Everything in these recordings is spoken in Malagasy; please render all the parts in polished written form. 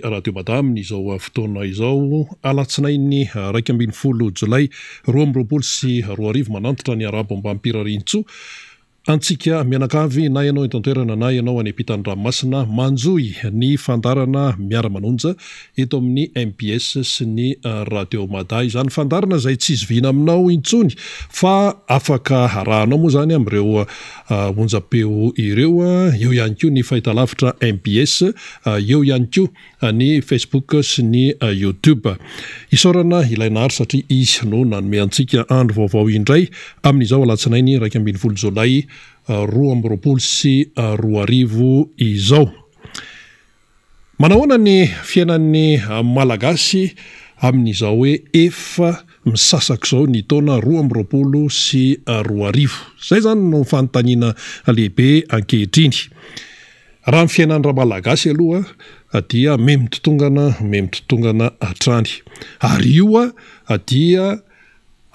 radio madame izao fotoana izao alatsinainy 2 jolay 2024 manantitra ny arabo mba ampirarintso antsika mianakavy na ianao itantoerana na ianao any ampitany ranomasina manjoy ny fandarana miara-manonja eto amin'ny MPS sy ny radio mada izany fandarana izay tsy izivina aminao intsony fa afaka arahanao moa zany amin'ireo onjapeo ireo eo ihany koa ny fahitalavitra MPS eo ihany koa ny Facebook sy ny YouTube isaorana ilaina ary satria izy no nanome antsika andro vaovao indray amin'izao alatsinainy 20 jolay 2024 izao. Manahoana ny fiainan'ny malagasy amin'izao hoe efa misasaka zao ny taona 2024. Zay zany no fanontaniana lehibe ankehitriny. Raha ny fiainan'ny malagasy aloha dia memitotongana hatrany. Ary io dia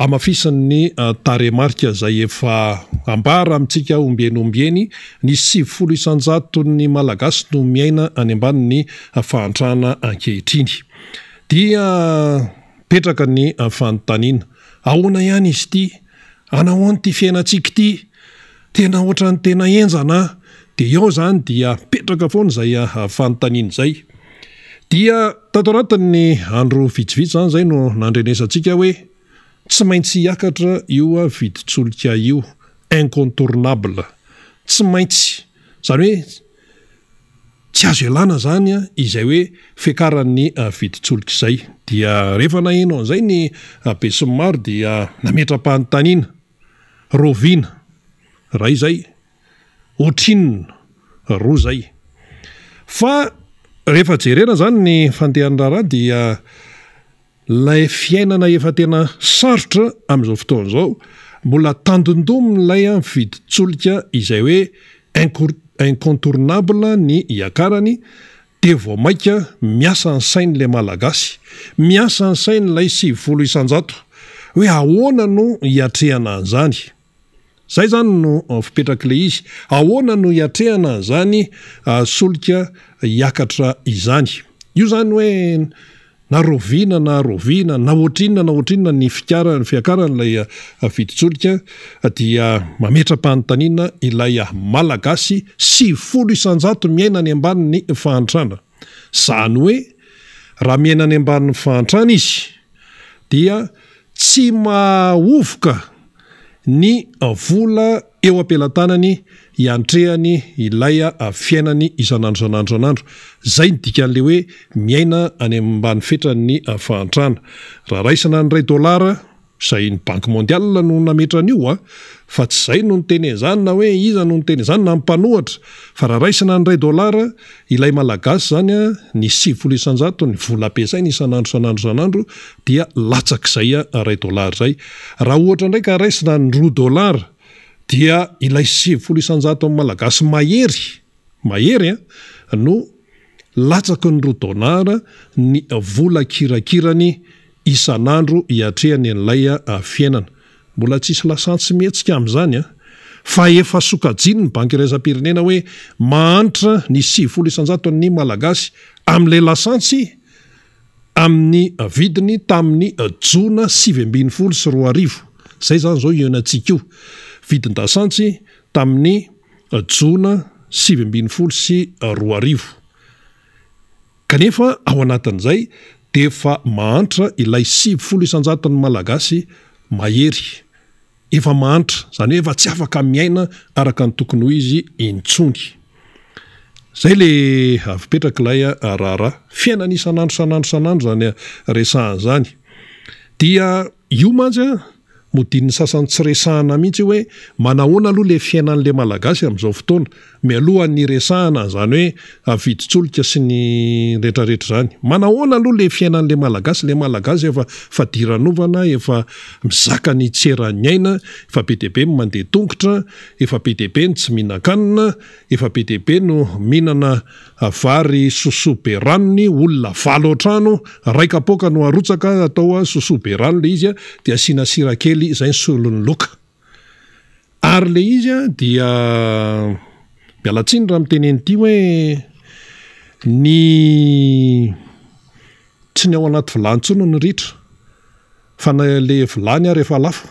amafisan'ny taremarika zay efa ambara amintsika ombieny ny 700 isanjato ny malagasy no miaina any ambanin'ny fahantrana ankehitriny. Dia petraka ny fanontaniana. Ahoana ihany izy ty? Anahoana ty fiainantsika ty? Tena ohatrany tena enjana? Dia eo zany dia petraka foana zay fanontaniana zay. Dia tatoratany andro vitsivitsy zany zay no nandrenesantsika hoe tsy maintsy hiakatra io viditsolika io incontournable. Tsy maintsy. Zany hoe tsy azo ialana zany izay hoe fiakaran'ny viditsolika izay. Dia rehefa naheno an'izay ny be sy ny maro dia nametra-panontaniana. Roviana. Ray zay. Otrinina. Roa zay. Fa rehefa jerena zany ny fandehan'ny raharaha dia lay fiainana efa tena sarotra amin'izao fotoana izao mbola tandondomina lay viditsolika izay hoe incontournable ny iakarany dia vao maika miasa ny sain'ilay malagasy, miasa ny sain'ilay 700 isanjato hoe ahoana no hiatrehana an'izany. Zay zany no fipetrak'ilay izy. Ahoana no hiatrehana an'izany solika hiakatra izany. Io zany hoe na roviana na ohatrinina ny fiakaran'ilay viditsolika dia mametra-panontaniana ilay malagasy 700 isanjato miaina any ambanin'ny fahantrana. Zany hoe raha miaina any ambanin'ny fahantrana izy dia tsy mahovoka ny vola eo ampelantanany hiantrehany ilay fiainany isanandro. Zay ny dikan'le hoe miaina any ambany fetran'ny fahantrana. Raha raisana ny $2 zay ny Banque mondiale no nametra an'io fa tsy zay no niteny izany na hoe iza no niteny izany na mpanohatra fa raha raisana ny $2 ilay malagasy zany ny 700 isanjato ny vola ampiasaina isanandro dia latsak'izay $2 zay. Raha ohatra ndraika raisina ny $2 dia ilay 700 isanjato amin'ny malagasy mahery no latsaky ny $2 ny vola kirakirany isanandro hiatrehany an'ilay fiainana. Mbola tsisy lasantsy mihetsika amin'izany fa efa sokajiany ny banky iraisam-pirenena hoe mahantra ny 700 isanjato ny malagasy amin'ilay lasantsy amin'ny vidiny tamin'ny jona 2024. Zay zany zao ionantsika io. Vidin-dasantsy tamin'ny jona 2024. Kanefa ao anatin'izay dia efa mahantra ilay 700 isanjato ny malagasy mahery. Efa mahantra. Zany hoe efa tsy afaka miaina araka ny tokony ho izy intsony. Zay le avipetrak'ilay raharaha. Fiainana isanandro zany resahan'izany. Dia io mantsy modin'ny sasany tsy resahana mihitsy hoe manahoana aloha le fiainan'le malagasy amin'izao fotoana mialohan'ny resahana zany hoe viditsolika sy ny rehetrarehetra zany. Manahoana aloha le fiainan'le malagasy efa fadiranovana, efa mizaka ny tseran'ny aina, efa be dia be mandeha tongotra, efa be dia be ny tsy mihinan-kanina, efa be dia be no mihinana vary sosobe ranony, olona 7 an-trano, raika poka no arotsaka atao sosobe rano le izy dia asiana sira kely izay solon'ny loka. Ary le izy dia mialatsiny raha miteneny ity hoe ny tsy ny ao anaty vilanytsono ny ritra fa na le vilany ary efa lafo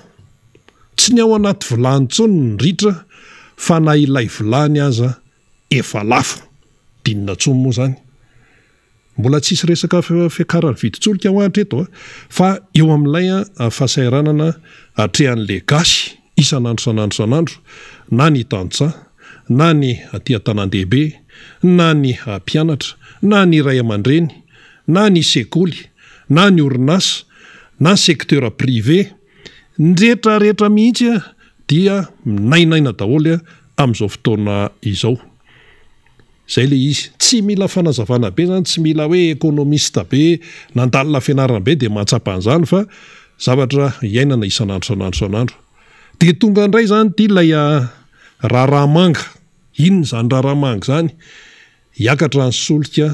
tsy ny ao anaty vilanytsono ny ritra fa na ilay vilany aza efa lafo dinina tsono moa zany mbola tsisy resaka fiakarany viditsolika ho ahatra eto fa eo amin'ilay fahasairanana atrehan'le gasy isan'andro na ny tantsa na ny aty an-tanan-dehibe na ny mpianatra na ny ray aman-dreny na ny sekoly na ny orinasa na secteur privé ndretrarehetra mihitsy dia minainaina daholo amin'izao fotoana izao zay le izy tsy mila fanazavana be zany tsy mila hoe ekonomista be nandalina fianarana be dia mahatsapa an'izany fa zavatra iainana isan'andro dia tonga indray zany ty ilay raharamanga inona zany raharamanga zany hiakatra ny solika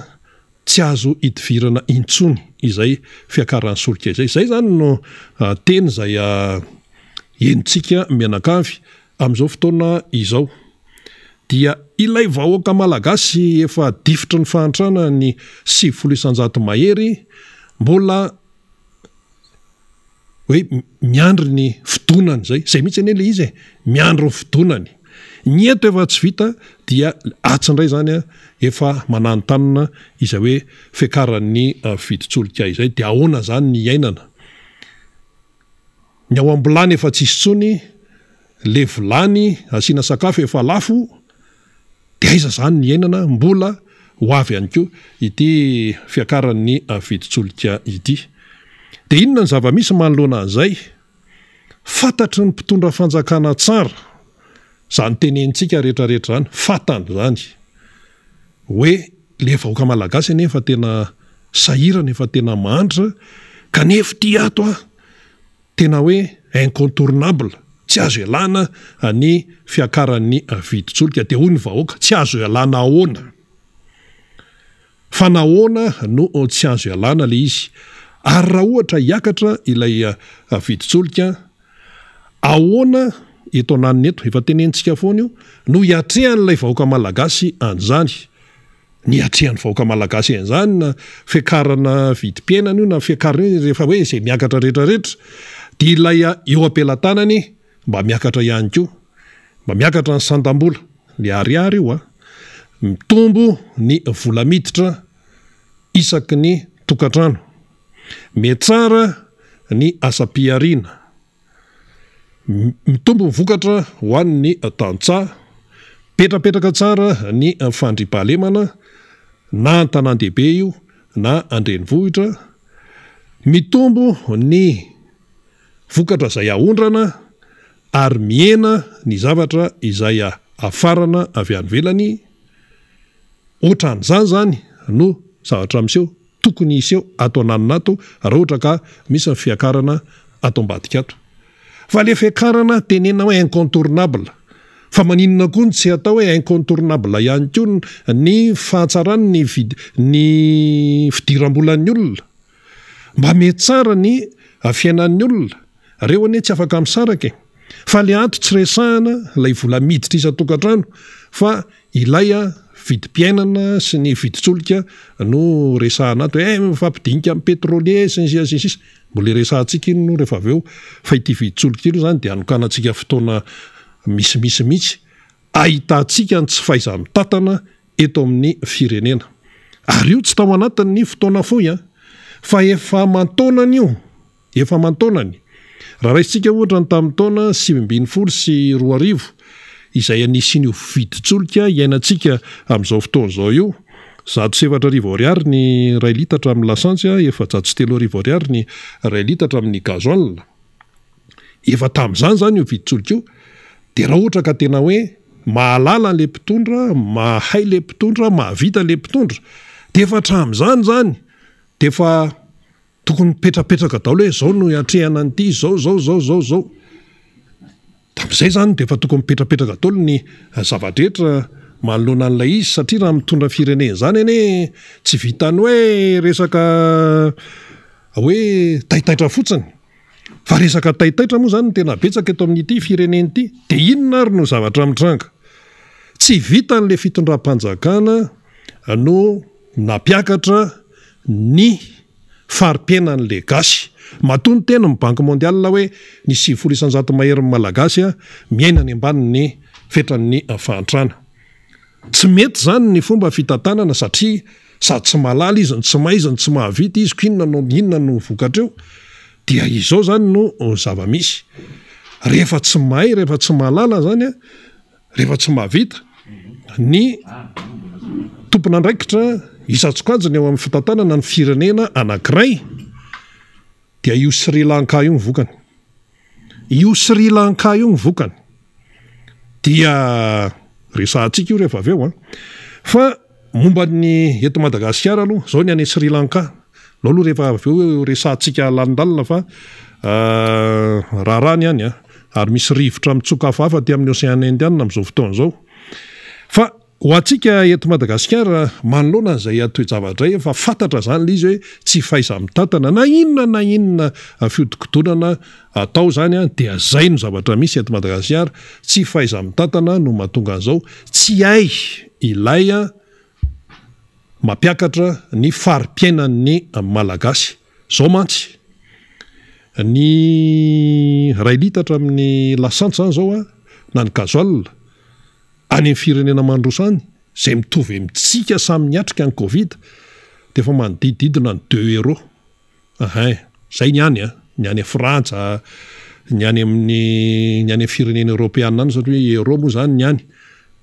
tsy azo hidivirana intsony izay fiakarany solika izay zany no teny zay enitsika mianakavy amin'izao fotoana izao dia ilay vahoaka malagasy efa difitry ny fahantrana ny 700 mahery mbola hoe miandry ny fidonany zay mihitsy ane le izy miandro ny fidonany ny eto efa tsy vita dia atsindray zany efa mananotanana izay hoe fiakaran'ny viditsolika izay dia ahoana zany ny iainana ny ao ambolany efa tsisy tsony le vilany asiana sakafo efa lafo dia aiza zany ny iainana mbola ho avy ihany koa ity fiakaran'ny viditsolika ity dia inona ny zava-misy manoloana an'izay fantatry ny mpitondra fanjakana tsara zany tenenitsika rehetrarehetra zany fatany zany hoe le vahoaka malagasy nefa tena sahirana efa tena mahantra kanefa ty ato tena hoe incontournable tsy azo ialana ny fiakaran'ny viditsolika dia hoy ny vahoaka tsy azo ialana ahoana fa nahoana no tsy azo ialana le izy ary raha ohatra hiakatra ilay viditsolika ahoana eto ananiny eto efa tenentsika foana io no hiatrehan'ilay vahoaka malagasy an'izany ny atrehan'ny vahoaka malagasy an'izany na fiakarana vidim-piainana io na fiakarana io rehefa hoe izay miakatra rehetrarehetra dia ilay eo ampelantanany mba miakatra ihany koa mba miakatra ny sandam-bola le ariary io mitombo ny vola miditra isaky ny tokantrano metsara ny asam-piariana mitombo mivokatra ho an'ny tantsa petrapetraka tsara ny fandripahalemana na an-tanan-dehibe io na andrenivohitra mitombo ny vokatra izay ahondrana ary miena ny zavatra izay afarana avy any velany ohatran'izany zany no zavatra miseho tokony iseho ato ananinato raha ohatra ka misy ny fiakarana ato ambadikato fa le fiakarana tenena hoe incontournable fa maninona koa tsy atao hoe incontournable ihany koa ny fahatsarany ny fidiram-bolan'ny olona mba mety tsara ny fiainan'ny olona reo anie tsy afaka misaraka fa le ato tsy resahana ilay vola miditra isan-tokantrano fa ilay vidim-piainana sy ny viditsolika no resahana ato mifampidinika amin'ny pétrolier sy ny sisa mbola resahantsika iny no rehefa avy eo fa ity viditsolika io zany dia anokanantsika fotoana misimisy mihitsy ahitantsika ny tsy fahaiza-mitantana eto amin'ny firenena ary io tsy tao anatiny ny fotoana fohy fa efa mantonany io efa mantonany raha raisitsika ohatra ny tamin'ny taona 2024 izay anisin'io viditsolika iainantsika amin'izao fotoan'izao io 107,000 ariary ny ray litatra amin'ny lasantsy 403 ariary ny ray litatra amin'ny gazoil efa tamin'izany zany io viditsolika io dia raha ohatra ka tena hoe mahalala le mpitondra mahay le mpitondra mahavita le mpitondra dia efa hatramin'izany zany dia efa tokony petrapetraka daholo hoe zao no iatrehana an'ity zao tamin'izay zany dia efa tokony mipetrapetraka daholo ny zavadrehetra manoloana an'ilay izy satria raha mitondra firenena zany anie tsy vitany hoe resaka hoe taitaitra fotsiny fa resaka taitaitra moa zany no tena betsaka eto amin'ity firenena ity dia inona ary no zavatra mitranga tsy vita n'le fitondram-panjakana no nampiakatra ny farim-piainan'le gasy. Matony tena ny banky mondiale hoe ny 700 maherin'ny malagasy miaina ny ambanin'ny fetran'ny fahantrana. Tsy mety zany ny fomba fitantanana satria sady tsy malala izy, tsy maizany, tsy mahavita izy, inona no vokatreo, dia izao zany no zava-misy. Rehefa tsy mahay, rehefa tsy malala zany rehefa tsy mahavita ny tompon'andraikitra isatsokajiny eo amin'ny fitantanana ny firenena anankiray, dia io Sri Lanka io ny vokany. Io Sri Lanka io ny vokany. Dia resahantsika io rehefa avy eo fa momba ny eto Madagasikara aloha zao ny any Sri Lanka. Lao aloha rehefa avy eo resahantsika landalina fa raharany any ary misy rivotra mitsoka hafahafa aty amin'ny Océan Indiana amin'izao fotoana izao. Fa ho antsika eto Madagasikara manoloana izay toe-javatra fa fantatra zany le izy hoe tsy fahaiza-mitantana na inona fiodikodonana atao zany dia zay no zavatra misy eto Madagasikara. Tsy fahaiza-mitantana no mahatonga an'izao tsy hay ilay mampiakatra ny farim-piainan'ny malagasy. Zao mantsy ny ray litatra amin'ny lasantsy zany zao na ny gasoil any amin'ny firenena mandrosany izay mitovy mitsika samy niatrika ny Covid dia efa manodididina ny 2 euro. Zay ny any ny any Frantsa, ny any amin'ny firenena Europeana any satria euro moa zany ny any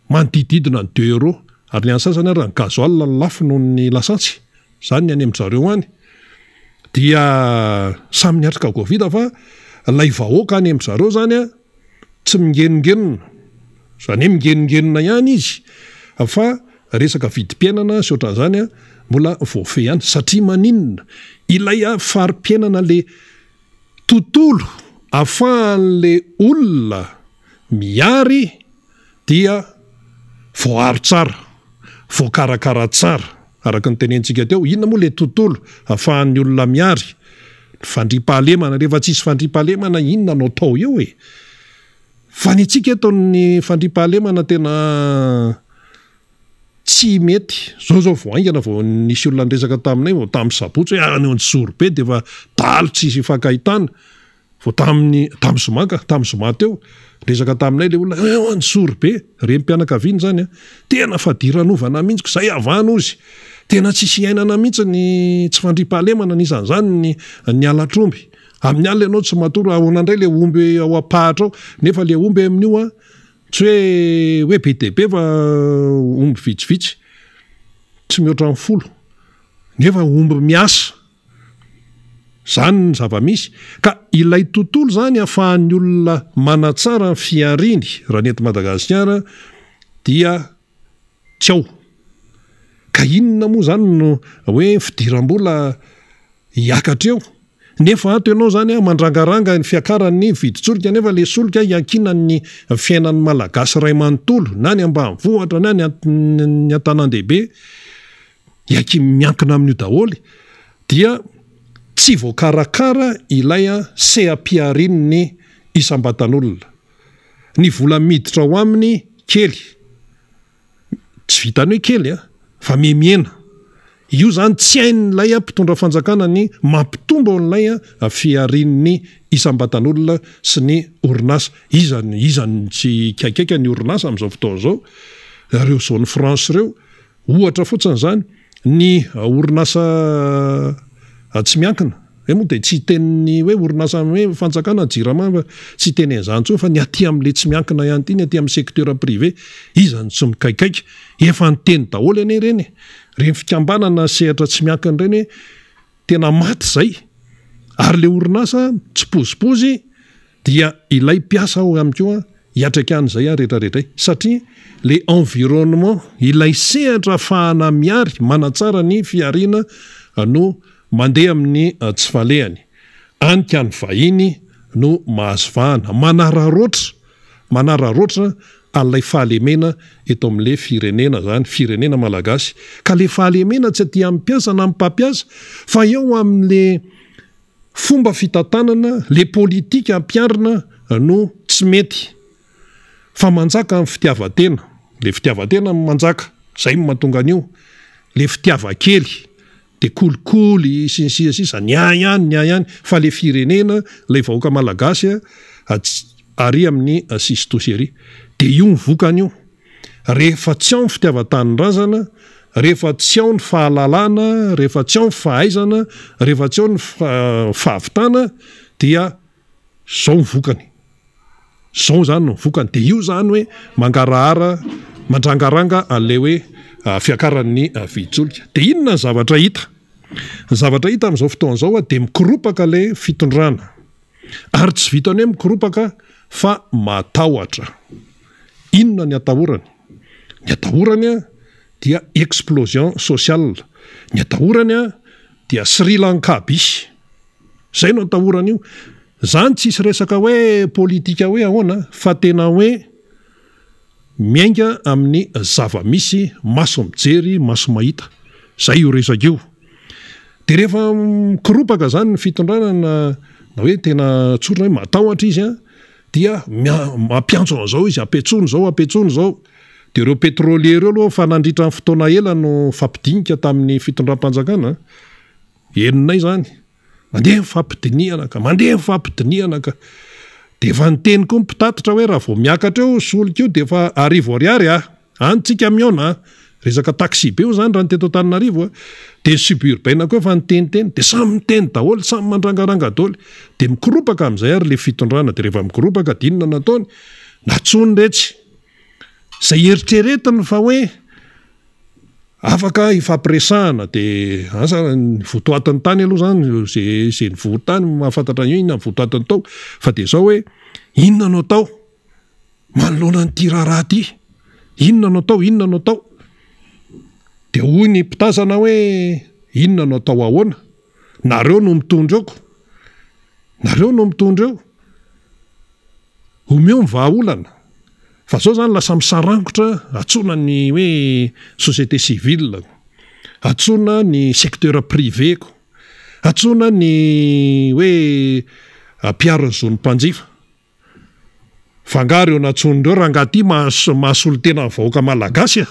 manodididina ny 2 euro. Ary ny any sasany ary ny gasoil ny lafo noho ny lasantsy, zany ny any amin'izareo any. Dia samy niatrika Covid fa lay vahoaka any amin'izareo zany tsy mingeningenina, zany hoe mingeningenina ihany izy fa resaka vidim-piainana sy ohatran'izany mbola voafehy ihany satria maninona ilay farim-piainana le tontolo ahafahan'le olona miary dia voaharo tsara, voakarakara tsara. Araka ny tenentsika teo, inona moa le tontolo ahafahan'ny olona miary? Fandriampahalemana, rehefa tsisy fandriampahalemana inona no atao eo e? Fa ny tsika eto ny fandriampahalemana tena tsy mety. Zao voaingana vao nisy olona niresaka taminay vao tamin'ny sabotsy hoe any Antsorobe dia efa dalo tsisy fankahitana. Vao tamin'ny zoma teo resaka taminay le olona Antsorobe, rem-pianakaviany zany tena fadiranovana mihitsy zay avana ozy. Tena tsisy iainana mihitsy ny tsy fandriampahalemana nisan'izany ny alatromby. Amin'ny alina ianao tsy matoro ahoana indray le omby ao apahatra ao, nefa le omby amin'io tsy hoe be dia be fa omby vitsivitsy tsy mihoatra ny 10, nefa omby miasa. Zany ny zava-misy. Ka ilay tontolo zany ahafahan'ny olona manatsara ny fiariny raha ny eto Madagasikara dia tsy ao. Ka inona moa zany no hoe fidiram-bola hiakatra eo? Nefa ato ianao zany mandrangaranga ny fiakaran'ny vidin-tsolika, nefa le solika hiankinan'ny fiainan'ny malagasy ray manontolo na ny ambanivohitra na ny an-tanan-dehibe miankina amin'io daholo dia tsy voakarakara ilay seha-piarin'ny isam-batan'olona. Ny vola miditra ao aminy kely, tsy vitany hoe kely fa mihamiena. Io zany tsy hain'ilay mpitondra fanjakana ny mampitombo an'ilay fiarin'ny isam-batan'olona sy ny orinasa. Izany tsy kaikaiky ny orinasa amin'izao fotoana izao. Reo zao ny France reo ohatra fotsiny zany ny orinasa tsy miankina. Moa dia tsy teniny hoe orinasa hoe fanjakana jirama fa tsy teny an'izany tsony fa ny aty amin'le tsy miankina ihany ity, ny aty amin'ny sekteur privé izany tsy mikaikaiky. Efa nyteny daholo anie ireny. Reny fikambanana sehatra tsy miankina ireny tena maty zay. Ary le orinasa tsy pozipozy dia ilay mpiasa ao aminy koa hiatraka an'izay rehetrarehetra. Satria le environnement ilay sehatra ahafahana miary manatsara ny fiariana no mandeha amin'ny tsy falehany. Anika ny vahiny no mahazo vahana. Manararoatra an'ilay fahalemena eto amin'le firenena zany, firenena malagasy. Ka le fahalemena tsy aty amin'ny mpiasa na amin'ny mpampiasa fa eo amin'le fomba fitantanana, le politika ampiarina no tsy mety. Fa manjaka amin'ny fitiavatena. Le fitiavatena manjaka. Zay mahatonga an'io. le fitiava-kely de kolikoly sy ny sisa ny ihany fa le firenena lay vahoaka malagasy ary amin'ny sistosery de io mivokany io rehefa tsy ao ny fitiavan-tanindrazana rehefa tsy ao ny fahalalana rehefa tsy ao ny fahaizana rehefa tsy ao ny fahavitana dia zao mivokany zao zany no mivokany de io zany hoe mangarahara mandrangaranga an'lay hoe fiakaran'ny viditsolika de inona ny zavatra hita amin'izao fotoan'izao de mikiropaka le fitondrana ary tsy vitany hoe mikiropaka fa matahotra inona ny atahorany ny atahorany dia explosion sociale ny atahorany dia Sri Lanka bis zay no atahorany io zany tsisy resaka hoe politika hoe ahoana fa tena hoe miainga amin'ny zava-misy maso mijery maso mahita zay io resaka io de rehefa mikiropaka zany ny fitondrana na hoe tena tsorina hoe matahotra izy dia mampiantso an'izao izy apetsony zao de ireo pétrolier ireo aloha fa nandritra ny fotoana ela no fampidinika tamin'ny fitondram-panjakana heninay zany mandeha mifampidiniana ka de efa nyteny koa mpitatitra hoe raha vao miakatra eo solika io de efa arivo ariary anytsika miona resaka taxi be io zany raha nyteto Antananarivo de suburbaine koa efa nyteniteny de samy miteny daholo samy mandrangaranga daholo de mikiropaka amin'izay ary le fitondrana de rehefa mikiropaka de inona nataony natsony retsy zay eritreretiny fa hoe afaka ifampiresahana de asa votoatin'ny tany aloha zany zay ny vohotany mahafantatra io inona votoatiny tao fa de zao hoe inona no atao manoloana ny tiraraha ty inona no atao de hoy ny mpitazana hoe inona no atao ahoana nareo no mitondra eo omeo mivahaolana fa zao zany lasa misarangotra atsona ny hoe société civile atsona ny secteur privé ko atsona ny hoe mpiaro ny zon'ny mpanjifa fangaro eo natsonindreo raha ngaty mahasolo tena ny vahoaka malagasy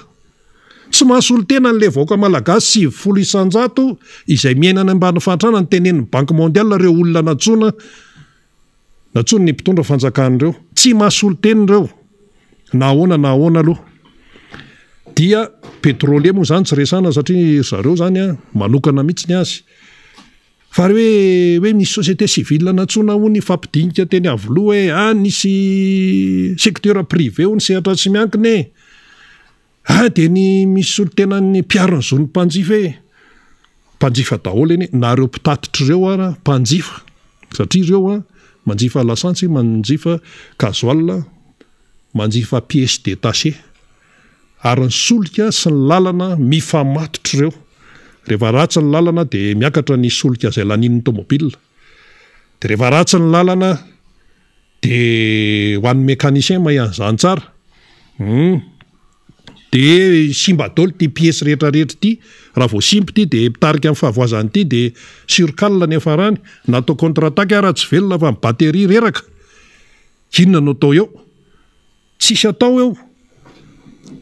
tsy mahasolo tena n'le vahoaka malagasy 700 izay miainana ambany fahatrana ny tenen'ny banque mondiale reo olona natsona ny mpitondra fanjakan'ireo tsy mahasolo tenindreo na ahoana aloha dia pétrolier moa zany tsy resana satria zareo zany manokana mihitsy ny azy fa hoe misy société civile natsona ho ny fampidinika teny avoloha hoe nisy secteur privé ho ny sehatra tsy miankiny de ny misy olo tena ny mpiaro ny zon'ny mpanjifa daholo eny nareo mpitatitra ireo mpanjifa satria ireo manjifa lasantsy manjifa gasoil manjifa pièce détachée ary ny solika sy ny lalana mifamatitra ireo rehefa ratsy ny lalana de miakatra ny solika zay lanin'ny tomobile de rehefa ratsy ny lalana de ho an'ny mécanicien mahay an'izany tsara de simba daholo ty pièce rehetrarehetra ty raha vao simba ty de mitarika amin'ny fahavoazany ty de surcale ny afarany natao contre-attaque raha tsy velona fa batterie reraka inona no atao eo tsisy atao eo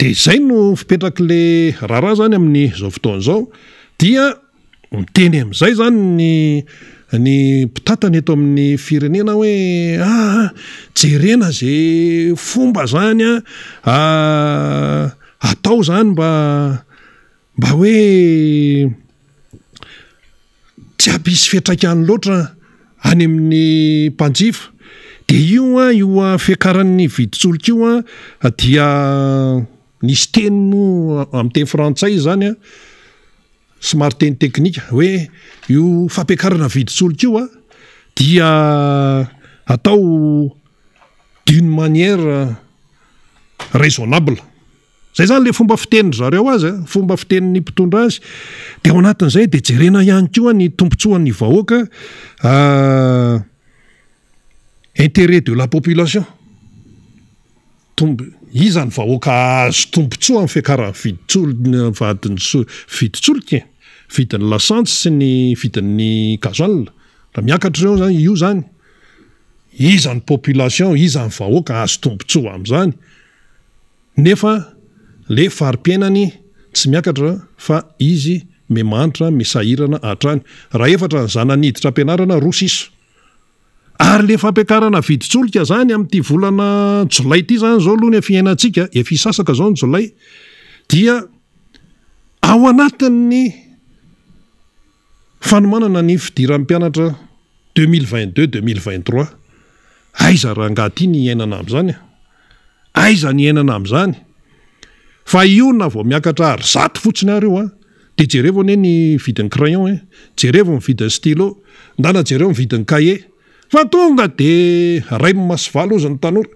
de zay no fipetraka le raharaha zany amin'ny zao fotoan'izao dia miteny amin'izay zany ny mpitatana eto amin'ny firenena hoe jerena zay fomba zany atao zany mba hoe tsy hampisy fiantraikany loatra any amin'ny mpanjifa de io fiakaran'ny viditsolika io dia nisy teny mo amin'ny teny frantsay zany somary teny teknika hoe io fampiakarana viditsolika io dia atao d'une manière raisonnable zay zany le fomba fiteniny zareo azy fomba fitenin'ny mpitondra azy de ao anatin'izay de jerena ihany koa ny tombontsoan'ny vahoaka intérêt de la population iza ny vahoaka azo tombontsoa amin'ny fiakaran'ny viditsolika vidin'ny lasantsy sy ny vidin'ny gasoil raha miakatra ireo zany io zany iza ny population iza ny vahoaka azo tombontsoa amin'izany nefa le fari-piainany tsy miakatra fa izy memanitra misahirana hatrany raha efatra ny zananiditra ampianarana rosisa ary le fampiakarana viditsolika zany amin'ity volana jolay ity zany zao aloha ny fiainantsika efisasaka zao ny jolay dia ao anatin'ny fanomanana ny fidiran'ny mpianatra 2022-2023 aiza rangaty ny iainana am'izany aiza ny iainana am'izany fa io na vao miakatra ary zato fotsiny ary io de jereo ane ny vidin'ny crayon jereo ny vidin'ny stylo ndana jereo ny vidin'ny cahier fa tonga de ray masivalo ozy ny tanora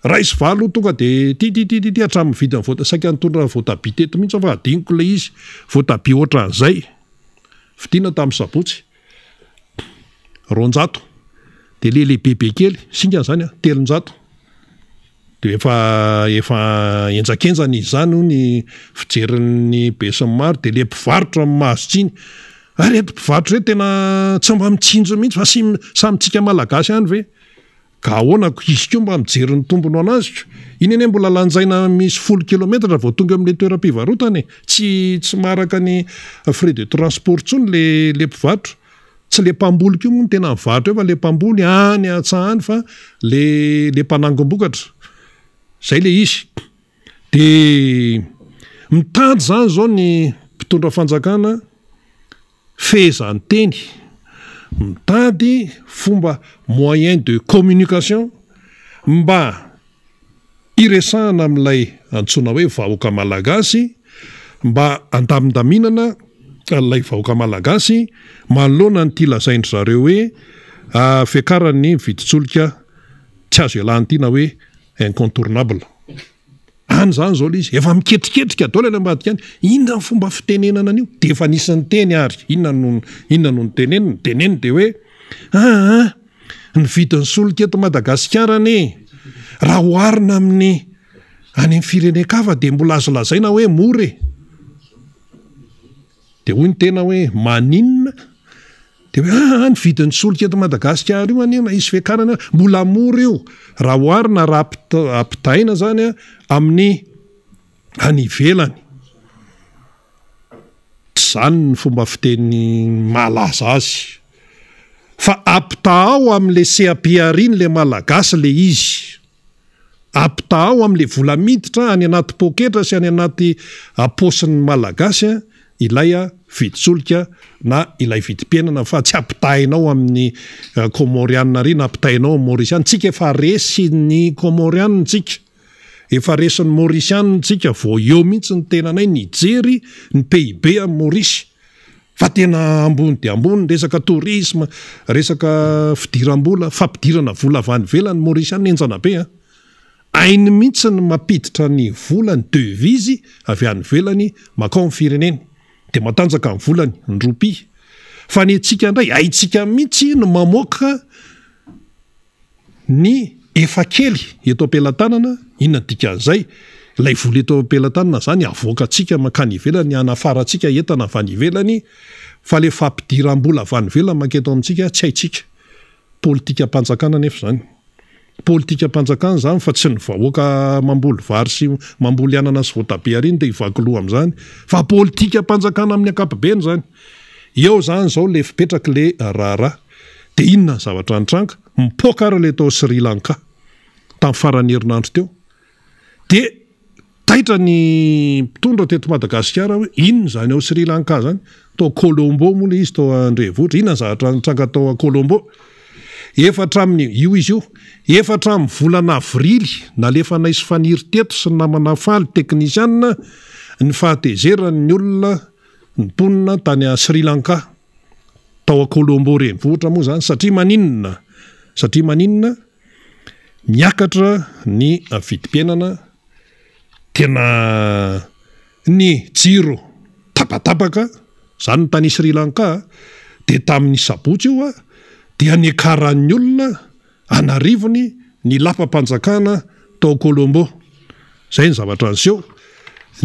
ray sy valo tonga de ty hatramin'ny vidin'ny vota saika nitondra voatabia teto mihitsy fa adiniko le izy voatabia oatra an'izay fidiana tamin'ny sabotsy ronjato de le bebe kely singa zany 300 de efa enjakenjany izany ny fijerin'ny besinimaro de le mpivarotra mahazotsiny ary eto mpivarotra re tena tsy mba mitsinjo mihitsy fa samytsika malagasy any ve ka ahoana izy ko mba mijery ny tombony anazy iny ene mbola lanjaina misy 10 kilometra vao tonga amin'le toeram-pivarotany tsy maraka ny frais de transport tsony le mpivarotra tsy le mpamboly ko moa tena mivarotra eo fa le mpamboly any atsahany fa le mpanangom-bokatra zay le izy de mitady zany zao ny mpitondra fanjakana fehezany teny mitady fomba moyen de communication mba iresahana amin'ilay antsona hoe vahoaka malagasy mba andamindaminana ilay vahoaka malagasy manoloana ny ty lazaindry zareo hoe fiakarany viditsolika tsy azo ialanytina hoe incontournable any zany zao le izy efa miketriketrika dao lay ambadika any inona ny fomba fitenenana an'io de efa nisan'ny teny ary inona no nyteneniny de hoe ny vidin'ny solika eto Madagasikara ane raha oharina amin'ny any amin'ny firenekafa de mbola azo lazaina hoe mora de hoy ny tena hoe maninona de hoe ny vidin'ny solika eto Madagasikara io anena izy fiakarana mbola mora io raha oharina raha ampitaina zany amin'ny any ivelany tsy zany ny fomba fiteny malaza azy fa apitao amin'le CAPRiny le malagasy le izy apitao amin'le vola miditra any anaty poketra sy any anaty aposin'ny malagasy ilay viditsolika na ilay vidim-piainana fa tsy apitainao amin'ny Comorianina ry na apitainao amin'ny Mauritiana tsika efa resy ny Comorianina tsika efa resy ny Mauritiana tsika vao eo mihitsy ny tenanay Nigeria ny PIB amin'ny Maurice fa tena ambony de ambony resaka tourisme resaka fidiram-bola fampidirana vola avy any ivelany Mauritiana enjana be ainy mihitsy ny mampiditra ny vola ny devise avy any ivelany makao amin'ny fireneny de matanjaka ny volany ny ropia fa ny tsika ndray aitsika mihitsy no mamoaka ny efa kely eto am-pelatanana inona dikan'izay ilay vola eto am-pelatanana zany avoaka tsika makany ivelany anafara tsika entana avy any ivelany fa le fampidiram-bola avy any ivelany maketo amintsika tsy haitsika politika mpanjakana nefa zany politika mpanjakana zany fa tsy ny vahoaka mamboly vary sy mamboly anana sy voatabia riny de ivakoloha am'izany fa politika mpanjakana amin'ny ankapobeny zany eo zany zao le fipetraka le raharaha de inona zavatra nitranga mipoaka ara le tao Sri Lanka tamin'ny farany herinandro teo de taitra ny mpitondra teto Madagasikara hoe inona zany ao Sri Lanka zany tao Colombo moa le izy tao Andrenivohitra inona zavatra nitranga tao Colombo efatra amin'ny io izy io efatra amin'ny volana avrily nalefa naisy faniry teto sy namana faly teknisianina ny fahatezerany olona ny mponina tany a Sri Lanka tao a Colombo renivohitra moa zany satria maninona miakatra ny vidim-piainana tena ny jiro tapatapaka zany tany Sri Lanka de tamin'ny sabotsy io dia niakaran'ny olona anarivony ny lapa-panjakana tao Colombo zay ny zavatra anseho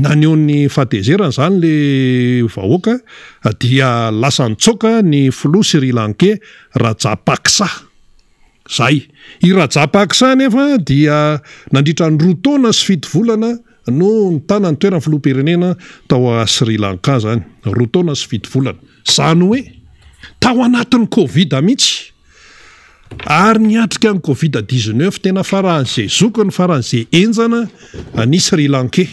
naneo ny fahatezerana zany le vahoaka dia lasa nitsoka ny filoha Sri Lankais Rajapaksa zay i Rajapaksa nefa dia nandritra ny 2 taona sy 7 volana no nitana ny toerany filoha-pirenena tao a Sri Lanka zany 2 taona sy 7 volana zany hoe tao anatin'ny Covid mihitsy ary niatrika ny Covid-19 tena faran'izay zokony faran'izay enjana ny Sri Lanka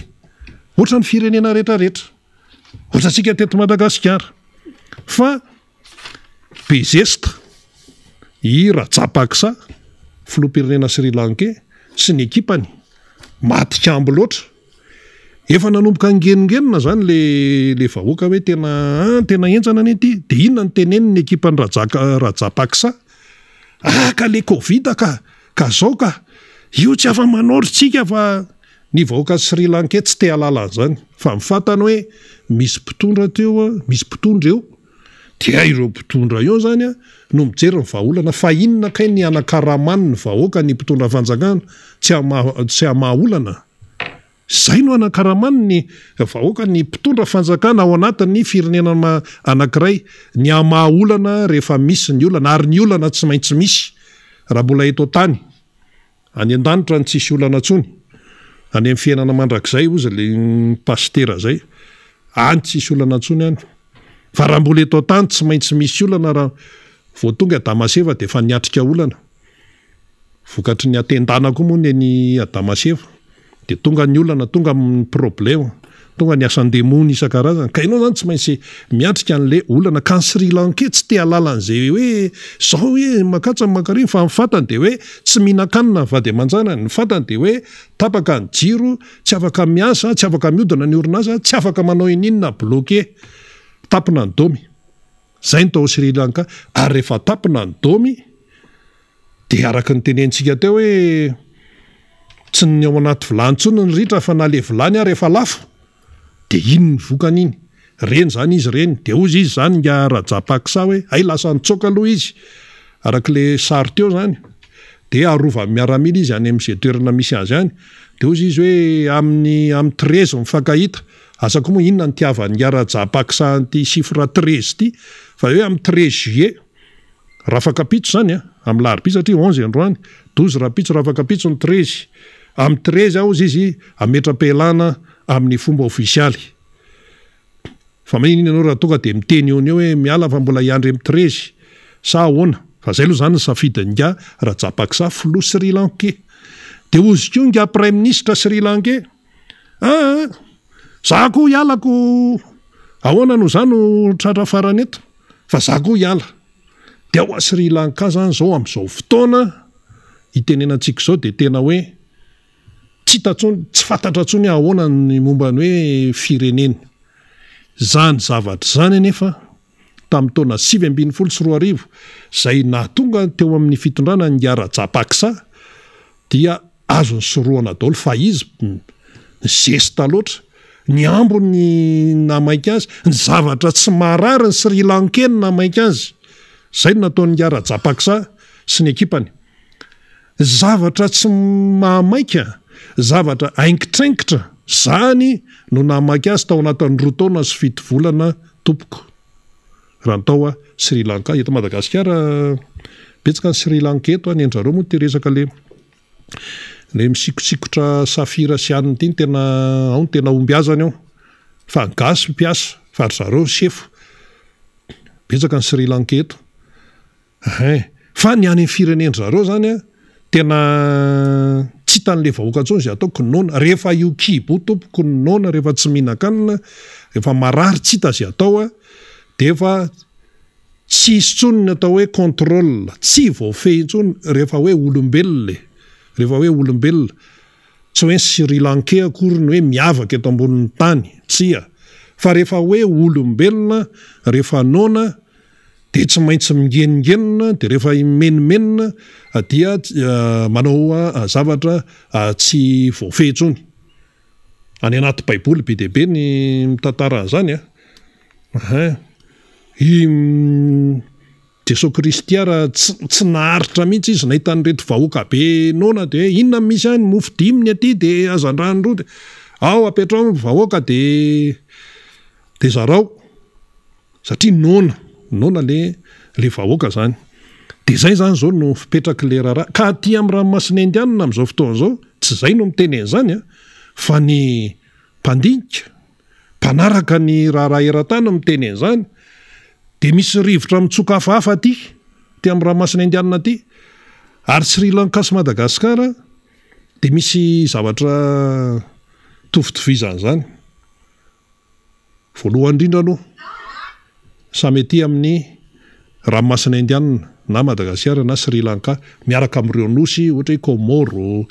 ohatra ny firenena rehetrarehetra ohatra tsika teto Madagasikara fa bezestra i Rajapaksa filoha-pirenena Sri Lanka sy ny ekipany matikambo loatra efa nanomboka angenongenona zany le vahoaka hoe tena enjana any ity de inona ny teneniny ekipany Rajapaksa ka le Covid ka zao ka io tsy afa manorytsika fa ny vahoaka Sri Lanka tsy te halala zany fa mifantana hoe misy mpitondra eo dia ireo mpitondra eo zany no mijery ny vahaolana fa inona kay ny anakaramany ny vahoaka ny mpitondra fanjakana tsy amaolana zay no anakaramany ny vahoaka ny mpitondra fanjakana ao anatin'ny firenena anankiray ny amaolana rehefa misy ny olana ary ny olana tsy maintsy misy raha mbola eto tany any an-danitra ny tsisy olana tsony any amin'ny fiainana mandrakizay ozy le pastera zay any tsisy olana tsony any fa raha mbola eto tany tsy maintsy misy olana raha vao tonga Adamaseva de efa niatrika olana vokatry ny atendana koa moa ny Adamaseva de tonga ny olana tonga amin'ny problema tonga ny asan-demony isan-karazany ka ianao zany tsy maintsy miatrika an'le olana ka ny Sri Lanka tsy te halalan'izay hoe zao hoe makatsa makariny fa mifantany de hoe tsy mihinan-kanina ny vady aman-janany ny fantany de hoe tapaka ny jiro tsy afaka miasa tsy afaka miodina ny orinasa tsy afaka manao ininona bloqué tapina ny domy zay ny tao Sri Lanka ary rehefa tapina ny domy de araka ny tenentsika teo hoe tsy ny ao anaty vilany tsony ny ritra fa na le vilany ary rehefa lafo de iny ny vokany iny reny zany izy reny de ozy izy zany nga Rajapaksa hoe ay lasa nitsoka aloha izy arak'le sary teo zany de arova miaramila izy any amin'izay toerana misy azy any de ozy izy hoe amin'ny 13 mifankahita asako moa inona ny tiavany nga Rajapaksa anty chiffre 13 ty fa hoe amin'ny 13 juillet rafakapitso zany amin'ny larobia satria 11 androany 12 rapitso rafakapitso ny 13 amin'ny 13 aozy izy ametra-pelana amin'ny fomba ofisialy fa maninina ianao raha tonga de miteny eo hoe miala fa mbola iandry amin'ny 13 sa ahoana fa zay aloha zany ny safidiny nga Rajapaksa filoha Sri Lanka de ozy koa nga prime ministre Sri Lanka za koa hialako ahoana no zany no tratra farany eto fa za koa hiala de ao a Sri Lanka zany zao amin'izao fotoana itenenantsika zao de tena hoe tsy fantatra tsony ahoana ny mombany hoe firenena zany zavatra zany nefa tamin'ny taona 2014 zay nahatonga teo amin'ny fitondrana nga Rajapaksa dia azo ny soroana daholo fa izy zesta loatra ny ambony namaika azy ny zavatra tsy marary ny Sri Lanka ny namaika azy zay no nataony nga Rajapaksa sy ny ekipany zavatra tsy mahamaika zavatra aingitraingitra zany no namaika azy tao anatin'ny 2 taona sy 7 volana tompoko raha nytao a Sri Lanka eto Madagasikara betsaka ny Sri Lanka eto any andrareo moa ty resaka le misikotsikotra safira sy aniny ty tena omby azany ao fa gasy mpiasa fa ry zareo sefo betsaka ny Sri Lanka eto fa ny any firenendrareo zany tena tsy hitan'le vahoaka ntsony zay ataoko nona rehefa io kibo tompoko nona rehefa tsy mihinan-kanina rehefa marary tsy hita zay atao de efa tsy isy tsony ny atao hoe contrôle tsy voafehy intsony rehefa hoe olombelona tsy hoe Sri Lanka akory ny hoe miavaka eto ambonin'ny tany tsia fa rehefa hoe olombelona rehefa nona de tsy maintsy mingenongenona de rehefa menimenina dia manao zavatra tsy voafehy intsony any anaty baiboly be deabe ny mitantara an'izany Jeso Kristy raha tsy naharitra mihitsy izy nahita nyreto vahoaka be nona de inona misy any mofo diminy aty de azandrany roa de ao apetrao vahoaka de zarao satria nona le vahoaka zany de zay zany zao no fipetraky le raharaha ka aty amin'ny ranomasina indianina amin'izao fotoana zao tsy zay no miteny an'izany fa ny mpandinika mpanaraka ny raharaha eran-tany miteny an'izany de misy rivotra mitsoka hafahafa ty amin'ny ranomasina indiana ty ary Sri Lanka sy Madagasikara de misy zavatra tovitovizana zany voalohany indrindra aloha samy aty amin'ny ranomasina indiana na Madagasikara na Sri Lanka miaraka amin'ireo nosy ohatra hoe Comoro,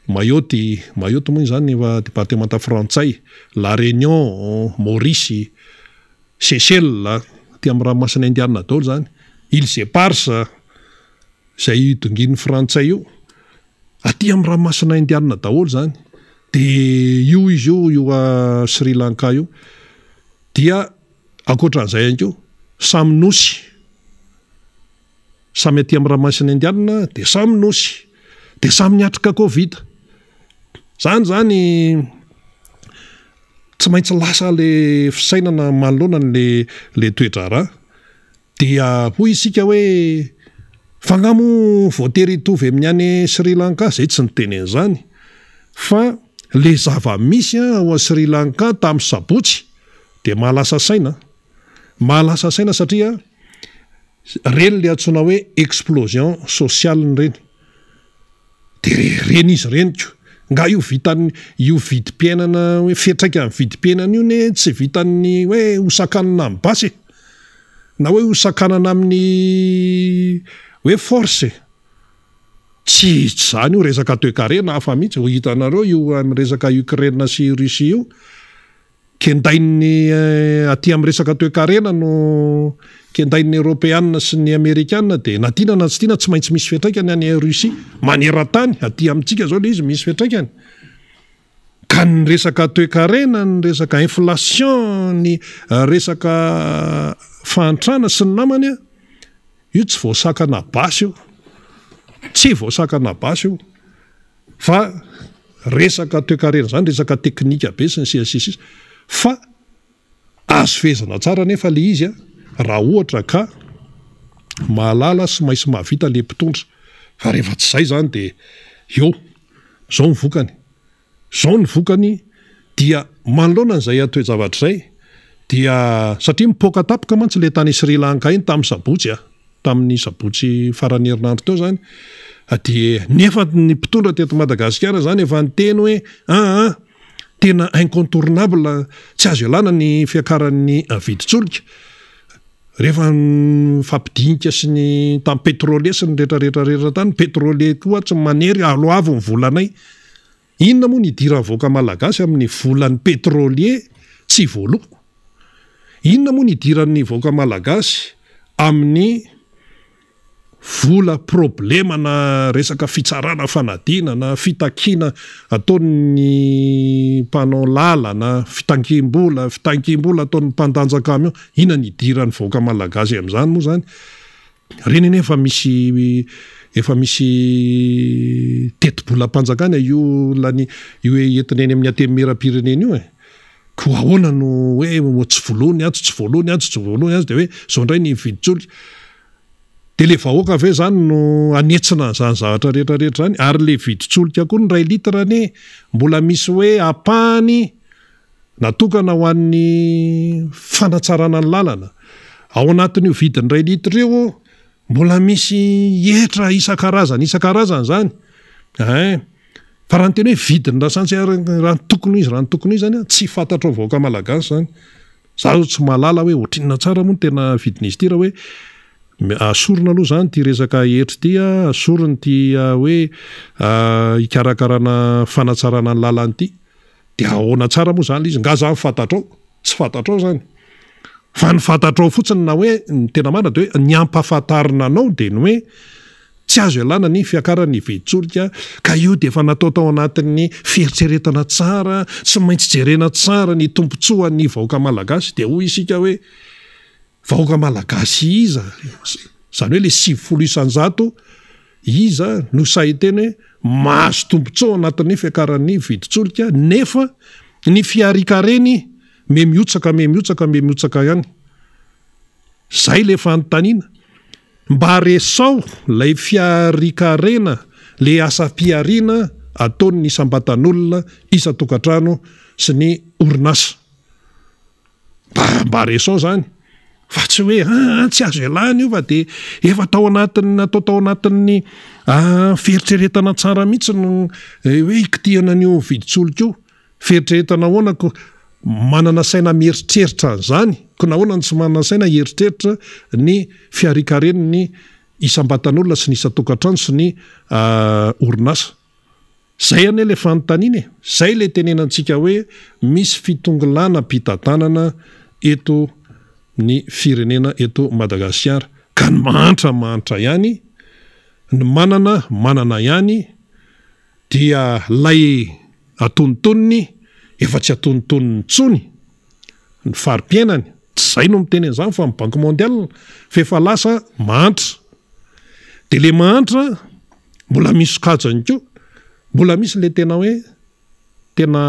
Mayotte moa zany efa département frantsay, La Réunion, Maurice, Seychelles ty amin'ny ranomasina indiana daholo zany, Îles Éparses zay dongin'ny frantsay io aty amin'ny ranomasina indiana daholo zany. De io a Sri Lanka io dia ankoatran'izay ihany koa samy nosy samy aty amin'ny ranomasina indiana de samy nosy de samy niatrika Covid zany tsy maintsy lasa le fisainana manoloana le toetra raha dia hoy isika hoe fangamo voatery hitovy amin'ny any Sri Lanka zay tsy niteny an'izany fa le zava-misy ao a Sri Lanka tamin'ny sabotsy de mahalasa saina satria reny le antsoina hoe explosion sociale reny de reny izy reniko nga io vidim-piainana hoe fetraika amin'ny vidim-piainana io ne tsy vitan'ny hoe hosakanana amin'ny basy na hoe hosakanana amin'ny hoe force tsy zany io resaka toe-karena hafa mihitsy ho hitanareo io amin'ny resaka Ukraine sy Russie io kendain'ny aty amin'ny resaka toe-karena no kendain'ny Européanina sy ny Amerikanina de natiana na tsy tiana tsy maintsy misy fiantraikany any Russie maneran-tany aty amintsika zao le izy misy fiantraikany ka ny resaka toe-karena ny resaka inflation ny resaka fahantrana sy ny namany io tsy voasakana basy io fa resaka toe-karena zany resaka teknika be sy ny sisa fa azo fehezana tsara nefa le izy raha ohatra ka mahalala sy maisy mahavita le mpitondra fa rehefa tsy zay zany de zao ny vokany dia manoloana n'izay atoe-javatra zay dia satria mipoka tapaka mantsy le tany Sri Lanka iny tamin'ny sabotsy farany herinandro teo zany de nefa ny mpitondra teto Madagasikara zany efa niteny hoe tena incontournable tsy azo ialana ny fiakaran'ny viditsolika rehefa fampidinika sy ny tamin'ny pétrolier sy ny rehetrarehetra tany pétrolier koa tsy manery aloavo ny volanay inona moa ny idiran'ny vahoaka malagasy amin'ny volan'ny pétrolier tsy voaloha inona moa ny idiran'ny vahoaka malagasy amin'ny vola problema na resaka fitsarana fanadina na fitakiana ataon'ny mpanao lala na fitankimbola ataon'ny mpandanja camion ina ny idiran'ny vahoaka malagasy amin'izany moa zany reny eny efa misy teti-bolam-panjakana io entiny eny amin'ny antemera-pirenena io ko ahoana no hoe tsy voalohany azy de hoe zao indray ny viditsolika de le vahoaka ve zany no anetsina zany zavatra rehetrarehetra zany ary le viditsolika koa ny ray litra ne mbola misy hoe apahany natokana ho an'ny fanatsarana ny lalana ao anatin'io vidin'ny ray litra io mbola misy hetra isan-karazany zany fa raha ny teny hoe vidiny rasantsy raha ny tokony izy zany tsy fantatra ao vahoaka malagasy zany zaho tsy mahalala hoe ohatrinona tsara moa ny tena vidin'izy ty raha hoe asorona aloha zany ty resaka hetra ty asorony ty hoe ikarakarana fanatsarana ny lalany ty de ahoana tsara moa zany izy nga zany fantatrao tsy fantatrao zany fa ny fantatrao fotsiny na hoe ny tena marina de hoe ny ampahafantarina anao de ny hoe tsy azo ialana ny fiakaran'ny viditsolika ka io de efa natao tao anatin'ny fieritseretana tsara tsy maintsy jerena tsara ny tompontsoan'ny vahoaka malagasy de hoy isika hoe vahoaka malagasy iza zany hoe le 900 iza no sahiteny hoe mahazo tompontsoa anatin'ny fiakaran'ny viditsolika nefa ny fiarikareny mihamihotsaka ihany zay le fanontaniana mba resao lay fiarikarena le asa-piariana ataony isambatan'olona isa-tokantrano sy ny orinasa mba resao zany fa tsy hoe tsy azo ialany io fa de efa tao anatin'ny natao tao anatin'ny feritreretana tsara mihitsy no hoe ikitihana an'io viditsoloka io feritreretana hoanako manana saina mieritreritra an'izany ko nahoana tsy manana saina eritreritra ny fiarikareniny ny isam-batan'olona sy ny isa-tokantrano sy ny orinasa zay ane le fanontaniana zay le tenenantsika hoe misy fitongilana mpitantanana eto ny firenena eto Madagasikara ka ny mahantra ihany ny manana ihany dia lay atonontonony efa tsy atonontonony tsony ny fari-piainany tsy zay no miteny an'izany fa ny Banque mondiale fefa lasa mahantra de le mahantra mbola misy sokajany koa mbola misy le tena hoe tena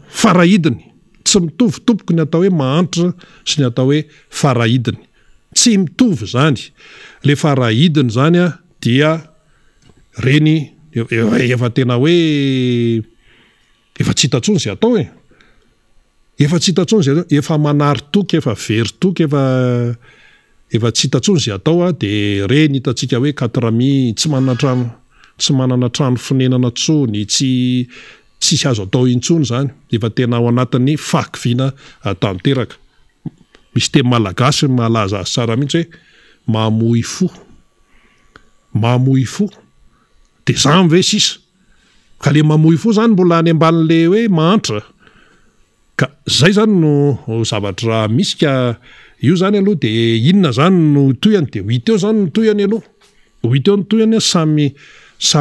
farahidiny tsy mitovy tompoko ny atao hoe mahantra sy ny atao hoe farahidiny tsy mitovy zany le farahidiny zany dia reny efa tena hoe efa tsy hitatsony zay atao efa tsy hitatsony zay atao efa manary toky efa very toky efa tsy hitatsony zay atao de reny hitatsika hoe 4 tsy manana trano fonenana tsony tsy azo atao intsony zany efa tena ao anatin'ny fakiviana tanteraka misy teny malagasy malaza azy tsara mihitsy hoe mamoy fo de zany ve sisa ka le mamoy fo zany mbola any ambanin'le hoe mahantra ka zay zany no zavatra misy ka io zany aloha de inona zany no toyany de hiteo zany no toyany aloha hiteo ny toyany samy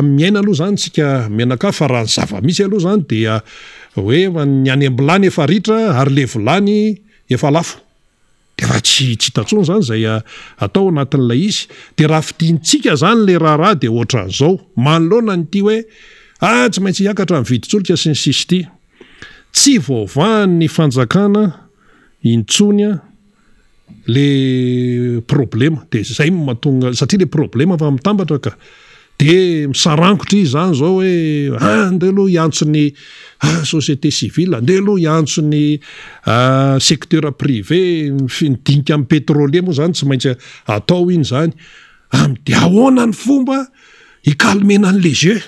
miaina aloha zany tsika menaka fa raha ny zava-misy aloha zany dia hoe ny any ambilany efa ritra ary le volany efa lafo de fa tsy hitantsony zany zay atao anatin'ilay izy de raha fidintsika zany le raharaha de ohatran'izao manoloana ny ty hoe tsy maintsy hiakatra ny viditsoloka sy ny sisy ty tsy vaovahany fanjakana intsonya le problema de zay mahatonga satria le problema fa mitambatra ka de misarangotra izy zany zao hoe andeha aloha iantsony société civile andeha aloha iantsony secteur privé midinika amin'ny pétrolier moa zany tsy maintsy atao iny zany de ahoana ny fomba hikalmena an'le jeu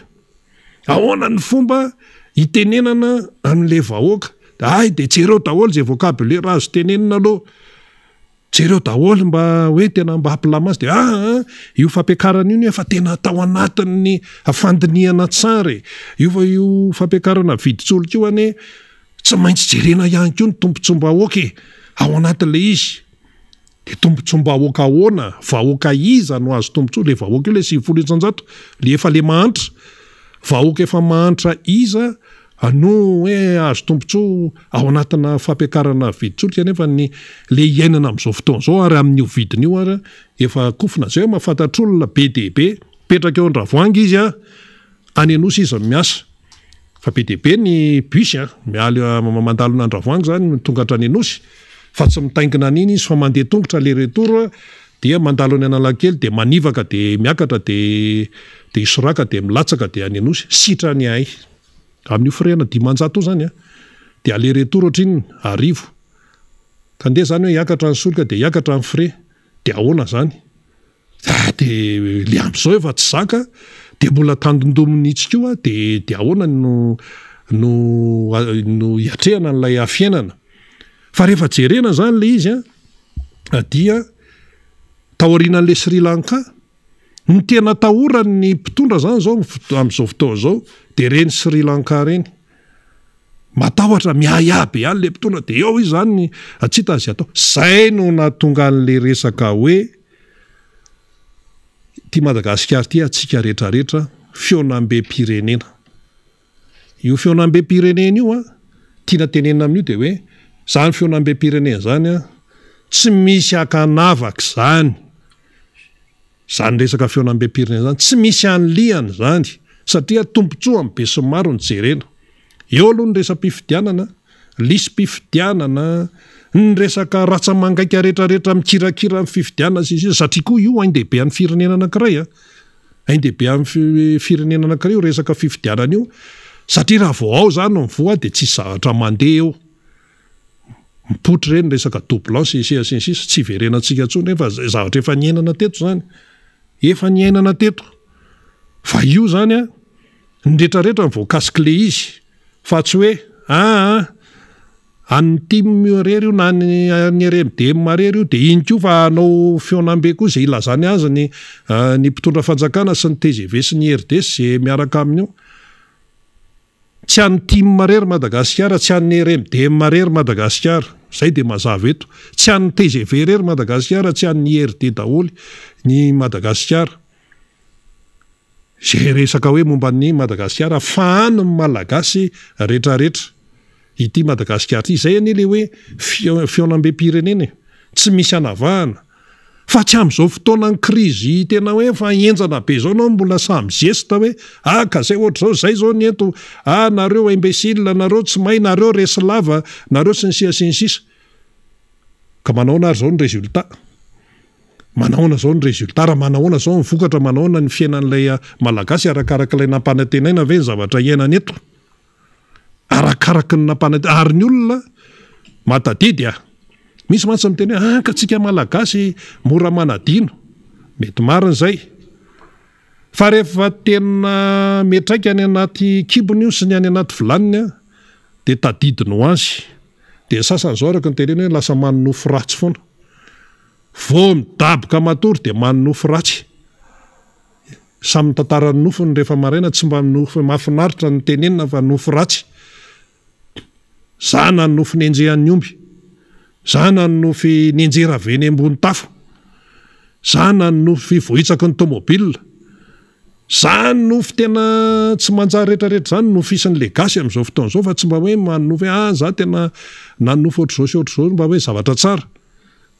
ahoana ny fomba hitenenana amin'le vahoaka de jereo daholo zay vocabulaire azo tenenina aloha jereo daholo mba hoe tena mba hampilamazy de io fampiakarana io efa tena atao anatin'ny fandiniana tsara io fampiakarana viditsoloka io ane tsy maintsy jerena ihany koa ny tombotsombahoaka ao anatin'le izy de tombotsombahoaka ahoana vahoaka iza no azo tombontso le vahoaka io le 900 le efa le mahantra vahoaka efa mahantra iza no hoe azo tombontso ao anatina fampiakarana viditsoloka nefa le iainana amin'izao fotoana zao ary amin'io vidiny io ary efa kofina zay mahafatatr'olona be de be petraka eo an-dravoangy izy any anosy izy miasa fa be de be ny bus mialy mandalona an-dravoangy zany tongatra any anosy fa tsy mitaingina an'iny izy fa mandeha tongotra le retour dia mandalo any Analakely de manivaka de miakatra de isoraka de milatsaka de any anosy sitra ny ay amin'io frena 500 zany de aller retour ohatriny arivo ka ndeha zany hoe hiakatra ny solika de hiakatra ny frais de ahoana zany de le am'izao efa tsy zaka de mbola tandondominitsika de ahoana no hiatrehana n'lay afiainana fa rehefa jerena zany le izy dia taorianan'le Sri Lanka ny tena tahorany ny mpitondra zany zao amin'izao fotoana zao de reny Sri Lanka reny matahotra miayabe any le mpitondra de eo izy zany tsy hita azy atao zay no nahatonga an'le resaka hoe ty Madagasikara ty atsika rehetrarehetra feonam-be-pirenena io feonam-be-pirenena io tiana tenenina amin'io de hoe zany feonam-be-pirenena zany tsy misy akanavaka zany resaka feonam-be-pirenena zany tsy misy an'liany zany satria tombontsoa amin'ny be sy maro ny jerena eo aloha ny resam-pifidianana lisy-pifidianana ny resaka ratsamangaika rehetrarehetra mikirakira amin'ny fifidianana satria koa io ain-dehibe amin'ny firenena anankiray ain-dehibe amin'ny firenena anankiray io resaka fifidianana io satria raha vao ao zany mivoa dia tsisy zavatra mandeha eo mipotry reny resaka doblanche sisa tsy verenantsika ntsony fa zavatra efa niainana teto zany efa niainana teto fa io zany a nyretrarehetra ny voakasika le izy fa tsy hoe any timerery io na ny RMDM marery io dia iny koa fa anao feonambe koa izay ilazany azy ny mpitondra fanjakana sy ny TGV sy ny RDS izay miaraka amin'io tsy any time marery Madagasikara tsy any RMDM marery Madagasikara zay dia mazava eto tsy any TGV rery Madagasikara tsy any RD daholy ny Madagasikara zay resaka hoe momba ny Madagasikara fahany malagasy rehetrarehetra ity Madagasikara ity zay any le hoe feonambe pirenena tsy misy anavahana fa tsy amin'izao fotoana ny krizy tena hoe fa enjana be zao nao mbola samy gesta hoe ka zay ohatr'izao zay zao ny ento nareo imbécile nareo tsy may nareo resy lava nareo sy ny sisa ka manaona ary zao ny résultat manaona zao ny résultat raha manaona zao ny vokatra manaona ny fiainan'ilay malagasy arakarak'ilay nampanantenaina ve ny zavatra iainana eto arakaraky ny nampanantenaina ary ny olona matadidy misy mantsy miteny hoe ka tsika malagasy mora manadino mety marina zay fa rehefa tena metraika any anaty kibony io sy ny any anaty vilaniny dia tadidiny ho azy dia sasany zao araka ny teneny hoe lasa manonofo ratsy foana vao midaboka matory dia manonofo ratsy samy tantara ny nofony rehefa maraina tsy mba nofo mahafinaritra ny tenenina fa nofo ratsy zana ny nofo nenjehan'ny omby zana ny nofy nenjera veny ambony tafo zana ny nofy vohitsaky ny tômôbilina zany nofy tena tsy manjary rehetrarehetra zany nofy isan'ny legasy amin'izao fotoana izao fa tsy mba hoe manofy za tena nanofy ohatr'izao sy ohatr'izao mba hoe zavatra tsara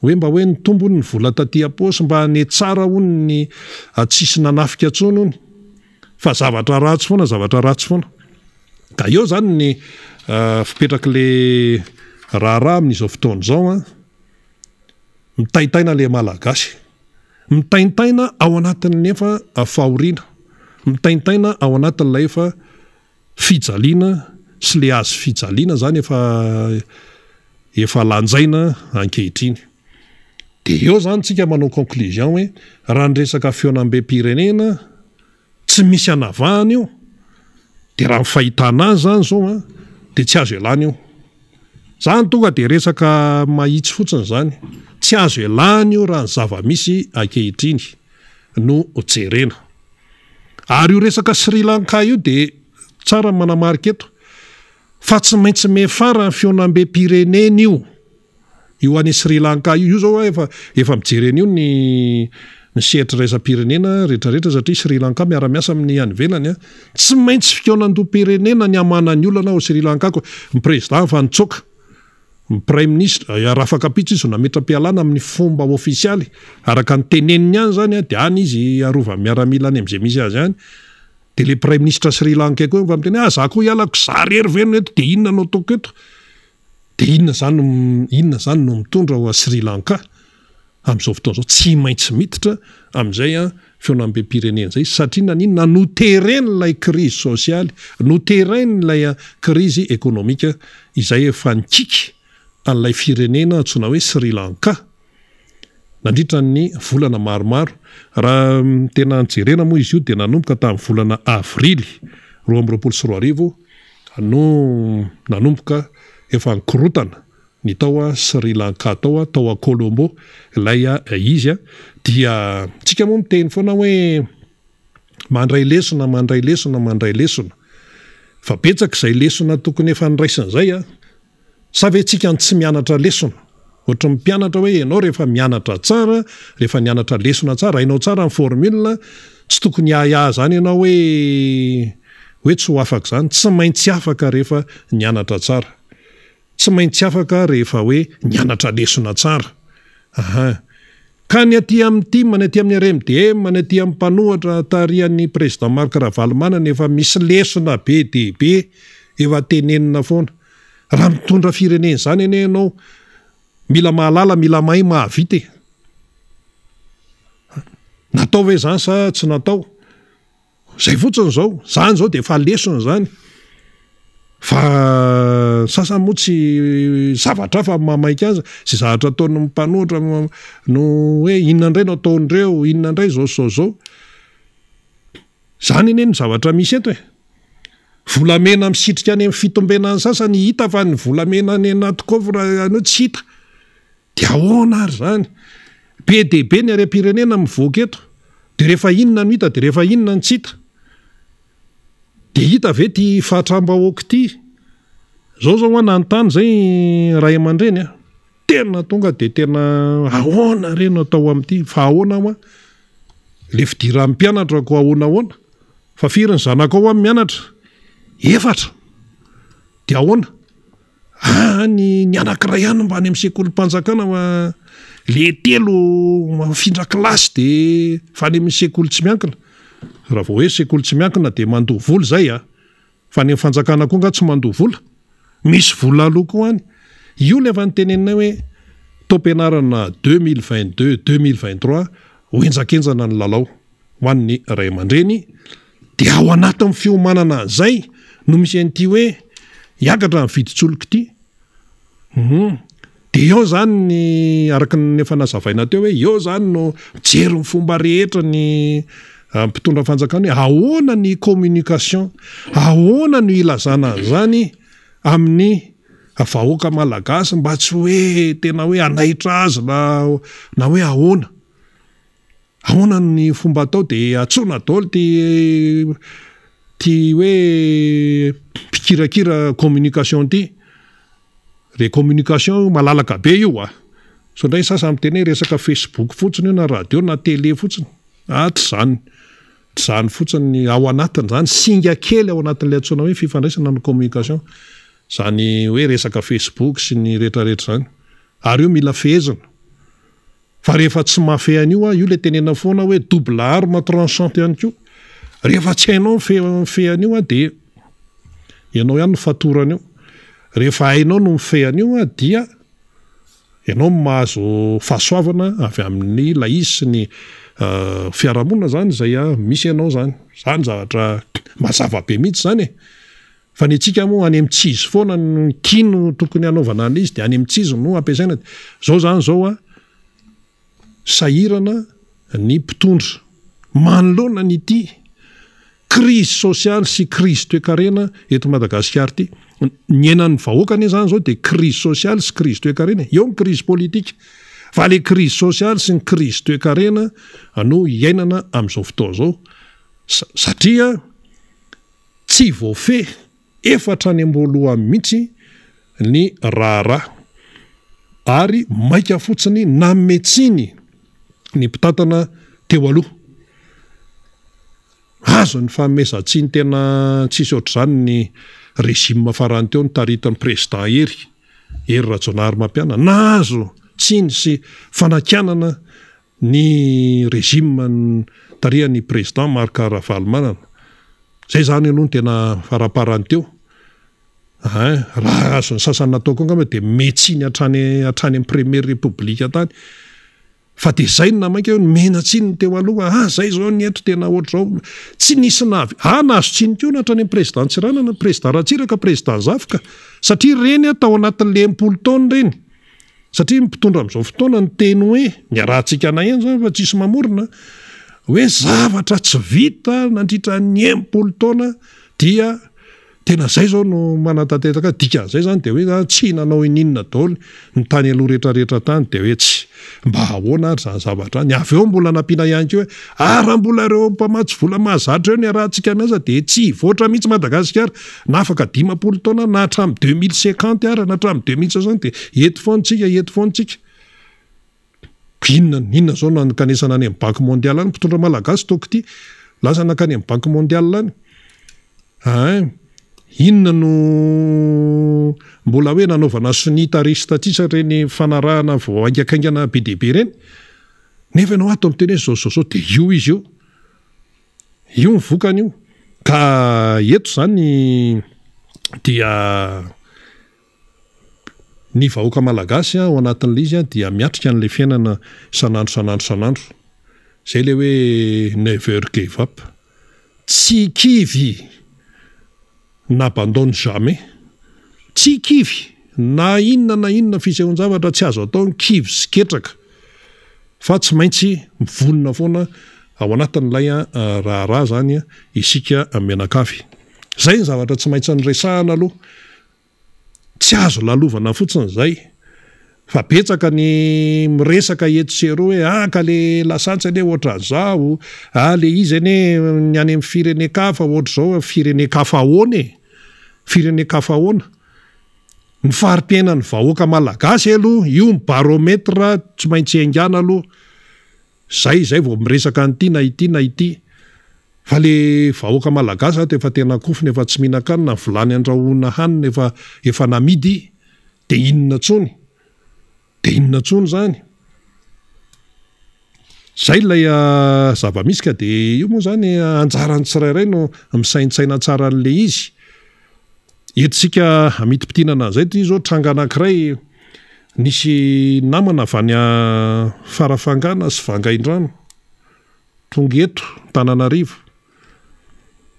hoe mba hoe ny tombony ny vola taty am-paosy mba hane tsara hony ny tsisy nanafika ntsony hony fa zavatra ratsy foana ka eo zany ny fipetraka le raharaha amin'izao fotoana izao mitaitaina le malagasy mitaintaina ao anatin'ny efa fahoriana mitaintaina ao anatin'ilay efa fijaliana sy le azo fijaliana zany efa lanjaina ankehitriny dia eo zany tsika manao conclusion hoe raha nyresaka feonambe pirenena tsy misy anavahana io dia raha mifahitana azy zany zao dia tsy azo elana io zany tonga dia resaka mahitsy fotsiny zany tsy azo elana io raha ny zava-misy ankehitriny no jerena ary io resaka Sri Lanka io dia tsara manamarika eto fa tsy maintsy mefara ny feonambe pirenena io any Sri Lanka io zao efa mijerena io ny sehatra raisam-pirenena rehetrarehetra satria Sri Lanka miara-miasa amin'ny any velany tsy maintsy feonan-do-pirenena ny amanany olana ao Sri Lanka ko ny président fa nitsoka ny prime ministre rafaka pitsy izy nametra-pialana amin'ny fomba ofisialy araka ny teneniny any zany dia any izy arova miaramila any amin'izay misy azy any dia le prime ministre Sri Lanka koa fa miteny za koa hialako za rery veno eto dia inona no ataoko eto dia inona zany no mitondra ho Sri Lanka amin'izao fotoana izao tsy maintsy miditra amin'izay feonambe pirenena zay satria nanina notereny ilay crise sosialy notereny ilay crise économique izay efa nikiky an'ilay firenena antsoina hoe Sri Lanka nandritra ny volana maromaro raha tena nijerena moa izy io dia nanomboka tamin'ny volana avrily 2024 no nanomboka efa nikorotana ny tao Sri Lanka tao Colombo ilay izy dia tsika moa miteny foana hoe mandray lesona fa betsaka izay lesona tokony efa niraisina izay sa ve tsika tsy mianatra lesona ohatra mpianatra hoe ianao rehefa mianatra tsara rehefa nianatra lesona tsara hainao tsara ny formule tsy tokony haha zany ianao hoe tsy ho afaka zany tsy maintsy afaka rehefa nianatra tsara tsy maintsy afaka rehefa hoe nianatra lesona tsara ka ny aty amin'ny team ny aty amin'ny RMDM ny aty amin'ny mpanohatra tarian'ny président Marc Ravalomanana efa misy lesona be dehibe efa tenenina foana raha mitondra firenena zany ene ianao mila mahalala mila mahay mahavita natao ve zany sa tsy natao zay fotsiny zao zany zao dia efa lesona zany fa sasany moa tsy zavatra fa mamaika azy sy zavatra ataony mpanoatra no hoe inona indray no ataondreo inona indray zao zany eny ny zavatra misy eto volamena misitrika any amin'ny fitombenany sasany hita fa ny volamena any anaty kovra anao tsy hita dia ahoana ary zany be dehibe ny arem-pirenena mivoaka eto de rehefa inona no hita de rehefa inona no tsy hita de hita ve ty fahatram-bahoaka ty zao ananontany zay ray aman-dreny tena tonga de tena ahoana reno atao amin'ity fa ahoana moa le fidira amin'ny mpianatra ko ahoana fa firy ny zanaka ao amin'ny mianatra efatra de ahoana ny anankiray ihany mba any amin'ny sekolim-panjakana le telo mafindra kilasy de fa any amin'ny sekoly tsy miankina raha vao hoe sekoly tsy miankina de mandoha vola zay fa ny fanjakana koa nga tsy mandoha vola misy vola aloha koa any io le efa nytenenina hoe taom-pianarana 2022-2023 hoenjakenjana ny lalao ho an'ny ray aman-dreny de ao anatin'ny fiomanana zay no misy an'ity hoe hiakatra ny viditsoloka ity de eo zany ny araky ny efa nazavaina teo hoe eo zany no mijery ny fomba rehetra ny mpitondra fanjakana hoe ahoana ny communication ahoana ny ilazana zany amin'ny vahoaka malagasy mba tsy hoe tena hoe anaitra azy na hoe ahoana ny fomba atao de atsona daholo ty hoe mpikirakira communication ty re communication malalaka be io so ndray sasa miteny resaka Facebook fotsiny io na radio na télé fotsiny tsy zany fotsiny ao anatiny zany singa kely ao anatin'le atsona hoe fifandraisana ny communication zany hoe resaka Facebook sy ny rehetrarehetra zany ary io mila fehezana fa rehefa tsy mafehany io le tenena foana hoe double arme tranchante ihany koa rehefa tsy hainao mifehany io de ianao ihany no fatorany io rehefa hainao no mifehany io dia ianao mahazo fahasoavana avy amin'ny laisy sy ny fiarahamonina zany zay misy ianao zany zavatra mazava be mihitsy zany fa ny tsika moa any amin'ny tsizy foana ny tino tokony anaovana an'izy de any amin'ny tsizy no ampiasaina zao zany zao sahirana ny mpitondra manoloana nyity crise sociale sy crise toe-karena eto Madagasikara ty ny enan'ny vahoaka anie zany zao de crise sociale sy crise toe-karena eo ny crise politique fa le crise sociale sy ny crise toe-karena no iainana amin'izao fotoa zao satria tsy voafe efatra any amboloha mihitsy ny raharaha ary maika fotsiny na metsiny ny mpitantana teo aloha azo ny famezantsiny tena tsisy ohatr' zany ny régime farany teo ny taritan'ny président Hery Rajaonarimampiana na azo tsiny sy fanakanana ny régime tarihany président Marc Ravalomanana zay zany aloha ny tena faraparany teo raha azo ny sasany nataoko angamba de metsiny hatrany amin'ny première république tany fa de zay ny namaika eo menatsiny teo aloha zay zao ny eto tena ohatr'zao tsy nisy navy nahazo tsiny keo na hatrany amin'ny président Tsirana na président Ratsiraka président Zafika satria reny atao anatin'le 10 taona reny satria mpitondra amin'izao fotoana ny teny hoe niarahantsika na eny zany fa tsisy mamorona hoe zavatra tsy vita nandritra ny 10 taona dia tena zay zao no manatanteraka dikan'izay zany de hoe tsy nanao ininona daholo ny tany aloha rehetrarehetra tany de hoe tsy mba ahoana ary zany zavatra ny avy eo mbola nampiana ihany keo hoe raha mbola reo mpamatsy vola mahazatra eo ny arahantsika miasa de tsy voatra mihitsy Madagasikara na afaka 10 taona na hatramin'ny 2050 ary na hatramin'ny 2060 de eto foantsika inona zao no nakanesana any amin'ny banque mondiale any mpitondra malagasy toko ty lasa nakany amin'ny banque mondiale any inona no mbola hoe nanaovana sonitarista tsisa reny fanarahana vao aingakaingana be dehibe reny nefa ianao ato amin'ny teny hoe zao de io izy io mivokany io ka eto zany dia ny vahoaka malagasy ao anatin'le izy dia miatrika an'le fiainana sanandro zay le hoe never give up tsy kivy n'abandonne jamais, tsy kivy na inona fisehoan-javatra tsy azo atao ny kivy sy ketraka fa tsy maintsy mivonona foana ao anatin'ilay raharaha zany isika menakavy. Zay ny zavatra tsy maintsy nyresahana aloha, tsy azo lalovana fotsiny zay fa betsaka ny miresaka eto sy eroa hoe ka le lasantsy ane ohatran'izao, le izy ane ny any amin'ny firenen-kafa ohatr'izao firenen-kafa ahoana ny fari-piaina ny vahoaka malagasy aloha io ny barometra tsy maintsy aingana aloha zay vao miresaka an'ity na ity fa le vahoaka malagasy ato efa tena kofiny efa tsy mihinan-kanina vilany andrahoana hanina efa namidy de inona tsony zany zay lay zava-misy ka de io moa zany anjarany tsirairay no misaintsaina tsara an'le izy. Etsika amidi-pitinana zay ty zao tranga anankiray nisy namana avany Farafangana sy Vangaindrano tonga eto Tananarivo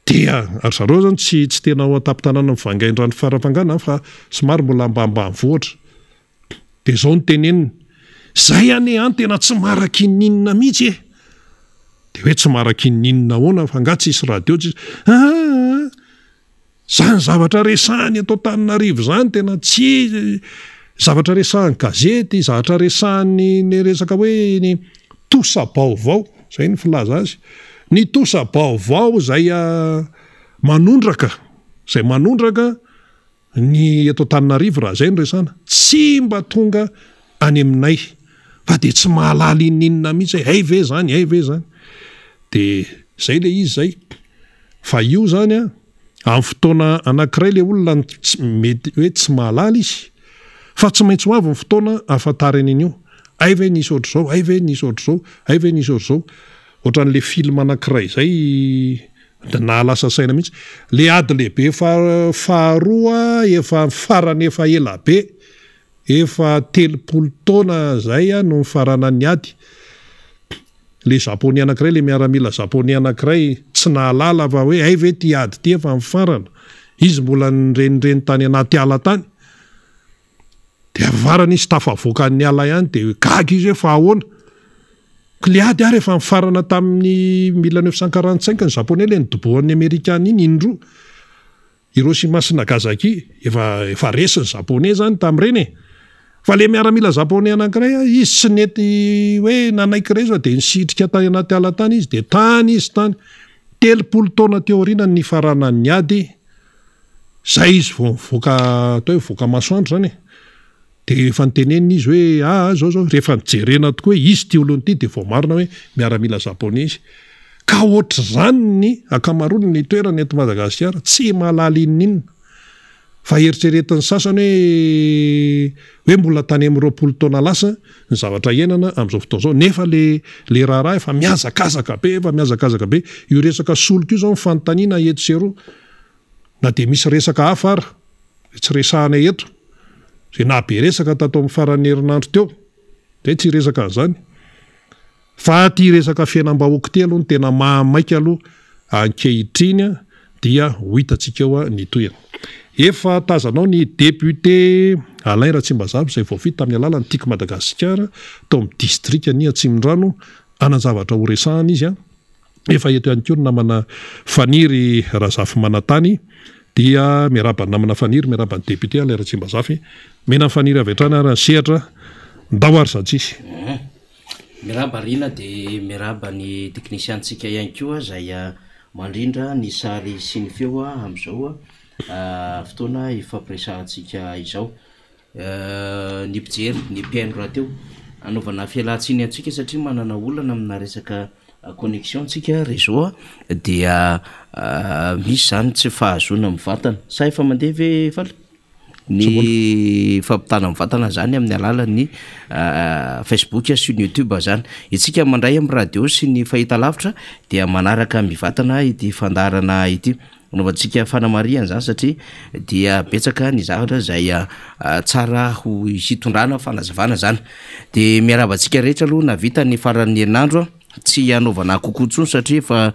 dia ary zareo zany tsy tena ao atapy-tanàna ny Vangaindrano Farafangana fa somary mbola ambanivohitra. De zao ny teneniny zay ane tena tsy maraky ninona mihitsy de hoe tsy maraky ninona hoana fa nga tsisy radio tsy zany zavatra resahany atao Tananarivo zany tena tsy zavatra resahany gazety, zavatra resahany ny resaka hoe ny tosa-baovao zay ny filaza azy, ny tosa-baovao zay manondraka ny eto Tananarivo raha zay ny resahana tsy mba tonga any aminay fa de tsy mahalala ninona mihitsy hay ve zany de zay le izy zay fa io zany amin'ny fotoana anankiray le olona mety hoe tsy mahalala izy fa tsy maintsy ho avy ny fotoana ahafantarany an'io hay ve nisy ohatr'izao ohatran'le film anankiray zay nahalasa saina mihitsy le ady lehibe faharoa efa farany efa ela be efa 30 taona zay no farana ny ady le Japonais anankiray le miaramila Japonais anankiray tsy nahalala fa hoe hay ve ty ady ty efa mifarana izy mbola nyrenireny tany anaty ala tany de avarana izy tafavoakan'ny ala ihany de gaga izy hoe fa ahoana le ady ary efa mifarana tamin'ny 1945 ny Japonais le nidoboan'ny Amerikana iny indroa Hiroshima sy Nagasaki efa resy ny Japonais zany tamin'ireny fa le miaramila Japonais anankiray izy tsy nety hoe nanaiky rezo de nisitrika tany anaty ala tany izy de tany 30 taona teo aoriana ny farana ny ady zay izy voaka masoandro zany de efa niteneniny izy hoe zao rehefa nijerena tokoa hoe izy ty olony ty de vao marina hoe miaramila Japonais ka ohatr' zany ny akamarony ny toerana eto Madagasikara tsy mahalala inona fa eritreretin'ny sasany hoe mbola tany amin'ny 20 taona lasa ny zavatra iainana amin'izao fotoana zao nefa le raharaha efa miazakazaka be io resaka solika io zao nyfanontaniana eto sy eroa na de misy resaka hafa ary tsy resahana eto zay na be resaka tatao amin'ny faran'ny herinandro teo zay tsy resaka an'izany fa ty resaka fiainam-bahoaka ty aloha ny tena mahamaika aloha ankehitriny dia ho hitantsika eo ny toerana. Efa tazanao ny député Alain Ratsimbazabo zay voafita tamin'ny alalan'ny Tika Madagasikara tao amin'ny distrika ny Atsimondrano anan-javatra ho resahana izy efa eto ihany koa ny namana Faniry Razafy Manatany dia miarabany namana Faniry miarabany député Alain Ratsimbazabo mena Faniry avy hatrany ary sehatra ndao ary zantsisy miraba rina de miraba ny teknisiantsika ihany koa zay mandrindra ny sary sy ny feo amin'izao fotoana ifampiresahantsika izao ny mpijery ny mpiaino raha teo anaovana fialantsiny antsika satria manana olana amina resaka connexion tsika réseau dia misy zany tsy fahazona mivatana sa efa mandeha ve fala ny fampitana mivatana zany amin'ny alalan'ny Facebook sy YouTube zany itsika mandray amin'ny radio sy ny fahita lavitra dia manaraka mivatana ity fandarana ity anaovantsika fanamariana zany satria dia betsaka ny zavatra zay tsara ho hitondrana fanazavana zany de miarabantsika rehetra aloha na vita ny faran'ny herinandro tsy anaovana kokoa tsony satria fa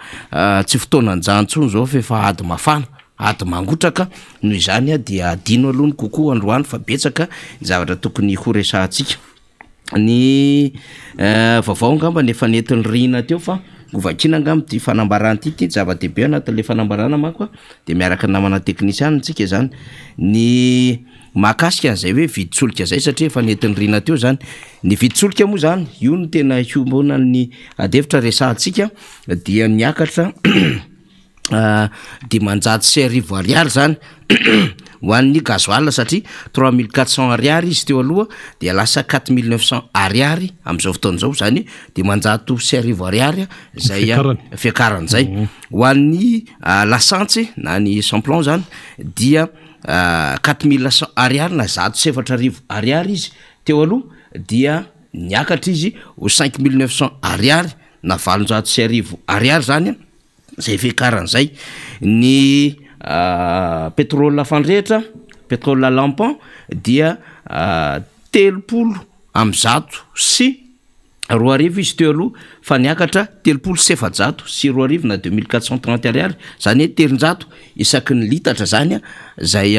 tsy fotoana anjantsony zao fa efa ady mafana ady mangotraka noho izany a dia adino aloha ny kokoa androany fa betsaka ny zavatra tokony ho resahantsika ny vaovao ngamba nefa nentin'ny rina teo fa ovakina ngamba ty fanambarana ty zava-dehibe anatin'le fanambarana manko a de miaraka namana teknisiana tsika zany ny mahakasika an'izay hoe viditsolika zay satria efa nentin'ny rina teo zany ny viditsolika moa zany io no tena hiombona ny adevitra resahantsika dia niakatra dimanjato sy arivo ariary zany ho an'ny gazoal satria 3400 ariary izy teo aloha dia lasa 4900 ariary am'izao fotoan'izao zany dimanjato sy arivo ariary zay fiakarany zay ho an'ny lasantsy na ny samplon zany dia 4100 ariary na 1700 ariary izy teo aloha dia niakatra izy ho 5900 ariary na 700 sy arivo ariary zany zay fiakaran'zay ny pétrole fandrehatra pétrole lampan dia 30 am'zato sy 200 izy teo aloha fa niakatra 3700 sy 200 na 2430 ariary zany hoe 300 isaky ny litatra zany zay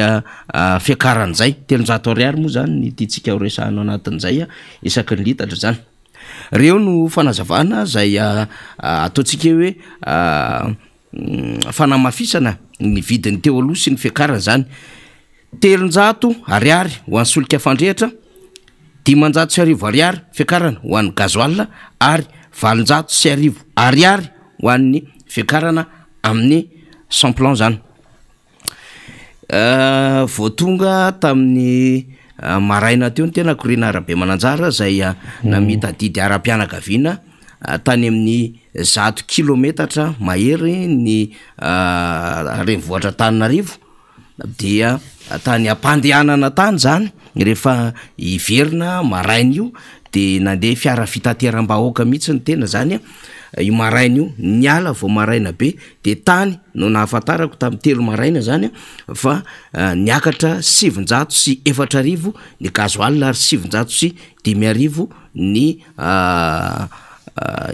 fiakaran'zay 300 ariary moa zany ny tiatsika ho resahana anatin'izay isaky ny litatra zany reo no fanazavana zay ataontsika hoe fanamafisana ny vidiny teo aloha sy ny fiakarana zany 300 ariary ho an'ny solika fandrehatra 500 sy arivo ariary fiakarana ho an'ny gazoal ary 700 sy arivo ariary ho an'ny fiakarana amin'ny samplon zany voatonga tamin'ny maraina teo ny tena korina arabe mananjara zay namita didy ara-pianakaviana tany amin'ny 100 kilometatra mahery ny renivohatra Tananarivo dia tany ampandehanana tany zany rehefa iverina maraina io de nandeha fiara fitateram-bahoaka mihitsy ny tena zany io maraina io niala vao maraina be de tany no nahafantarako tamin'ny 3 maraina zany fa niakatra 700 sy 400 ny gazoal ary 700 sy 500 ny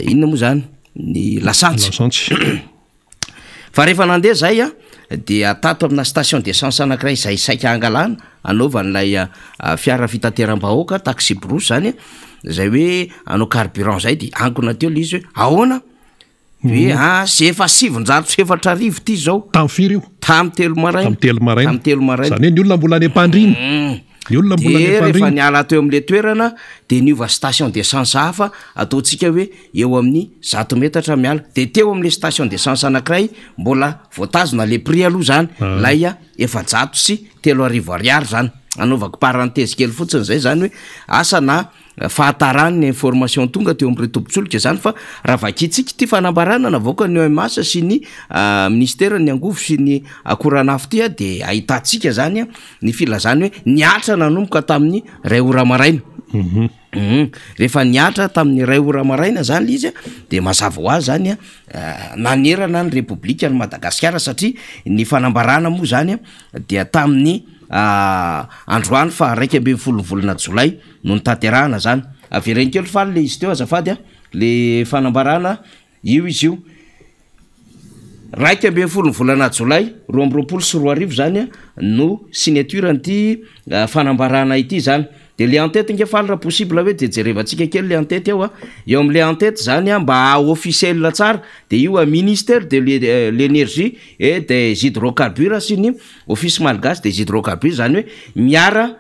inona moa zany ny lasantsy fa rehefa nandeha zay dia tato amina station d'essence anankiray zay saika angalana anaovan'lay fiara fitateram-bahoaka taxi brousse zany zay hoe anao carburant zay de ankona teo le izy hoe ahoana hoe sy efa 700 sy 400 ty zao tamy firy io tamy telo maraina zany hoe ny olona mbola any am-pandrina ny olona mbola any rehefa am-pandrina niala teo am'le toerana de niova station d'essence hafa ataontsika hoe eo amin'ny 100 metatra miala de teo am'le station d'essence anankiray mbola voatazona le prix aloha zany lay 400 sy 300 ariary zany anaovako parenthèse kely fotsiny zay zany hoe asa na fahatarany ny information tonga teo am're tombontsolika zany fa raha vakitsika ty fanambarana navoaka ny OMS sy ny ministère ny angovo sy ny akoranafo ty de ahitantsika zany ny filazany hoe niatra nanomboka tamin'ny 2 ora maraina rehefa niatra tamin'ny 2 ora maraina zany le izy de mazava ho azy zany nanerana ny République ny Madagasikara satria ny fanambarana moa zany dia tamin'ny androany fa 1 volana jolay no nitaterahana zany avereny kely fa le izy teo azafady le fanambarana io izy io 1 volana jolay 2020 sy 2020 zany no signature n'ty fanambarana ity zany de le en-tête nge faly raha possible hoe de jerevantsika kely le en-tête eo eo am'le en-tête zany mba officiel tsara de io ministère de l'énergie et des hydrocarbures sy ny office malgasy des hydrocarbures zany hoe miara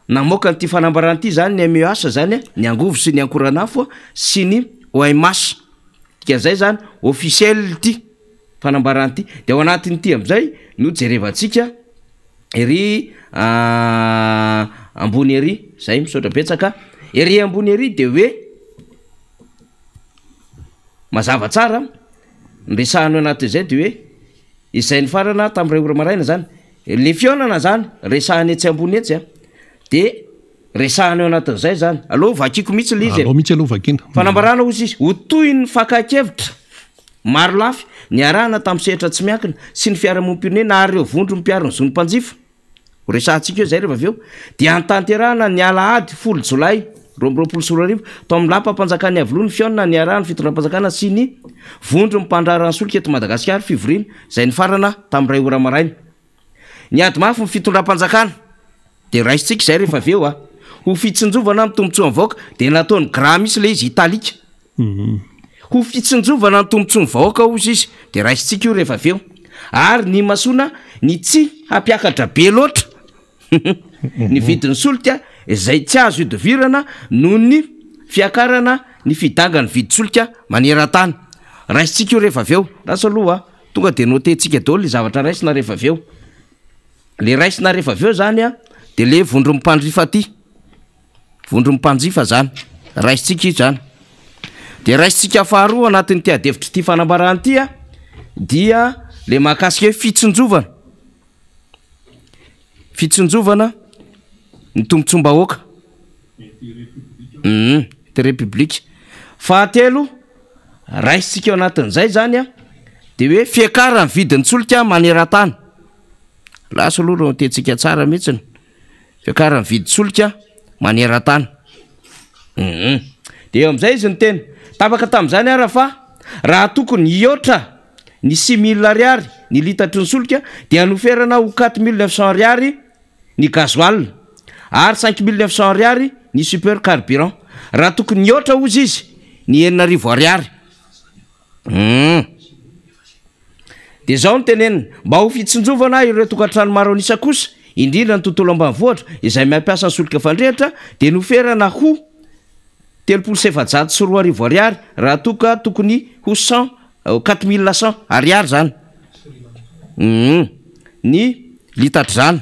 namoaka n'ty fanambarana ty zany ny MEAS zany ny angovo sy ny ankoranafo sy ny OMS ka zay zany officiel ty fanambarana ty de ao anatin'ty am'izay no jerevantsika ery ambony ery zay misaotra betsaka ery ambony ery de hoe mazava tsara nresahano anatin'izay de hoe izay ny farana tamin'ny 2 ora maraina zany le fionana zany resahany etsy ambony etsy de resahana eo anatin'izay zany aloha vakiko mihitsy le izy mihitsy aloha vakina fanambarana ozy izy ho toy ny fakakevitra maro lafy ny arahana tamin'ny sehatra tsy miakina sy ny fiarahamonim-pirenena na reo vondro mipiaro ny zony mpanjifa resahantsika eo zay rehefa avy eo dia antanterahana ny alahady 10 jolay 2020 to amin'ny lapa-mpanjakany avlohany fiona ny arahany fitondram-panjakana sy ny vondro mimpandrarany solika eto Madagasikara fivorina zay ny farana tamin'ny 2 ora maraina ny ady mafy ny fitondram-panjakana de raisitsika izay rehefa avy eo ho fitsinjovana amin'ny tombontsoa mivahoaka de nataony gra misy le izy italika ho fitsinjovana ny tombontsoa mivahoaka ozy izy de raisitsika io rehefa avy eo ary ny masona ny tsy hampiakatra be loatra ny vidin'ny solika izay tsy azo idovirana noho ny fiakarana ny fidangany viditsolika maneran-tany raisitsika io rehefa avy eo lasa aloha tonga de notentsika daholo le zavatra raisina rehefa avy eo le raisina rehefa avy eo zany de le vondrommpandrifa ty vondrompanjifa zany raisitsika io zany de raisitsika faharoa anatin'ny tiadevitry ty fanambarany ty dia le mahakasika hoe fitsinjovana ny tombontsom-bahoaka ty republika fahatelo raisitsika eo anatin'izay zany de hoe fiakarany vidin'ny solika maneran-tany lasa aloha ro tentsika tsara mihitsiny fiakarany viditsolika maneran-tany de eo am'izay izy ny teny tapaka tam'izany ara fa raha tokony iotra ny 6 000 ariary ny litatry ny solika de anoferana ho 4 900 ariary ny gazoal ary 5 900 ariary ny super carburant raha tokony iotra ozy izy ny 9 ariary de zao ny tenenina mba ho fitsinjovana ireo tokantrano maro anisa kosa indrindra ny tontolo ambanivohatra izay mampiasa ny solika fandrehatra de noferana ho 3700 sy 2 ariary raha tokony ho 4100 ariary zany ny litatra zany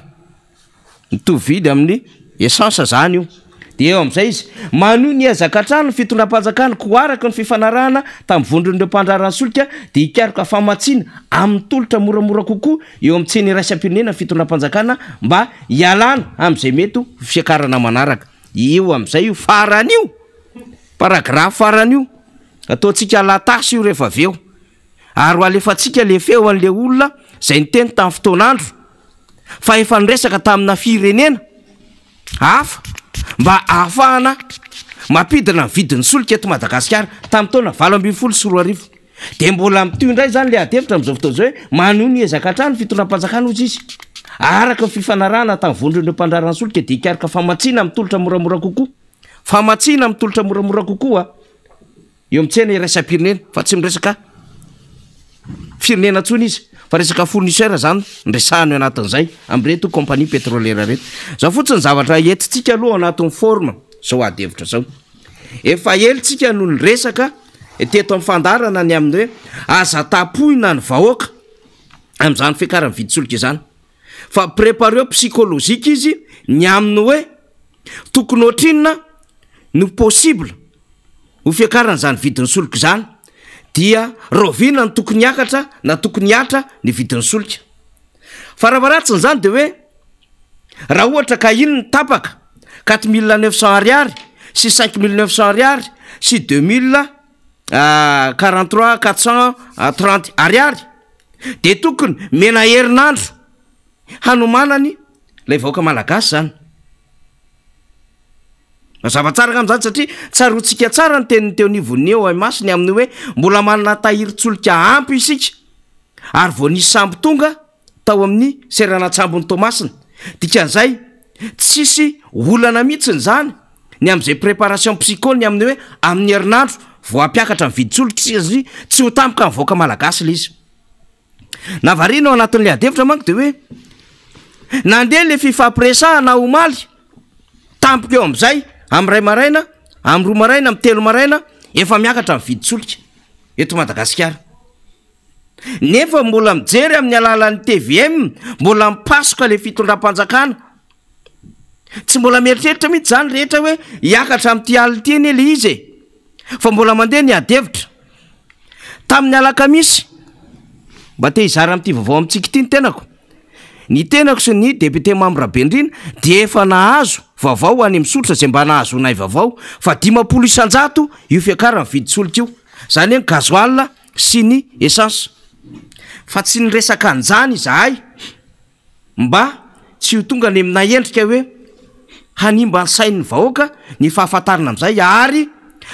mitovidy amin'ny essence zany io de eo am'izay izy manoho ny azakatrano ny fitondram-panjakana ko araka ny fifanarahana tamin'ny vondron'ireo mpandrarany solika de hikaroka famatsiana amin'ny tolotra moramora kokoa eo amin'ny tseny raisam-pirenena ny fitondram-panjakana mba hialana am'izay mety fiakarana manaraka io am'izay io faran'io paragrafy faran'io ataontsika latasy io rehefa avy eo ary ho alefatsika le feo an'le olona zay niteny tamin'ny fotoan'andro fa efa niresaka tamina firenena hafa mba ahafahana mampidina ny vidin'ny solika eto Madagasikara tamin'ny taona 20 sy 20 de mbola mitio indray zany le adevitra am'izao fotoana zao hoe manoho ny ezakatrano fitondram-panjakana ozy izy araka ny fifanarahana tamin'ny vondron'ireo mpandrarany solika de hikaroka famatsiana amin'ny tolotra moramora kokoa famatsiana amin'ny tolotra moramora kokoa eo amintsena iraisam-pirenena fa tsy miresaka firenena ntsony izy fa resaka fournisseur zany nresahany anatin'izay am'reto compagnie pétrolière reto zao fotsiny zavatra entitsika aloha anatin'ny forme zao adevitra zao efa elitsika noho ny resaka teto amin'ny fandarana ny amin'ny hoe aza tapohina ny vahoaka am'izany fiakarany viditsolika izany fa prépareo psychologique izy ny aminy hoe tokony ohatrinona no possible ho fiakarana zany vidin'ny solika zany dia rovina ny tokony akatra na tokony atra ny vidin'ny solika faravaratsiny zany de hoe raha ohatra ka iny ny tapaka 4 900 ariary sy 5 900 ariary sy 2043 430 ariary de tokony mena herinandro hanomanany lay vahoaka malagasy zany mazava-tsara am'zany satria tsarotsika tsara ny teniny teo nivony eo ay masiny amin'ny hoe mbola manana tahiry-tsolika ampy isika ary vo nisy sambo tonga tao amin'ny seranantsambony Tomasina dikan'izay tsisy olana mihitsiny zany ny am'izay préparation psychony amin'ny hoe amin'ny herinandro vo ampiakatra ny viditsolika sy tsy ho tampoka ny vahoaka malagasy le izy navarina ao anatin'le adevitra manko de hoe nandeha le fifampiresahana omaly tampoka eo am'izay am'ray maraina am' 2 maraina am' 3 maraina efa miakatra ny viditsolika eto Madagasikara nefa mbola mijery amin'ny alalan'ny TVM mbola mipasoka le fitondram-panjakana tsy mbola mieritreritra mihitsy zany rehetra hoe hiakatra am'ty alitiny le izy fa mbola mandeha ny adevitra tamin'ny alakamisy mba te hizara am'ty vaovao amintsika ity ny tenako ny tenako sy ny député membre Bendrina de efa nahazo vaovao any misotra zay mba nahazo nay vaovao fa 500 isanjato io fiakarany viditsolika io zany hoe gasoil sy ny essence fa tsy niresaka an'izany izahay mba tsy ho tonga ny mina endrika hoe hanimba ny sain'ny vahoaka ny fahafantarana am'izay ary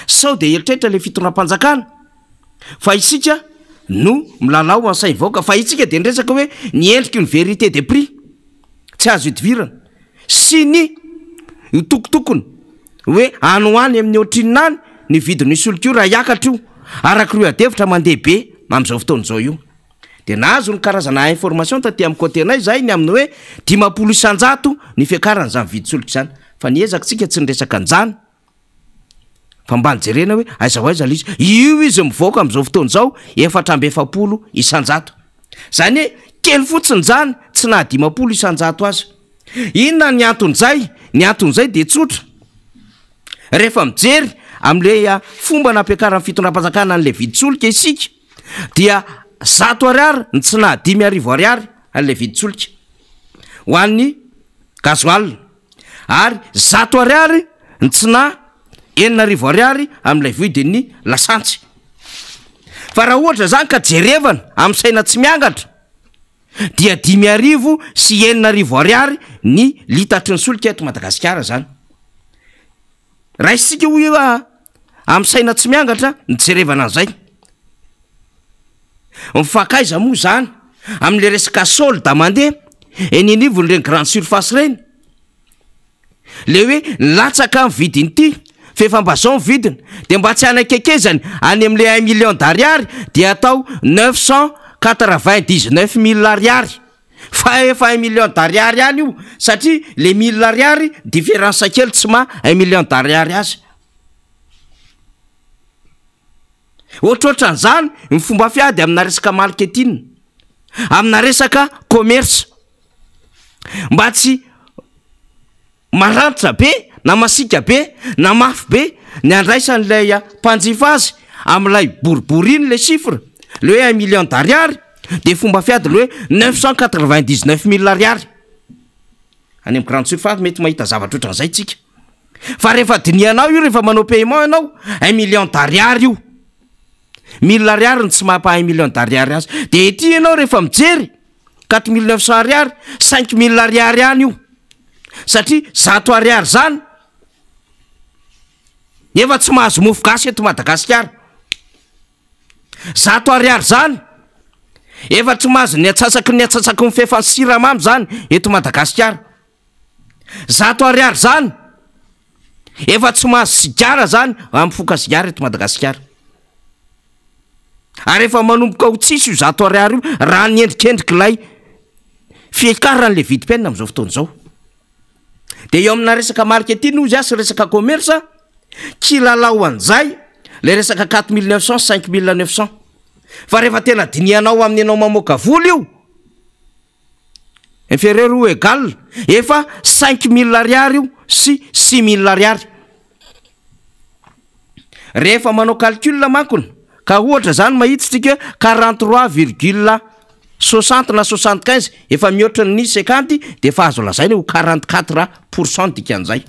sao de eritreritra le fitondram-panjakana fa isika no milalao ansain'ny vahoaka fa itsika de niresaka hoe ny endriky ny vérité des prix tsy azo hitovirana sy ny tokotokony hoe anoany amin'ny ohatrinany ny vidiny solokio raha hiakatra io araka ro adevitra mandeha be am'izao fotoan'izao io de nahazo ny karazana information taty amin'ny côténay zay ny amin'ny hoe 500 isanjato ny fiakarana zany vidy solika zany fa niezaka tsika tsy niresaka anjany fa mbany jerena hoe aiza izy io izy mivoaka am'izao fotoan'izao 470 isanjato zany hoe kely fotsiny zany tsy na 500 isanjato azy inona ny anton'zay de tsotra rehefa mijery am'le fomba nampiakarany fitondram-panjakana an'le vidy solika isika dia 100 ariary ny tsy na 500 ariary an'le vidy solika ho an'ny gasoil ary 100 ariary ny tsy na 900 ariary am'ilay vidin'ny lasantsy fa raha ohatra zany ka jerevana amin'ny saina tsy miangatra dia 500 sy 900 ariary ny litatry ny solika eto Madagasikara zany raha isika hoy amin'ny saina tsy miangatra ny jerevana an'izay mifakaiza moa zany am'le resaka solda mandeha eninivon'ireny grande surface reny le hoe latsaka ny vidiny ity fefambazao ny vidiny de mba tsy anakekezany any am'le 1 million d'ariary dia atao 999 000 ariary fa efa 1 million d'ariary any io satria le 1000 ariary différence kely tsy ma 1 million d'ariary azy ohatrohatran'izany ny fomba fiady amina resaka marketing amina resaka commerce mba tsy marantitra be na masika be na mafy be ny andraisan'lay mpanjifa azy am'ilay boriboriny le chiffre le hoe 1 million d'ariary de fomba fiady le hoe 999 000 ariary any amin'ny grande surface mety mahita zavatra ohatran'izay tsika fa rehefa dinianao io rehefa manao paiement ianao 1 million d'ariary io 1000 ariary ny tsy mampa 1 million d'ariary azy de ety ianao rehefa mijery 4900 ariary 5000 ariary any io satria 100 ariary zany efa tsy mahazo mofo gasy eto Madagasikara 100 ariary zany efa tsy mahazo ny atsasaky ny fefany siramamy zany eto Madagasikara 100 ariary zany efa tsy mahazo sigara zany am'foka sigara eto Madagasikara ary efa manomboka ho tsisy io 100 ariary io raha nyendrikendriky lay fiakaran'le vidim-penina am'izao fotoan'izao de eo amina resaka marketing ozy asy resaka commerce kilalao an'izay le resaka 4900 5900 fa rehefa tena dinianao amin'ny anao mamoaka vola io inférieur ou égal efa 5000 ariary io sy 6000 ariary rehefa manao calcul makony ka ohatra zany mahitsitsika 43,60 na 75 efa mihoatra ny 50 de fa azo lazainy ho 44% dikan'izay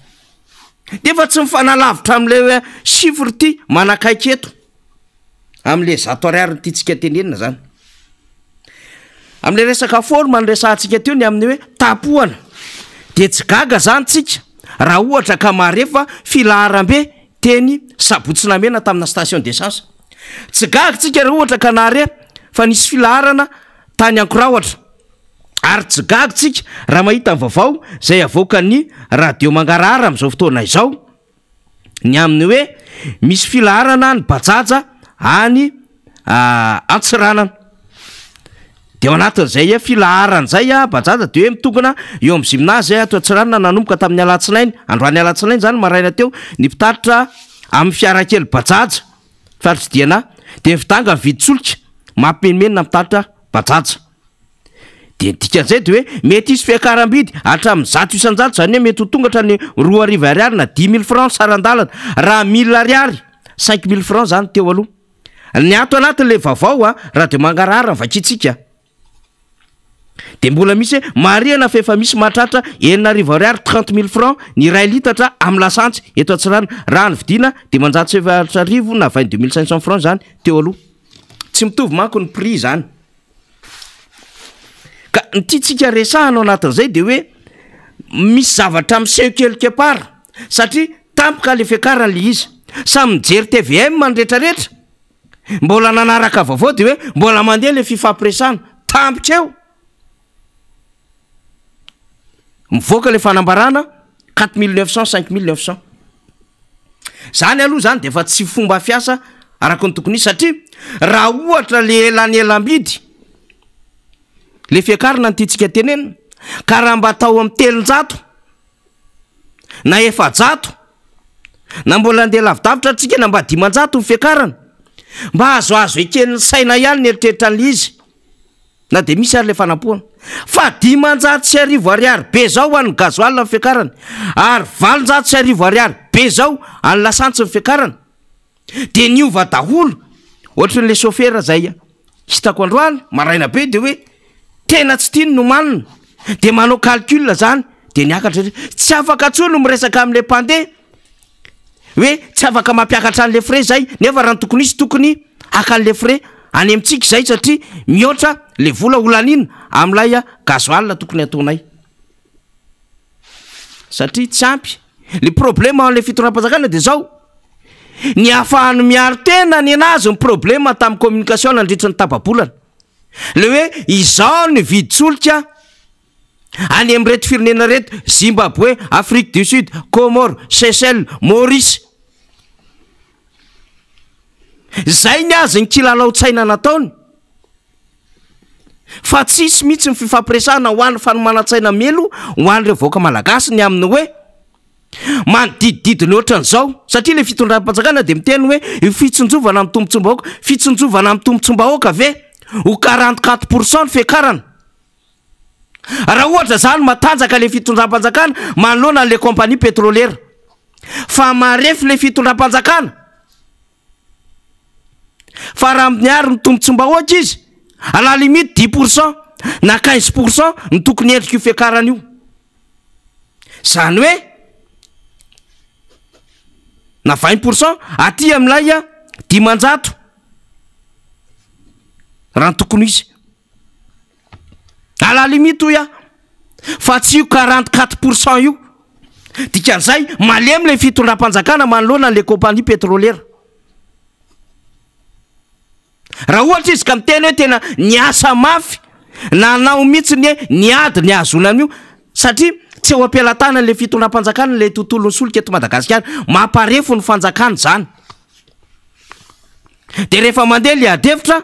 de fa tsy mifanalavitra am'le chiffre ty manakaiky eto am'le 100 ariary nytitsika tenenina zany am'le resaka forme ny resantsika teo ny amin'ny hoe tapohana de tsy gaga zany tsika raha ohatra ka marefa filaharam-be teny Sabotsinamena tamina station d'essence tsy gaga tsika raha ohatra ka nare fa nisy filaharana tany Ankoraohatra ary tsy gaga tsika raha mahita ny vaovao zay avoaka ny radio Mangarahara am'izao fotoana izao ny amin'ny hoe misy filaharana ny bajaja any Antsiranana de ao anatin'izay filaharan'izay bajaja de hoe mitokana eo amin'ny gymnase ato Antsiranana nanomboka tamin'ny alatsinainy androany alatsinainy zany maraina teo ny mpitatitra amin'ny fiarakely bajaja faritry de fitanga vidy solika mampimenimeny mitatitra bajaja de dikan'izay de hoe mety isy fiakaram-bidy hatramin'ny 100 isanjato zany hoe mety ho tongatra ny 2000 ariary na 10 000 francs sarandalana raha 1000 ariary 5000 francs zany teo aloha ny ato anatin'le vaovao radio Mangarahara vakitsika de mbola misy hoe mariana fa efa misy mahatratra 900 ariary 30 000 francs ny ray litatra amin'ny lasantsy eto Antsirana raha ny vidina de 700 na 22 500 francs zany teo aloha tsy mitovy manko ny prix zany ka nytitsika resahanao anatin'izay de hoe misy zavatra miseho quelque part satria tampoka le fiakarana le izy samy mijery TVM mandretraretra mbola nanaraka vaovao de hoe mbola mandeha le fifampiresana tampoka eo mivoaka le fanambarana 4900 5900 zany aloha zany de efa tsy fomba fiasa araka ny tokony izy satria raha ohatra le elany elambidy le fiakarina nytitsika tenenina ka raha mba atao amin'ny 300 na 400 na mbola andeha lavidavitra atsika na mba 500 ny fiakarana mba azoazo eken'ny saina ihany ny eritreritra an'izy na de misy ary le fanampoana fa 500 sy arivo ariary be zao an'ny gazoal ny fiakarana ary 700 sy arivo ariary be zao any lasantsy ny fiakarana de niova daholo ohatran'le chauffeur zay hitako androany maraina be de hoe tena tsy tiany no manina de manao calcul zany de niakatra tsy afaka tsony miresaka amin'le mpandeha hoe tsy afaka mampiakatra an'le frais zay nefa raha ny tokony izy tokony akan'le frais any amintsika zay satria mihoatra le vola olanina am'lay gazoal tokony ataonay satria tsy ampy le problème an'le fitondram-panjakana de zao ny ahafahany miaro tena ny anazy ny problème tamin'ny communication nandritra ny tababolana le hoe izao ny viditsoloka any amin'ny reto firenena reto Zimbabwe, Afrique du Sud, Comore, Seychelles, Maurice zay ny azy ny kilalao-tsaina nataony fa tsisy mihitsy ny fifampiresahana ho an'ny fanomanan-tsaina melo ho an'ireo vahoaka malagasy ny amin'ny hoe manodidididiny ohatran'izao satria le fitondram-panjakana de miteny hoe fitsonjovana amin'ny tombontsom-bahoaka fitsonjovana amin'ny tombontsom-bahoaka ve ho 44% ny fiakarana raha ohatra zany matanjaka le fitondram-panjakana manoloana le compagnie pétrolière fa marefy le fitondram-panjakana fa raha miary ny tombontsom-bahoaka izy à la limite 10% na 15% ny tokony endrika io fiakarana io zany hoe na 20% aty am'lay 500 raha ny tokony izy à la limite io fa tsy io 44% io dikan'izay malemy le fitondram-panjakana manoloana le compagnie pétrolière raha ohatra izy ka miteny hoe tena niasa mafy nanao mihitsy ny niady ny azonan'io satria tsy eo ampialatana le fitondram-panjakana le tontolony solika eto Madagasikara mamparefo ny fanjakana zany de rehefa mandeha le adevitra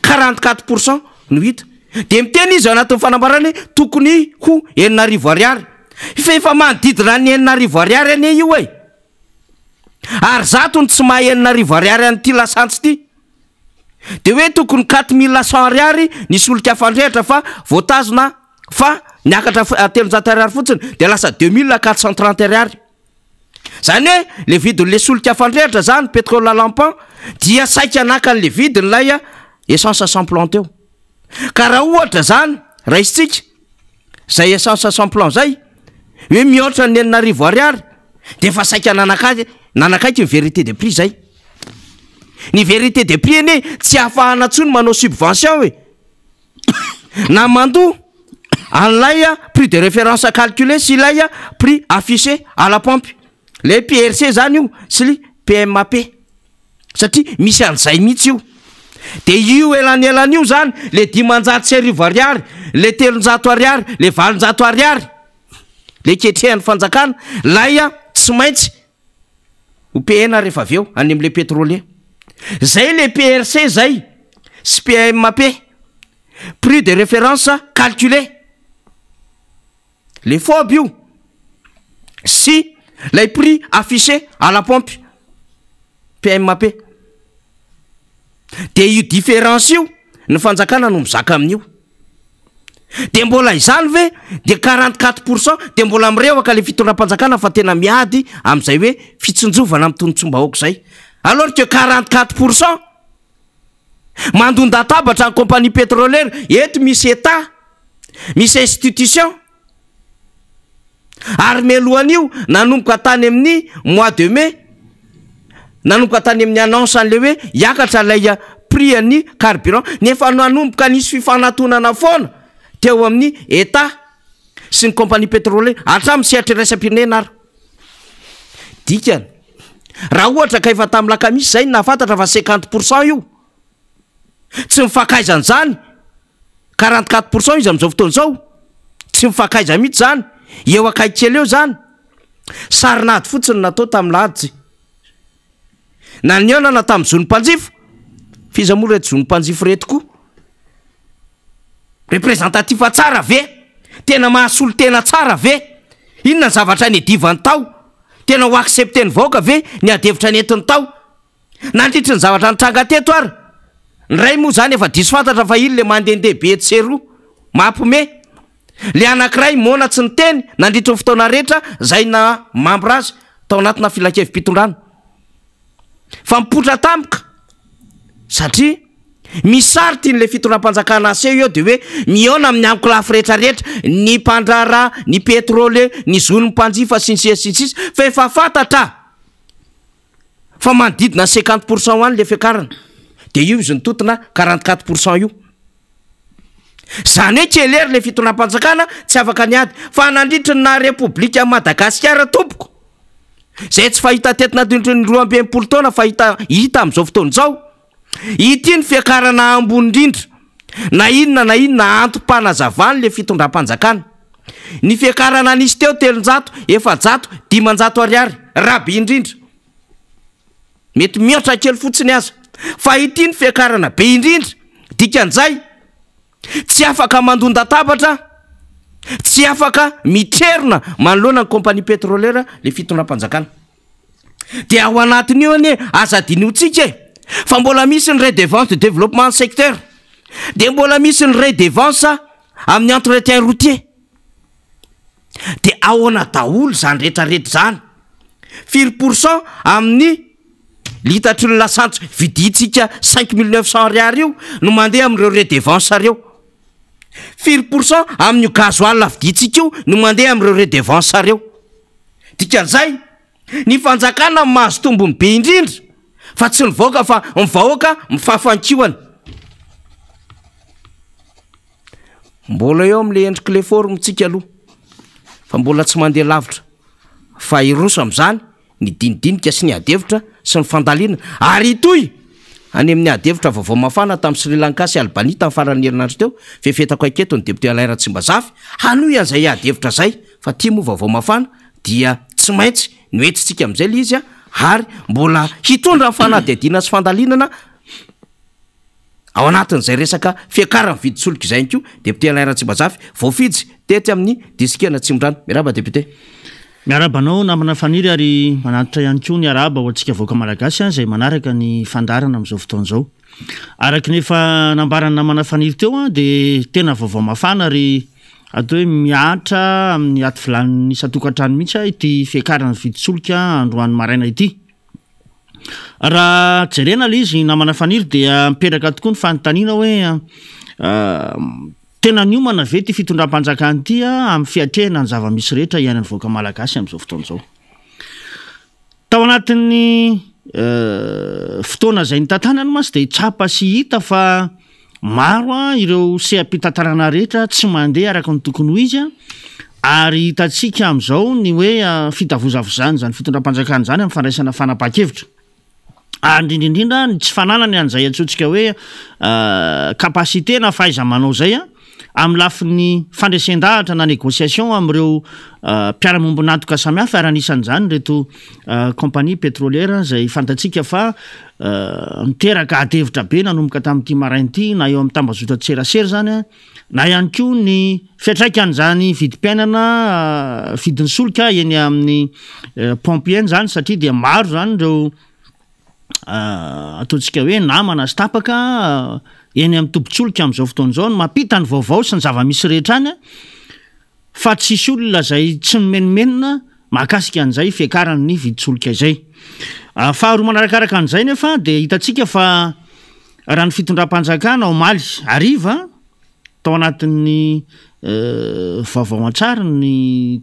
44% no hita de miteny izy anatin'ny fanambarany tokony ho 9,000 ariary fa manodidina ny 9,000 ariary ane io e ary zatony tsy maha 9,000 ariary anyty lasantsy ty de hoe tokony 4100 ariary ny solika afandrehatra fa voatazona fa niakatra 300 ariary fotsiny de lasa 2430 ariary zany hoe le vidin'le solika afandrehatra zany pétrole lampan dia saika anaka an'le vidiny lay essence sans plan teo ka raha ohatra zany raisitsika zay essence sans plan zay hoe mihoatra ny 9,000 ariary de fa saika nanakaiky ny vérité de prix zay ny vérité de prix ene tsy ahafahana tsony manao subvention hoe na mandoa an'lay prix de référence calculé sy lay prix affiché à la pompe le PRC zany io sy le PMAP satria misy an'izay mihitsy io de io elan'io zany le 500 sy arivo ariary le 300 ariary le 400 ariary le ketrehan'ny fanjakana lay tsy maintsy ho pena rehefa avy eo any am'le pétrolier zay le PRC zay sy PMAP prix de référence calculé le FOB io si lay prix affiché à la pompe PMAP de io différence io ny fanjakana no mizaka amin'io de mbola izany ve de 44% de mbola mirewaka le fitondram-panjakana fa tena miady am'izay hoe fitsonjovana amin'ny tonotsom-bahoaka zay alors que 44% mandondatabatra ny compagnie pétrolière eto misy état misy institution ary melohan'io nanomboka tany amin'ny mois de mai nanomboka tany amin'ny annonce an'le hoe hiakatra lay prix an'ny carburant nefa nanomboka nisy fifanantonana foana teo amin'ny état sy ny compagnie pétrolière hatramin'ny sehatra raisam-pirenena ary dikany raha ohatra ka efa tamin'ny lakamisy zay nafantatra fa 50% io tsy mifakaizana zany 44% izy am'izao fotoana zao tsy mifakaiza mihitsy zany eo akaikely eo zany sarinady fotsiny natao tamin'ny laditsy na ny eonana tamin'ny zonympanjifo fizamoa reto zonympanjifo reto koa représentatif tsara ve tena mahasolo tena tsara ve inona ny zavatra ny divany tao tena ho accepteny vaoaka ve ny adevitra ny entiny tao nandritry ny zavatra nitranga teto ary ny ray moa zany efa diso fantatra fa iny le mandehandeha be etseroa mampome le anankiray mona tsy ny teny nandritry ny fotoana rehetra zay na mambra azy tao anatina filakevim-pitondrana fa mipotra tampoka satria misarity n'le fitondram-panjakana aseho eo de hoe miona amin'ny amiko lafy rehetrarehetra ny mpandrara ny petrole ny zon'ny mpanjifa sinsis fa efa fantatra fa manodidina 50% ho any le fiakarana de io izy nitotona 44% io zany hoe kelery le fitondram-panjakana tsy afaka ny ady fa nandritry na repoblika Madagasikara tompoko zay tsy fahita tetina dintry ny 12 taona fahita hita amin'izao fotoana zao ity ny fiakarana ambony indrindra na inona antom-panazavany le fitondram-panjakana ny fiakarana anisy teo 300 400 500 ariary raby indrindra mety mihoatra kely fotsiny aza fa ity ny fiakarana be indrindra dikan'izay tsy afaka mandonda tabatra tsy afaka mitrerona manoloana ny kompania pétrolière le fitondram-panjakana de ao anatin'io anie azadiniotsika fa mbola misy ny redevance de développement secteur de mbola misy ny redevance amin'ny entretien routier de ahoana daholo zany rehetrarehetra zany 4% amin'ny litatry ny lasantso viditsika 5900 ariary io no mandeha amin'ireo redevance reo 4% amin'ny gasoil viditsika io no mandeha amin'ireo redevance reo dikan'izay ny fanjakana mahazo tombony be indrindra fa tsy nivaoaka fa mivahoaka mifafankihoany mbola eo amin'le endriky le formtsika aloha fa mbola tsy mandeha lavitra fa iroso amin'izany ny dinidinika sy ny adevitra sy ny fandaliana ary itoy any amin'ny adevitra vaovao mafana tamin'ny Sri Lanka sy Albanie tamin'ny faran'ny herinandro teo fefetako aketo ny député Alain Ratsimbazafy hanoy an'izay adevitra zay fa tia moa vaovao mafana dia tsy maintsy noetsintsika amin'izay le izy ary mbola hitondra ny fanadihadiana sy fandalinana ao anatin'izay resaka fiakarany viditsoloka izay ko député Alain Ratsimbazafy voafidy tety amin'ny disikena Tsimondrano miaraba député miarabanao namana faniry ary manatitra ihany koa ny araba ho antsika voaka malagasy zay manaraka ny fandarana amin'izao fotoana izao araky nefa nambarana namana faniry teo de tena vaovao mafana ary atao hoe miatra amin'ny aty vilany isatokantrano mihitsy ity fiakarana viditsoloka androany maraina ity raha jerena le izy namana faniry dia miperaka tokoa ny fanontaniana hoe tena niomana ve ty fitondram-panjakana ity amin'ny fiatrehana ny zava-misy rehetra iainany voaka malagasy amin'izao fotoana izao tao anatin'ny fotoana zay ny tantanany masy de tsapa sy hita fa maro ireo seam-pitantarana rehetra tsy mandeha araka ny tokony ho izy ary hitatsika amin'izao ny hoe fitavozavozany zany fitondram-panjakana zany amin'ny fandraisana fanapa-kevitra indrindrindrindra ny tsy fananany an'izay antsotsika hoe kapasité na fahaiza-manao zay amin'ny lafin'ny fandresen-dahatra na négociation amin'ireo mpiara-mombonantoka samihafa aranisan'izany reto compagnie pétrolière zay fantatsika fa miteraka adevitra be nanomboka tamin'ity marain'ity na eo amin'ny tambazotra tserasera zany na ihany koa ny fiatraikan'izany vidim-piainana vidiny solika eny amin'ny pompier zany satria dia maro zany reo ataontsika hoe namana sy tapaka eny amin'ny tombontsoloka amin'izao fotoana izao no mampita ny vaovao sy ny zava-misy rehetra any fa tsisy olona zay tsy nomenomenona mahakasika an'izay fiakarany ny viditsoloka izay faharoa manarakaraka an'izay nefa de hitatsika fa raha ny fitondram-panjakana omaly ariva tao anatin'ny vaovao an-tsary ny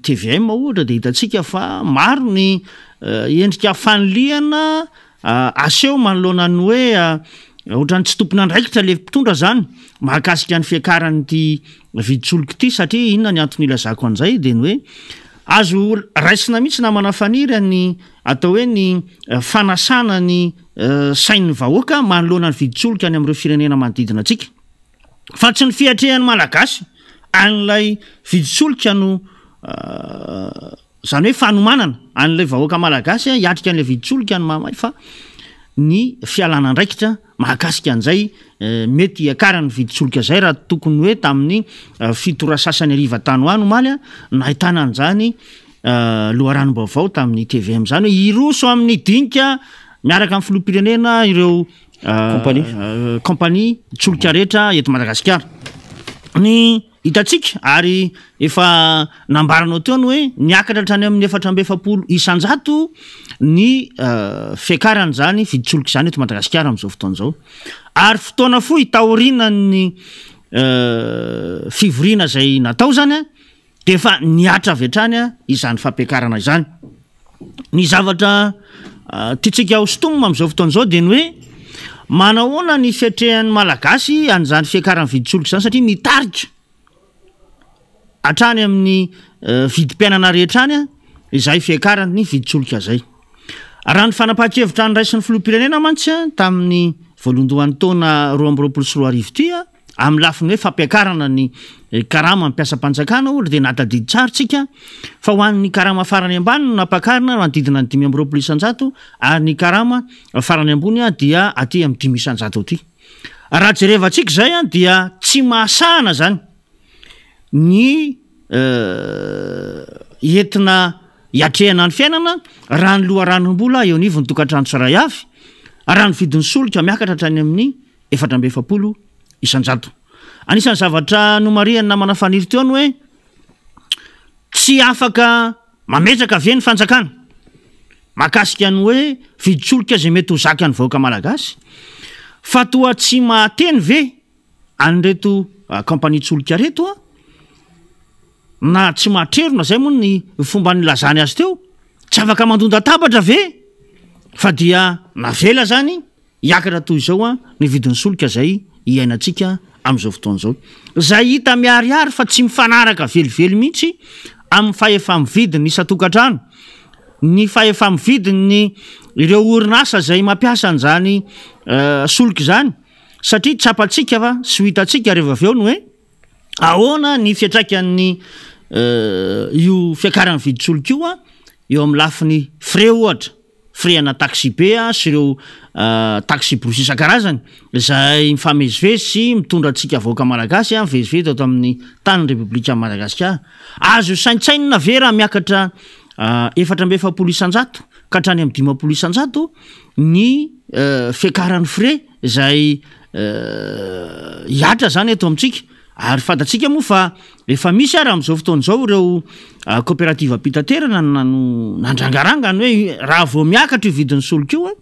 TVM ohatra de hitatsika fa maro ny endrika fanoliana aseho manoloana ny hoe ohatrany tsy tompona andraikitra le mpitondra zany mahakasika ny fiakarany ty viditsoloka ity satria inona ny antony ilazako an'izay de ny hoe azo raisina mihitsy namana faniry ny atao hoe ny fanasana ny sain'ny vahoaka manoloana ny viditsoloka any amin'ireo firenena manodidina atsika fa tsy ny fiatrehany malagasy an'ilay viditsoloka no zany hoe fanomanana an'lay vahoaka malagasy hiatrika an'lay viditsoloka ny mamay fa ny fialana ndraikitra mahakasika an'izay mety akarany viditsoloka zay raha tokony hoe tamin'ny fitora sasany ariva tany hoany omaly nahitana an'izany loharanom-baovao tamin'ny TVM zany hoe iroso amin'ny dinika miaraka amin'ny filoham-pirenena ireo compagnie tsoloka rehetra eto Madagasikara. Ny hitatsika ary efa nambaranao teony hoe niakatra hatrany amin'ny 440 isanjato ny fiakarany zany viditsoloka zany eto Madagasikara amin'izao fotoana izao. Ary fotoana fohy taorinany fivoriana zay natao zany de efa niatra avy hatrany izany fampiakarana izany. Ny zavatra tiatsika hosintomina amin'izao fotoana izao de ny hoe manahoana ny fiatrehan'ny malagasy an'izany fiakarany viditsoloka zany satria mitarika hatrany amin'ny vidim-piainana rehetra any izay fiakarany ny viditsoloka zay. Raha ny fanapahan-kevitra ny raisin'ny filoham-pirenena mantsy tamin'ny voalohandohan'ny taona 2024 ty amin'ny lafiny hoe fampiakarana ny karama mampiasa mpanjakana ohatra de natadidy tsara tsika fa ho an'ny karama farany ambany no napakarina manodidina ny 520 isanjato ary ny karama farany ambony dia aty amin'ny 5 isanjato aty. Raha jerevantsika zay dia tsy mahasahana zany ny entina hiatrehana ny fiainana raha ny loharanom-bola eo anivony tokantrano tsiray avy raha ny vidin'ny solika miakatra hatrany amin'ny 440 isanjato. Anisan'ny zavatra nomariany namana faniry teo ny hoe tsy afaka mametraka ve ny fanjakana mahakasika ny hoe viditsoloka zay mety ho zaka ny vahoaka malagasy fa toa tsy mahateny ve an'reto compagnie tsoloka reto na tsy mahatrerona zay moa ny fomba nilazany azy teo tsy afaka mandonda tabatra ve fa dia navela zany hiakatra toy izao ny vidin'ny solika zay iainantsika amin'izao fotoana izao. Zay hita miariary fa tsy mifanaraka velively mihitsy amin'ny fahefa-mividiny isan-tokantrano, ny fahefa-mividiny ireo orinasa zay mampiasa an'izany solika zany satria tsapantsika fa sy ho hitantsika rehefa avy eo ny hoe ahoana ny fiatraikan'ny io fiakarany viditsoloka io eo amin'ny lafiny frais ohatra freana taxi be sy ireo taxi brosy isan-karazany zay mifamezivezy mitondra antsika vahoaka malagasy mivezivezy ato amin'ny tany repoblika Madagasikara. Azo saintsainina ve raha miakatra 440 isanjato ka hatrany amin'ny 50 isanjato ny fiakarany frais zay hiatra zany eto amintsika. Ary fantatsika moa fa efa misy ary amin'izao fotoana izao ireo coopérative pitaterana nandrangaranga ny hoe raha vao miakatra io vidin'ny solika io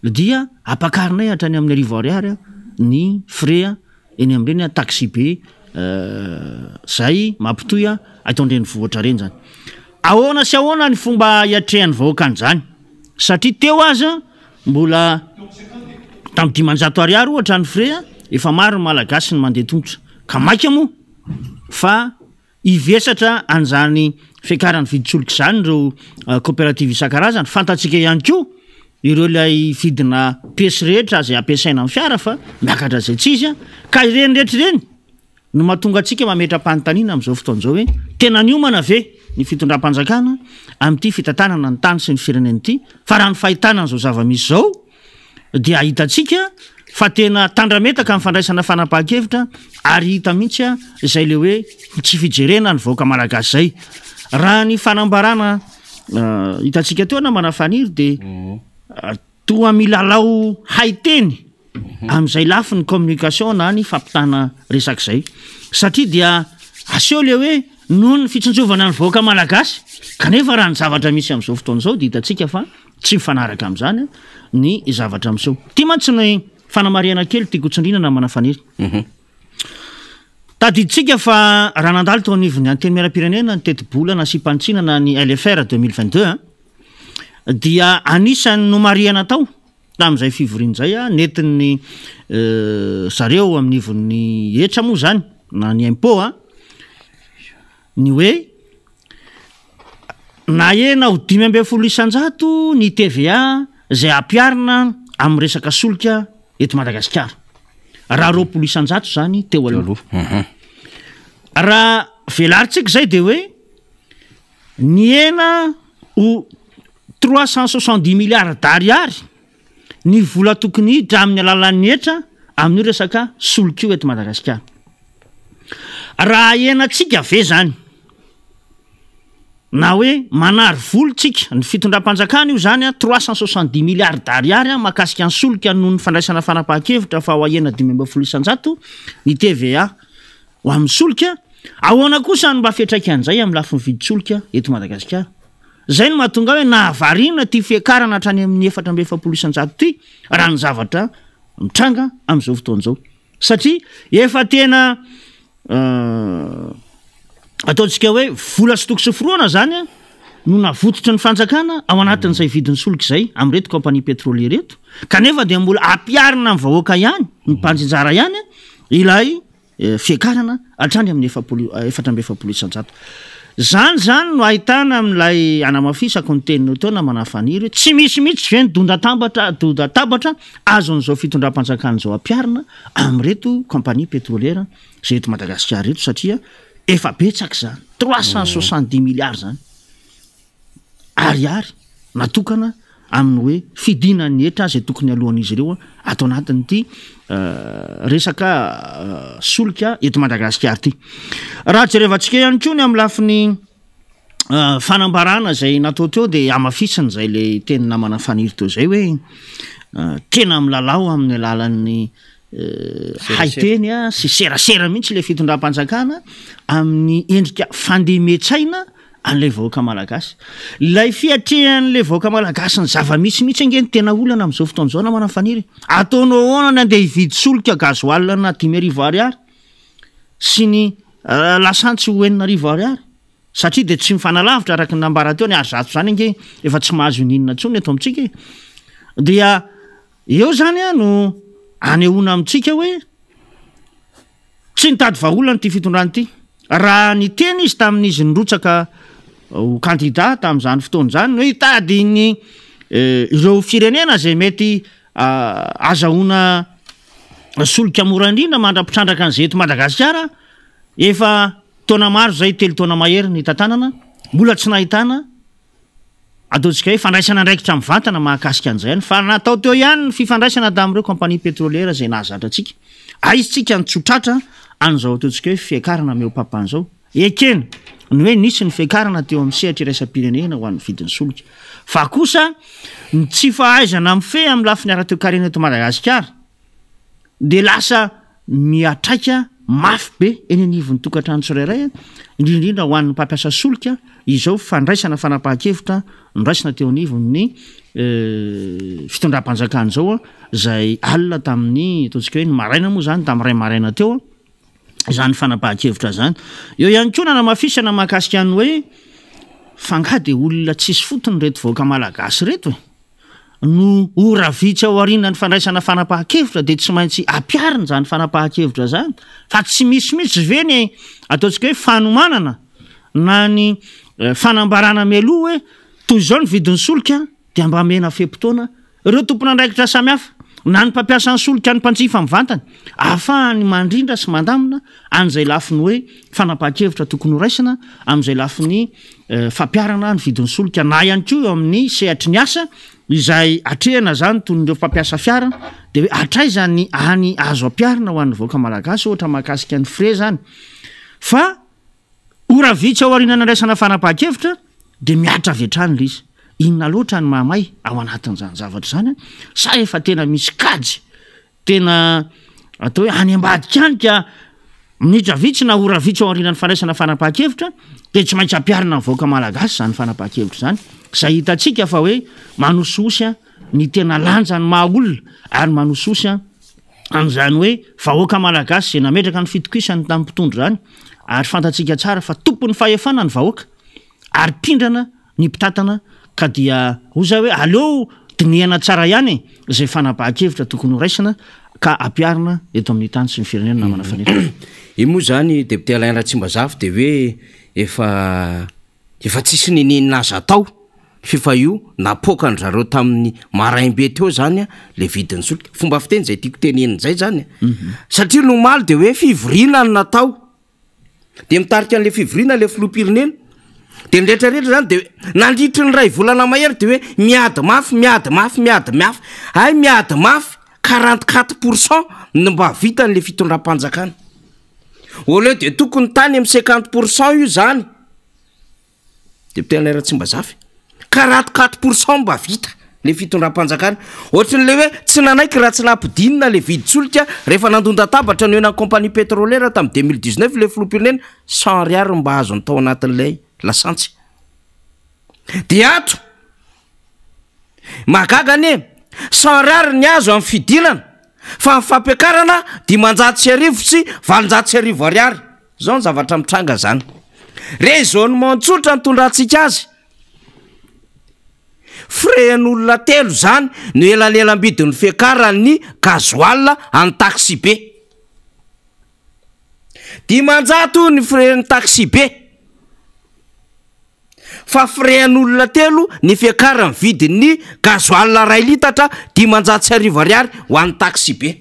dia apakarinay hatrany amin'ny 1000 ariary ny frais eny amin'ireny taxi be zay mampitoy atondreny vohatra reny zany. Ahoana sy ahoana ny fomba hiatrehan'ny vahoaka an'izany satria teo aza mbola tamin'ny 500 ariary ohatra ny frais efa maro ny malagasy ny mandeha tongotra ka maika moa fa ivesatra an'izany fiakarany viditsoloka zany ireo coopérative isan-karazany. Fantatsika ihany koa ireo ilay vidina piesy rehetra zay ampiasaina amin'ny fiara fa miakatra zay tsy izy ka ireny rehetra ireny no mahatonga antsika mametra-panontaniana amin'izao fotoana izao hoe tena niomana ve ny fitondram-panjakana amin'ity fitantanana ny tany sy ny fireneny ity fa raha ny fahitana an'izao zava-misy zao dia hitantsika fa tena tandrametaka amin'ny fandraisana fanapahan-kevitra ary hita mihitsy izay le hoe tsy fijerena ny vahoaka malagasy zay. Raha ny fanambarana hitantsika teo na manafaniry de toa milalao haiteny amin'izay lafiny communication na ny fampitana resaka zay satria dia aseho le hoe noho ny fitsinjovana ny vahoaka malagasy kanefa raha ny zavatra misy amin'izao fotoana izao de hitantsika fa tsy mifanaraka amin'izany ny zavatra amin'izao. Ty mantsy ny fanamariana kely tiako tsindrina na manafaniry. Tadiditsika fa raha nandalo tao anivon'ny anteny miaram-pirenena ny teti-bola na sipanitsinana ny LFR 2022 dia anisany nomariana tao tamin'izay fivoriana zay nentin'ny zareo amin'ny ivon'ny etra moa zany na ny impôt ny hoe na ena ho 540 isanjato ny TVA zay ampiarina amin'ny resaka solika eto Madagasikara. Raha 20 isanjato zany teo aloha. Raha velaritsika zay de hoe ny ena ho 370 milliards d'ariary ny vola tokony hiditra amin'ny alalan'ny etra amin'io resaka solok'io eto Madagasikara. Raha enatsika ve zany na hoe manary volontsika ny fitondram-panjakana io zany 370 milliards d'ariary mahakasika ny solika noho ny fandraisana fanapahan-kevitra fa ho ahena 500 ny TVA ho amin'ny solika. Ahoana kosa ny mba fiatraika an'izay amin'ny lafiny vidy solika eto Madagasikara. Zay no mahatonga hoe nahavarina ty fiakarana hatrany amin'ny 470 ty raha ny zavatra mitranga amin'izao fotoan'izao. Satria efa tena ataontsika hoe vola sotoko sy foroana zany no navototry ny fanjakana ao anatin'izay vidin'ny solika izay amin'reto compagnie pétrolière reto, kanefa dia mbola ampiarina amin'ny vahoaka ihany ny mpanjinjara ihany ilay fiakarana hatrany amin'ny 470. Zany no ahitana amin'ilay anamafisako ny teniny teo na manafaniry hoe tsy misy mihitsy ve ny donda tabatra azon'izao fitondram-panjakana zao ampiarina amin'reto compagnie pétrolière zay eto Madagasikara reto satria efa betsaka zany 370 milliards zany ariary natokana amin'ny hoe fidinan'ny etra zay tokony alohan'izy ireo atao anatin'ny ty resaka solika eto Madagasikara ty. Raha jerevantsika ihany koa ny amin'ny lafiny fanambarana zay natao teo dia amafisany zay le teny namana faniry teo zay hoe tena milalao amin'ny alalan'ny haiteny sy serasera mihitsy le fitondram-panjakana amin'ny endrika fandemetshaina an'ilay vahoaka malagasy. Lay fiatrehan'le vahoaka malagasy ny zava-misy mihitsy angeny tena olana amin'izao fotoan'izao na manafaniry. Ataonao ahoana andeha hividy solika gazoil na 10,000 ariary sy ny lasantsy ho 9,000 ariary satria dia tsy mifanalavitra araka ny nambara teo ny ary zato zany ange efa tsy mahazo ninona tsony eto amintsika. Dia eo zany no anehoana amintsika hoe tsy nitady vahaolana ty fitondrany ty. Raha ny teny izy tamin'izy nirotsaka ho candidat tamin'izany fotoana zany no hitady ny ireo firenena zay mety azahoana solika mora indrindra mandra-pitrandraka an'izay eto Madagasikara. Efa taona maro zay telo taona mahery ny tantanana mbola tsy nahitana ataontsika hoe fandraisana andraikitra amin'ny vantana mahakasika an'izay any fa natao teo ihany ny fifandraisana tamin'ireo compagnie pétrolière zay nahazatra antsika. Aizitsika ny tsotratra an'izao ataontsika hoe fiakarana meopapan'izao ekena ny hoe nisy ny fiakarana teo amin'ny sehatra iraisam-pirenena ho an'ny vidin'ny solika fa kosa ny tsy fahaizana mifehy amin'ny lafiny ara-teo karena eto Madagasikara dia lasa miatraika mafy be eny anivon'ny tokantrano tsirairay indrindrindra ho an'ny mpampiasa solika izao fandraisana fanapahan-kevitra noraisina teo anivon'ny fitondram-panjakana zao zay alina tamin'ny ataontsika hoe ny maraina moa zany tamin'ny ray maraina teo zany fanapahan-kevitra zany. Eo ihany koa nanamafisana mahakasika ny hoe fangady olona tsisy fotony reto vahoaka malagasy reto no ora vitsy ao aoriana ny fandraisana fanapahan-kevitra dia tsy maintsy ampiarina zany fanapahan-kevitra zany fa tsy misy mihitsy ve ny ataontsika hoe fanomanana na ny fanambarana mialoha hoe toy izao ny vidin'ny solika dia mba mena fepotona ireo tompona andraikitra samihafa na ny mpampiasa ny solika ny mpanjifa mivantany ahafahany mandrindra sy mandamina an'izay lafiny hoe fanapahan-kevitra tokony ho raisina amin'izay lafiny fampiarana ny vidin'ny solika na ihany koa eo amin'ny sehatry ny asa izay atrehana zany toy nireo mpampiasa fiara dia hoe atraizany any azo ampiarina ho an'ny vahoaka malagasy ohatra mahakasika ny frais zany fa ora vitsy ao aoriana nandraisana fanapahan-kevitra dia miatra avy hatrany le izy. Inona loatra ny mahamay ao anatin'izany zavatra zany sa efa tena misy kajy tena atao hoe any ambadika any ka minitra vitsy na ora vitsy ao aoriana ny fandraisana fanapahan-kevitra dia tsy maintsy ampiarina ny vahoaka malagasy zany fanapahan-kevitra zany. Zay hitantsika fa hoe manososy ny tena lanja ny maha olona ary manososy amin'izany hoe vahoaka malagasy zay nametraka ny fitokisany tamin'ny mpitondro zany ary fantatsika tsara fa tompony fahefana ny vahoaka ary pindrana ny mpitatana ka dia oza hoe aleo dinihana tsara ihany zay fanapahan-kevitra tokony ho raisina ka ampiarina eto amin'ny tany sy ny firenena namana fanety. I moa zany député Alain Ratsimbazafy dia hoe efa tsisy ninina azy atao fifa io napoaka ny zareo tamin'ny maraimbe teo zany le vidin'ny solika fomba fiteny zay tiako tenenina zay zany satria nomaly dia hoe fivoriana ny natao dia mitarika an'le fivoriana le filoham-pirenena de nrehetrarehetra zany de nandritry ny ray volana mahery de hoe miady mafy ay miady mafy 44% no mba vita n'le fitondram-panjakana oleo de tokony tany amy 50% io zany deputé Raha Tsimbazafa 44% mba vita le fitondram-panjakana ohatran'le hoe tsy nanaiky raha tsy nampidinina le viditsolika rehefa nandondatabatra ny ena compagnie pétrolière tamy 2019 le filopirenena 100 ariary mba azo ny tao anatin'lay lasantsy de ato magaga ane 100 ariary ny azo amin'ny fidinana fa ny fampiakarana 500 sy 700 ariary zao ny zavatra mitranga zany raisonnement tsotra nitondrantsika azy frean'olona telo zany no elanelam-bidin'ny fiakarany gasoil any taxi be 500 ny frean'ny taxi be fa frean'olona telo ny fiakarany vidin'ny gasoil 2 litatra 500 ariary ho an'ny taxi be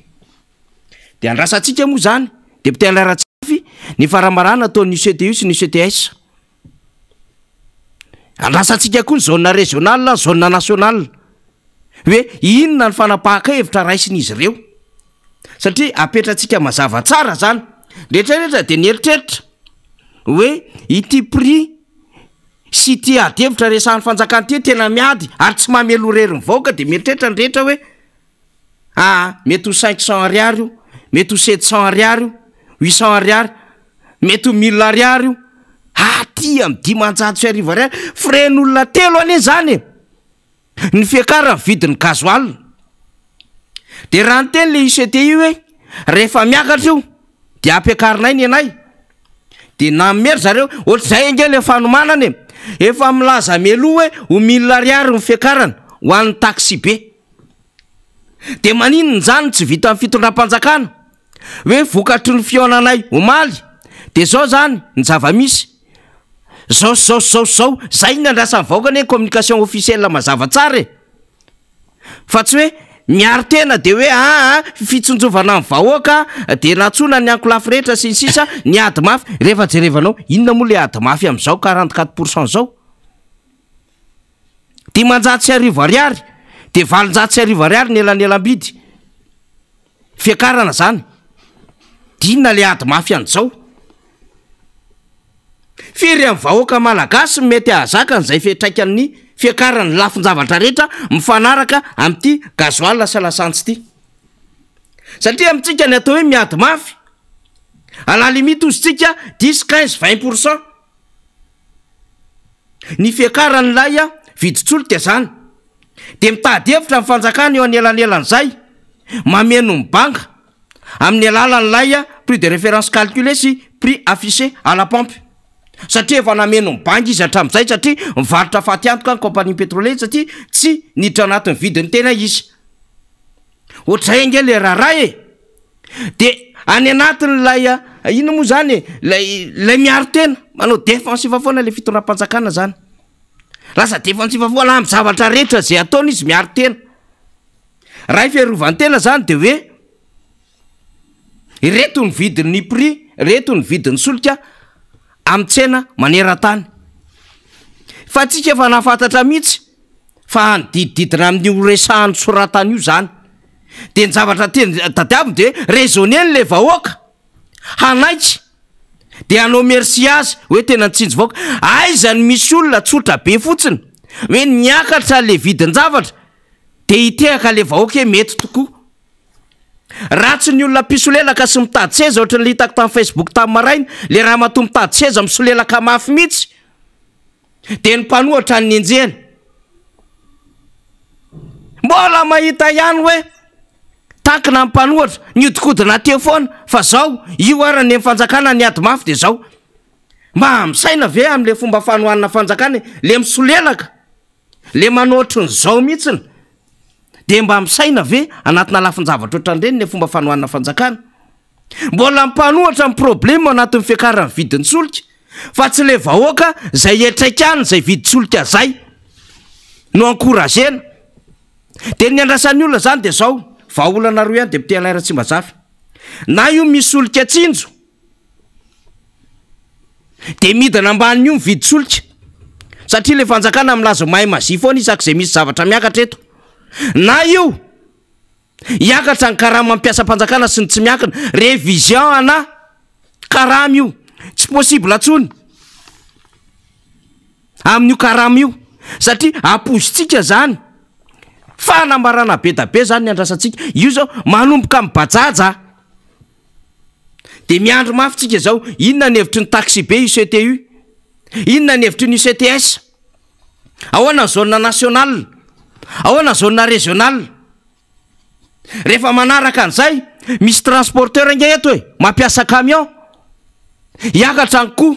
de andrasantsika moa zany deputé Ratsify ny faramarana ataon'ny CTU sy ny CTS andrasantsika koa ny zone régional zone national hoe inona ny fanapahaka hevitra raisin'izy ireo satria apetratsika mazava tsara zany rehetrarehetra de nieritreritra hoe ity prix sy ty ady hevitra resahan'ny fanjakana ty tena miady ary tsy mamelo rery mivaoka de mieritreritra ny rehetra hoe mety ho 500 ariary io mety ho 700 ariary io 800 ariary mety ho 1000 ariary io aty amy 500 ariary frean'olona telo ane zany ny fiakarany vidin'ny gasoil de raha ny teny le ICTI hoe rehefa miakatra io de ampiakarinay ny anay de namery zareo ohatr'izay ange le fanomanany efa milaza melo hoe ho 1000 ariary ny fiakarana ho an'ny taxi be de maninony zany tsy vita amin'ny fitondram-panjakana hoe vokatry ny fionanay omaly de zao zany ny zava-misy zao zay ny andrasan'ny vahoaka communication officielle mazava tsara fa tsy hoe miary tena de hoe fitsonjovana amin'ny vahoaka de natsona ny ankolafy rehetra sy ny sisa ny ady mafy rehefa jerevanao inona moa le ady mafy am'izao 44% zao 500 ariary de 700 ariary ny elanelam-bidy fiakarana zany dinona le ady mafy an'izao firy amin'ny vahoaka malagasy mety ahazaka n'izay fiatraikany fiakarany lafin-javatra rehetra mifanaraka amin'ity gasoil sy lasantsy ity satria amintsika ny atao hoe miady mafy à la limite ozytsika 10-15-20% ny fiakarany lay viditsolika zany de mitady hevitra amin'ny fanjakana eo anelanelan'izay mameno ny banka amin'ny alalan'ny lay prix de référence calculé sy prix affiché à la pompe satria efa nameno ny banky izy hatramin'izay satria mivarotra fatiantoka ny compagnie pétrolière satria tsy niditra anatin'ny vidiny tena izy ohatr'izay ange le raharay de any anatin'lay ino moa zany lay miaro tena manao défensive foana le fitondram-panjakana zany lasa défensive foana amin'ny zavatra rehetra zay ataony izy miaro tena raha fiarovany tena zany de hoe reto ny vidin'ny prix reto ny vidin'ny solika am'tsena maneran-tany fa tsika efa nafantatra mihitsy fa nydidididina amin'ny oresahany soratany io zany de ny zavatra tadiaviny de raisonner le vahoaka hanaiky de anao merci azy hoe tena nitsinjo vahoaka aizany misy olona tsotra be fotsiny hoe niakatra le vidin-javatra de hitehaka le vahoaka mety tokoa ratsy ny olona mpisolelaka sy mitady seza ohatrany le hitako tamin'ny Facebook tamin'ny maraina le raha mato mitady seza misolelaka mafy mihitsy de ny mpanohatra ny enjehany mbola mahita ihany hoe tankina ny mpanohatra niodikodina teo foana fa zao io arany amin'ny fanjakana ny ady mafy de zao mba misaina ve amin'le fomba fanohanana fanjakana le misolelaka le manohatry ny zao mihitsiny de mba misaina ve anatina lafin-javatra ohatran'ireny le fomba fanohanana fanjakana mbola mpanohatra ny problema anatin'ny fiakarany vidin'ny solika fa tsy le vahoaka zay etraikany zay viditsolika zay no ankoragena de ny andrasan'ny olona zany de zao vaolana roa ihany deputé Raha Tsimbazafa na io misy solika tsinjo de midina amban'io viditsolika satria le fanjakana milaza mahay mazi foana isak'izay misy zavatra miakatra eto na io iakatra ny karama mampiasa mpanjakana sy ny tsy miakana révision ana karama io tsy possible atsony amin'io karama io satria apozintsika zany fanambarana be da be zany ny andrasantsika io zao manomboka mibajaja de miandro mafitsika zao inona ny hevitry ny taxi be UCTU inona ny hevitry ny UCTS ahoana ny zone national ahoana ny zone régional rehefa manaraka an'izay misy transporteur inge eto hoe mampiasa camion iakatra ny koa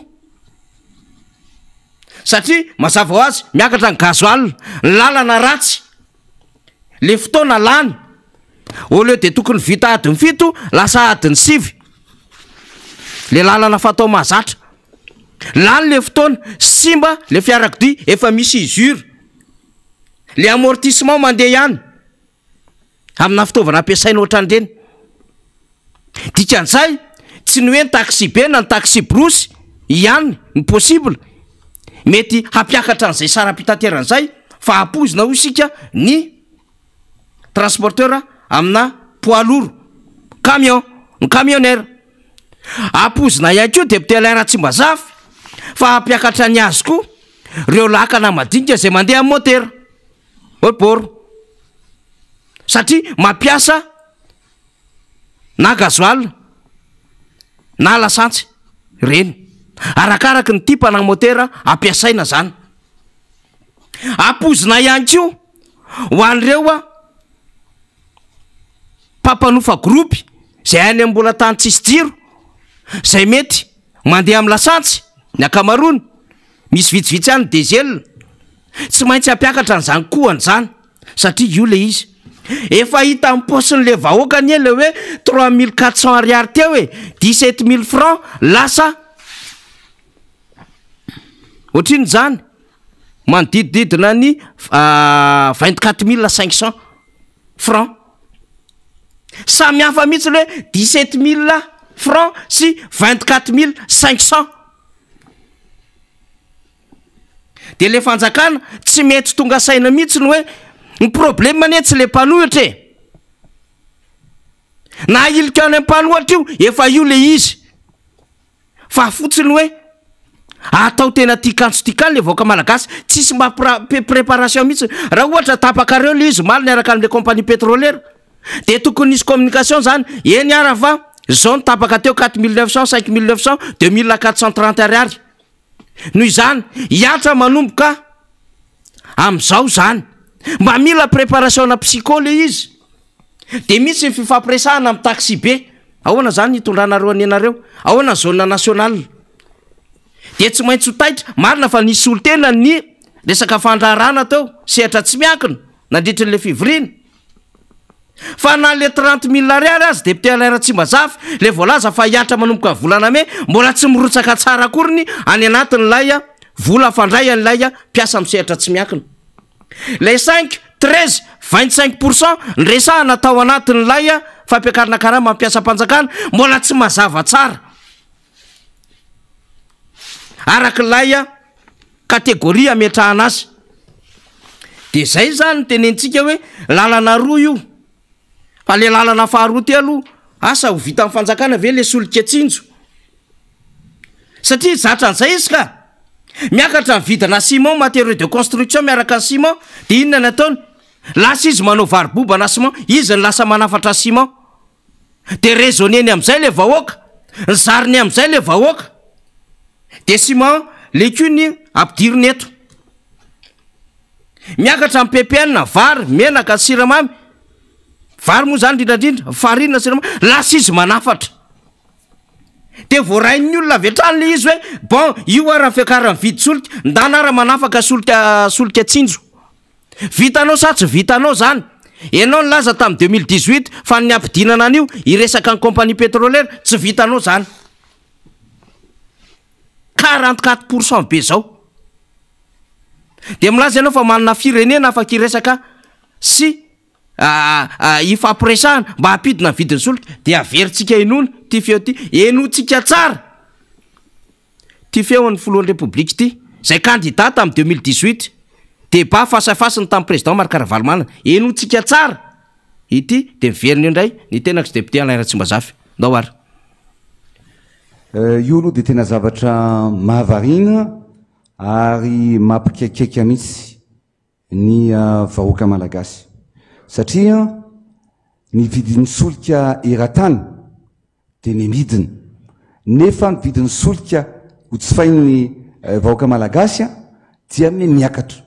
satria mazava ho azy miakatra ny gasoil ny lalana ratsy le fotoana lany au lieu de tokony vita adiny 7 lasa adiny 7 le lalana fatao mahazatra lany le fotoana simba le fiarakodia efa misy usure le amortissement mandeha ihany amina fitaovana ampiasaina ohatran'ireny dikan'izay tsy ny hoe ny taxi be na ny taxi brosy ihany ny possible mety hampiakatra an'izay sara-pitateran'izay fa hampozina ho isika ny transporteur amina poids lourd camion ny camionnaire hampozina ihany koa député Alain Tsimbazafy fa hampiakatra ny azy koa reo lakana madinika zay mandeha amin'ny motera olboro satria mampiasa na gasoil na lasantsy reny arakaraky ny tipana ny motera ampiasaina zany hampozina ihany koa ho an'ireo mpampanofa gropy zay any mbola tany tsisy jiro zay mety mandeha amin'ny lasantsy ny akamarony misy vitsivitsy any diesel tsy maintsy hampiakatra an'izany koa an'izany satria io le izy efa hita amin'ny posiny le vahoakany le hoe 3400 ariary teo hoe 17 000 francs lasa ohatriny zany manodidididina ny 24 500 francs samy hafa mihitsy le hoe 17 000 francs sy 24 500 de le fanjakana tsy mety tonga saina mihitsy ny hoe ny problème ane tsy le mpanohitra na ilika any mpanohatra io efa io le izy fa fotsiny hoe atao tena tikantso tikany le vaoka malagasy tsisy mba préparation mihitsy raha ohatra tapakareo le izy maly niaraka am'le compagnie pétrolière de tokony nisy communication zany eny ara fa zao ny tapaka teo 4900 5900 2430 ariary noho izany hiatra manomboka am'izao zany mba mila préparation na psycho le izy de misy ny fifampiresahana amin'ny taxi be ahoana zany hitondranareo any anareo ahoana zone national de tsy maintsy ho taitra marina fa nisy olo tena ny resaka fandrarana teo sehatra tsy miankina nandritrin'le fivirina fa na le 30 000 ariary azy député Alain Tsimbazafy le voalaza fa hiatra manomboka volana me mbola tsy mirotsaka tsara akoriny any anatin'lay vola fandray an'lay mpiasa amin'ny sehatra tsy miankina le 5 13 25% nresahana tao anatin'lay fampiakarana karama mampiasa mpanjakana mbola tsy mazava tsara arak'lay kategoria ametrahana azy de zay zany tenentsika hoe lalana roa io fa le lalana faharoa ty aloha asa ho vita amin'ny fanjakana ve le solika tsinjo satria zatra an'izay izy ka miakatra ny vidina ciment matériaux de construction miaraka ny ciment de inona ny ataony lasa izy manao variboba na ciment izy ny lasa manafatra ciment de raisonneny am'izay le vahoaka ny zariny am'izay le vahoaka de ciment lekony ampidiriny eto miakatra amin'ny ppn vary menaka siramamy vary moa zany indrindrandrindra farina siramamy lasa izy manafatra de voarain'ny olona avetrany le izy hoe bon io raha fiakarany vidy solika ndana raha manafaka solika tsinjo vitanao sa tsy vitanao zany ianao nylaza tamin'ny 2018 fa ny ampidinana an'io iresaka ny compagnie pétrolière tsy vitanao zany 44% be zao de milaza ianao fa manana firenena afaka iresaka sy ifampiresahana mba hampidina vidiny solika de averintsika inony ty feo ty enotsika tsara ty feon'ny filohan'ny republika ty zay candidat am 2018 débat face-à-face tamin'ny président Marc Ravalomanana enotsika tsara ity de miverina indray ny tenaky député Alain Ratsimbazafy ndao ary io aloha de tena zavatra mahavarina ary mampikaikaika mihitsy ny vahoaka malagasy satria ny vidin'ny solika eran-tany de ny midiny nefa ny vidin'ny solika hotsifain'ny vahoaka malagasy dia miakatra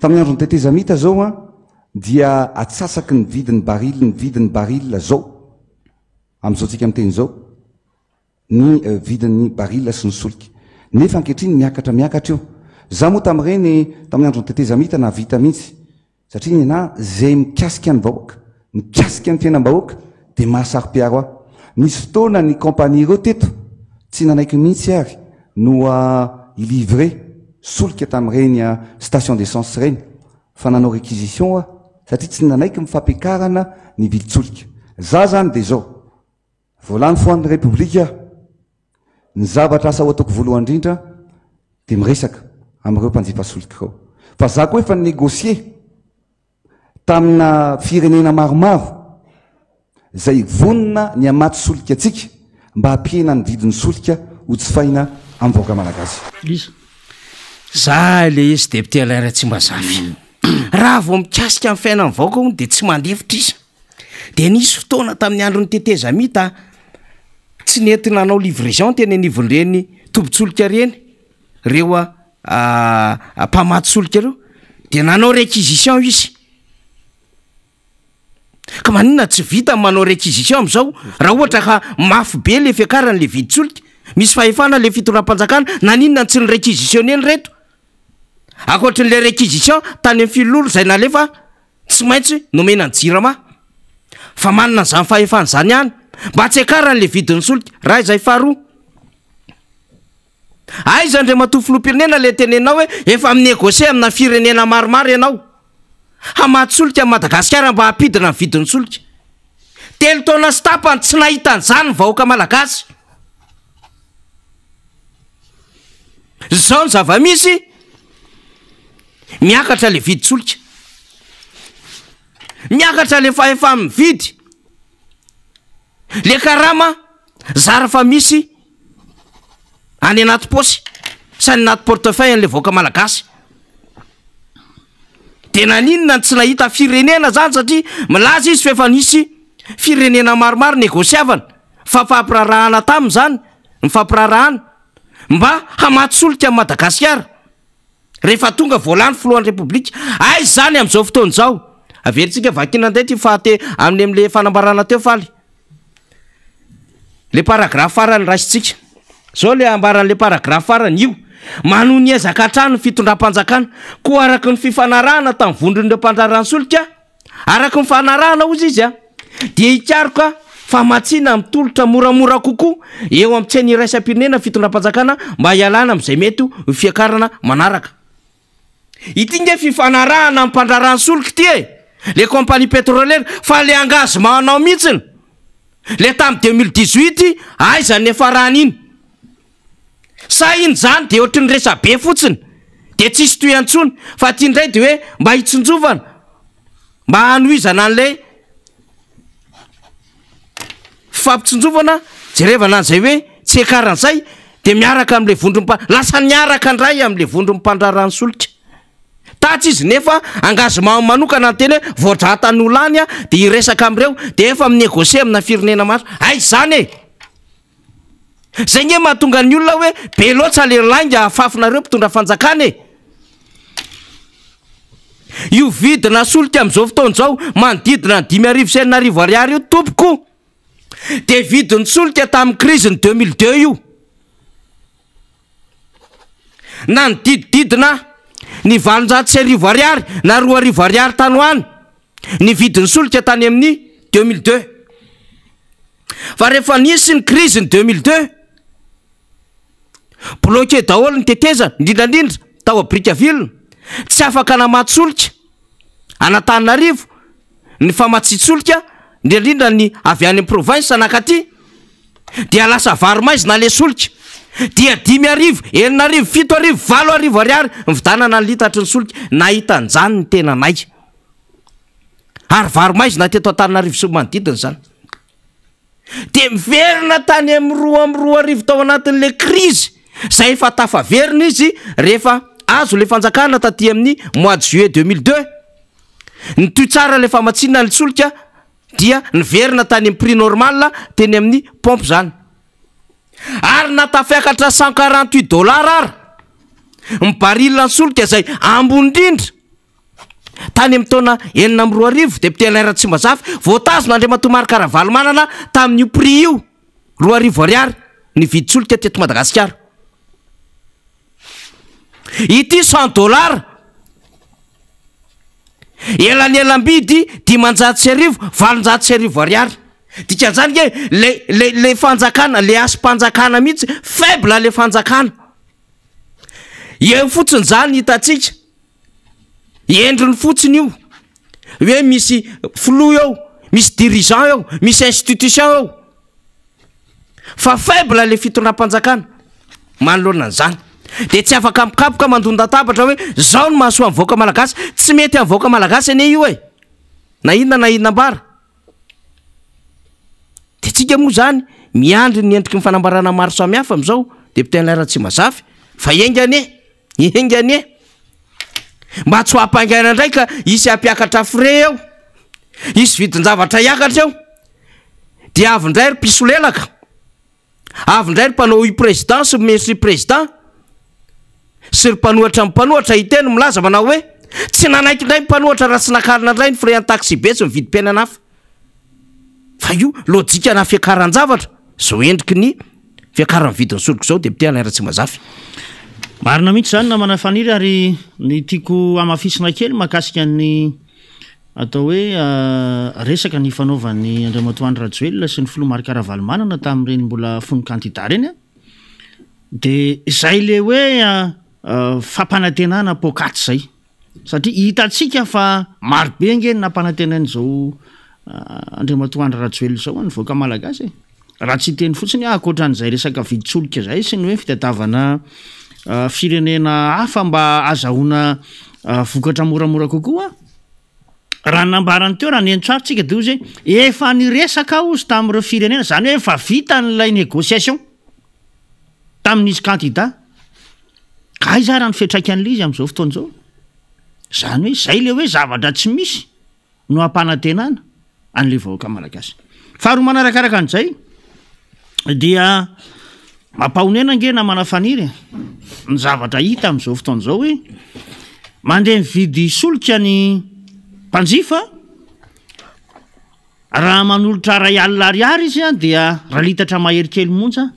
fa amin'ny androny teteza mita zao dia atsasaky ny vidin'ny baril zao am'izao tsika am'teny zao ny vidin'ny baril sy ny solika nefa ankehitriny miakatra io za moa tam'ireny tamin'ny androny teteza mita na vita mihitsy satria na zay mikasika ny vahoaka mikasika ny fiainam-bahoaka de mahasary-piaro aho misy fotoana ny compagnie ireo teto tsy nanaiky mihitsy ary no ilivre solika tamin'ireny station d'essence reny fa nanao réquisition satria tsy nanaiky mifampiakarana ny vilitsolika za zany de zao volany foan'ny république ny zavatra asa ho ataoko voalohany indrindra de miresaka am'ireo mpanjifa solika reo fa za koa efa négocier tamina firenena maromaro zay vonina ny amaty solika atsika mba hampihena ny vidin'ny solika ho tsy faina amin'ny vahoaka malagasy za le izy député Alain Ratsimbazafy raha vao mikasika amin'ny fiainan'ny vahoaka o de tsy mandefitra izy de nisy fotoana tamin'ny androny teteza mita tsy nety nanao livraison teny anivon'ireny tombotsolika reny reo mpamaty solika reo de nanao réquisition izy ka maninona tsy vita manao réquisition am'izao raha ohatra ka mafy be le fiakarany le viditsolika misy fahefana le fitondram-panjakana naninona tsy ny réquisitionné ny reto akoatrin'le réquisition tany amin'ny filolo zay nalefa tsy maintsy nomena ny jirama fa manina n'izany fahefana zany ihany mba tsy akarany le vidin'ny solika raha izay faharoa aiza ndre matofilom-pirenena le tenenao hoe efa minégocie amina firenena maromaro ianao hamaty solika amin'ny Madagasikara mba hampidina ny vidin'ny solika telo taona sy tapany tsy nahitan'izany ny vahoaka malagasy zao ny zava-misy miakatra le viditsolika miakatra le fahefa mividy le karama zara fa misy any anaty posy sany anaty portefeuille an'le vahoaka malagasy de naninona tsy nahita firenena zany satria milaza izy fefa nisy firenena maromaro négosiavana fampirarahana taminy zany ny fampirarahana mba hamaty solika amin'ny Madagasikara rehefa tonga voalany filohan'ny république ay zany am'izao fotoana zao averintsika vakina anday ty fahate amin'ny am'le fanambarana teo faly le paragraphe farany raisitsika zao le ambaran'le paragraphe farany io manoho ny ezaka hatrany fitondram-panjakana koa araky ny fifanarahana tamin'ny vondron'ireo mpandrarany solika araky ny fanarahana ozy izy de hikaroka famatsiana mitolotra moramora kokoa eo amin'ny tseny iraisam-pirenena fitondram-panjakana mba hialana am'izay mety ho fiakarana manaraka ity nge fifanarahana amin'ny mpandrarany solika ty le compagnie pétrolière fa le engagement anao mihitsiny le tamin'ny 2018 aiza nefa rany iny sa iny zany de ohatry ny resa be fotsiny de tsisy toy antsony fa ty indray de hoe mba hitsonjovana mba hanoizana an'le fampitsonjovana jerevana an'izay hoe tsy ekaran'izay de miaraka am'le vondrompa lasa niaraka andray am'le vondrom-pandrarany solika tatsy izy nefa engagement manokana ny teny hoe voadratany olany de iresaka am'ireo de efa minégocie amina firenena maro ay zany zay nge mahatonga ny olona hoe be loatsa le lainga afafinareo mpitondra fanjakana io vidina solika am'izao fotoana zao manodidina ny 5,9 ariary io tompoko de vidiny solika tamin'ny criseny 2002 io na ny didididina ny 700 ariary na 2 ariary tany hoany ny vidiny solika tany amin'ny 2002 fa rehefa nisy ny criseny 2002 bloqué daholo ny tetezana indrindrandrindra tao a Brickaville tsy afaka namaty solika Anatananarivo ny famatsitsolika indrindra ny avy any province anakaty dia lasa varomaizina le solika dia 5 arivo 9 arivo 7 arivo 8 arivo ariary mividanana ny litatry ny solika nahitan'izany ny tenanay ary varomaizy na teto Antananarivo sy manodidina zany de miverina tany amin'ny 2 arivo tao anatin'le krizy zay efa tafaverina izy rehefa azo le fanjakana taty amin'ny mois de juillet 2002 ny toy tsara le famatsinina ny solika dia niverina tany amin'ny prix normal teny amin'ny pompe zany ary natafiakatra $148 ary mibaril ny solika zay ambony indrindra tany amin'ny taona 9 arivo député Alain Ratsimazafy voatazona Andriamatoa Karavalomanana tamin'io prix io 2 arivo ariary ny vidy solika teto Madagasikara ity $100 elany elambidy 500 arivo 700 arivo ariary dikan'izany ke le fanjakana le asym-panjakana mihitsy faible le fanjakana eo fotsiny zany hitatsika endriny fotsiny io hoe misy flou eo misy dirigeant eo misy institution eo fa faible le fitondram-panjakana manoloana an'izany de tsy afaka mikapoka mandonda tabatra hoe zao no mahasoa amin'ny vahoaka malagasy tsy mety amin'ny vahoaka malagasy ane io e na inona ambara de tsika moa zany miandry ny endriky mifanambarana maro samihafa am'izao député Alain Ratsimazafy fa engane mba tsy ho ampangaina indray ka isy ampiakatra frais eo isy vidin-javatra iakatra eo dia avy indray ry pisolelaka avy indray ry mpanao i président sy ministre président sy ry mpanohatra mpanohatra iteny milaza manao hoe tsy nanaiky indray mpanohatra raha tsy nakarina indray ny frais an-taxi be sy mividy penana hafa fa io lojika na fiakaran-javatra zao endriky ny fiakaran'ny vidin'ny solika zao député Alain Ratsimazafy marina mihitsy zany na manafaniry ary ny tiako amafisina kely mahakasika ny atao hoe resaka ny fanaovan'ny Andriamatoa Rajoelina sy ny Filoha Karavalomanana tamin'ireny mbola fony kandida reny de zay le hoe fampanantenana pokaty zay satria hitatsika fa marobe ngeny nampanantenany zao Andriamatoa Rajoelina zao ny voaka malagasy raha tsy teny fotsiny akoatran'izay resaka viditsolika zay sy ny hoe fitadiavana firenena hafa mba azahoana vokatra moramora kokoa raha nambarany teo raha nenitsoaritsika de ozy efa niresaka ozy tamin'ireo firenena zany hoe efa vita n'ilay négociation tamin'izy kandida ka iza raha ny fiatraikan'le izy am'izao fotoana zao zany hoe zay le hoe zavatra tsy misy no ampanantenana an'le vahoaka malagasy faharoa manarakaraka an'izay dia mampahonena nge na manafaniry ny zavatra hita am'izao fotoana zao hoe mandeha mividy solika ny mpanjifa raha manolotra $1 izy dia raha litatra mahery kely monja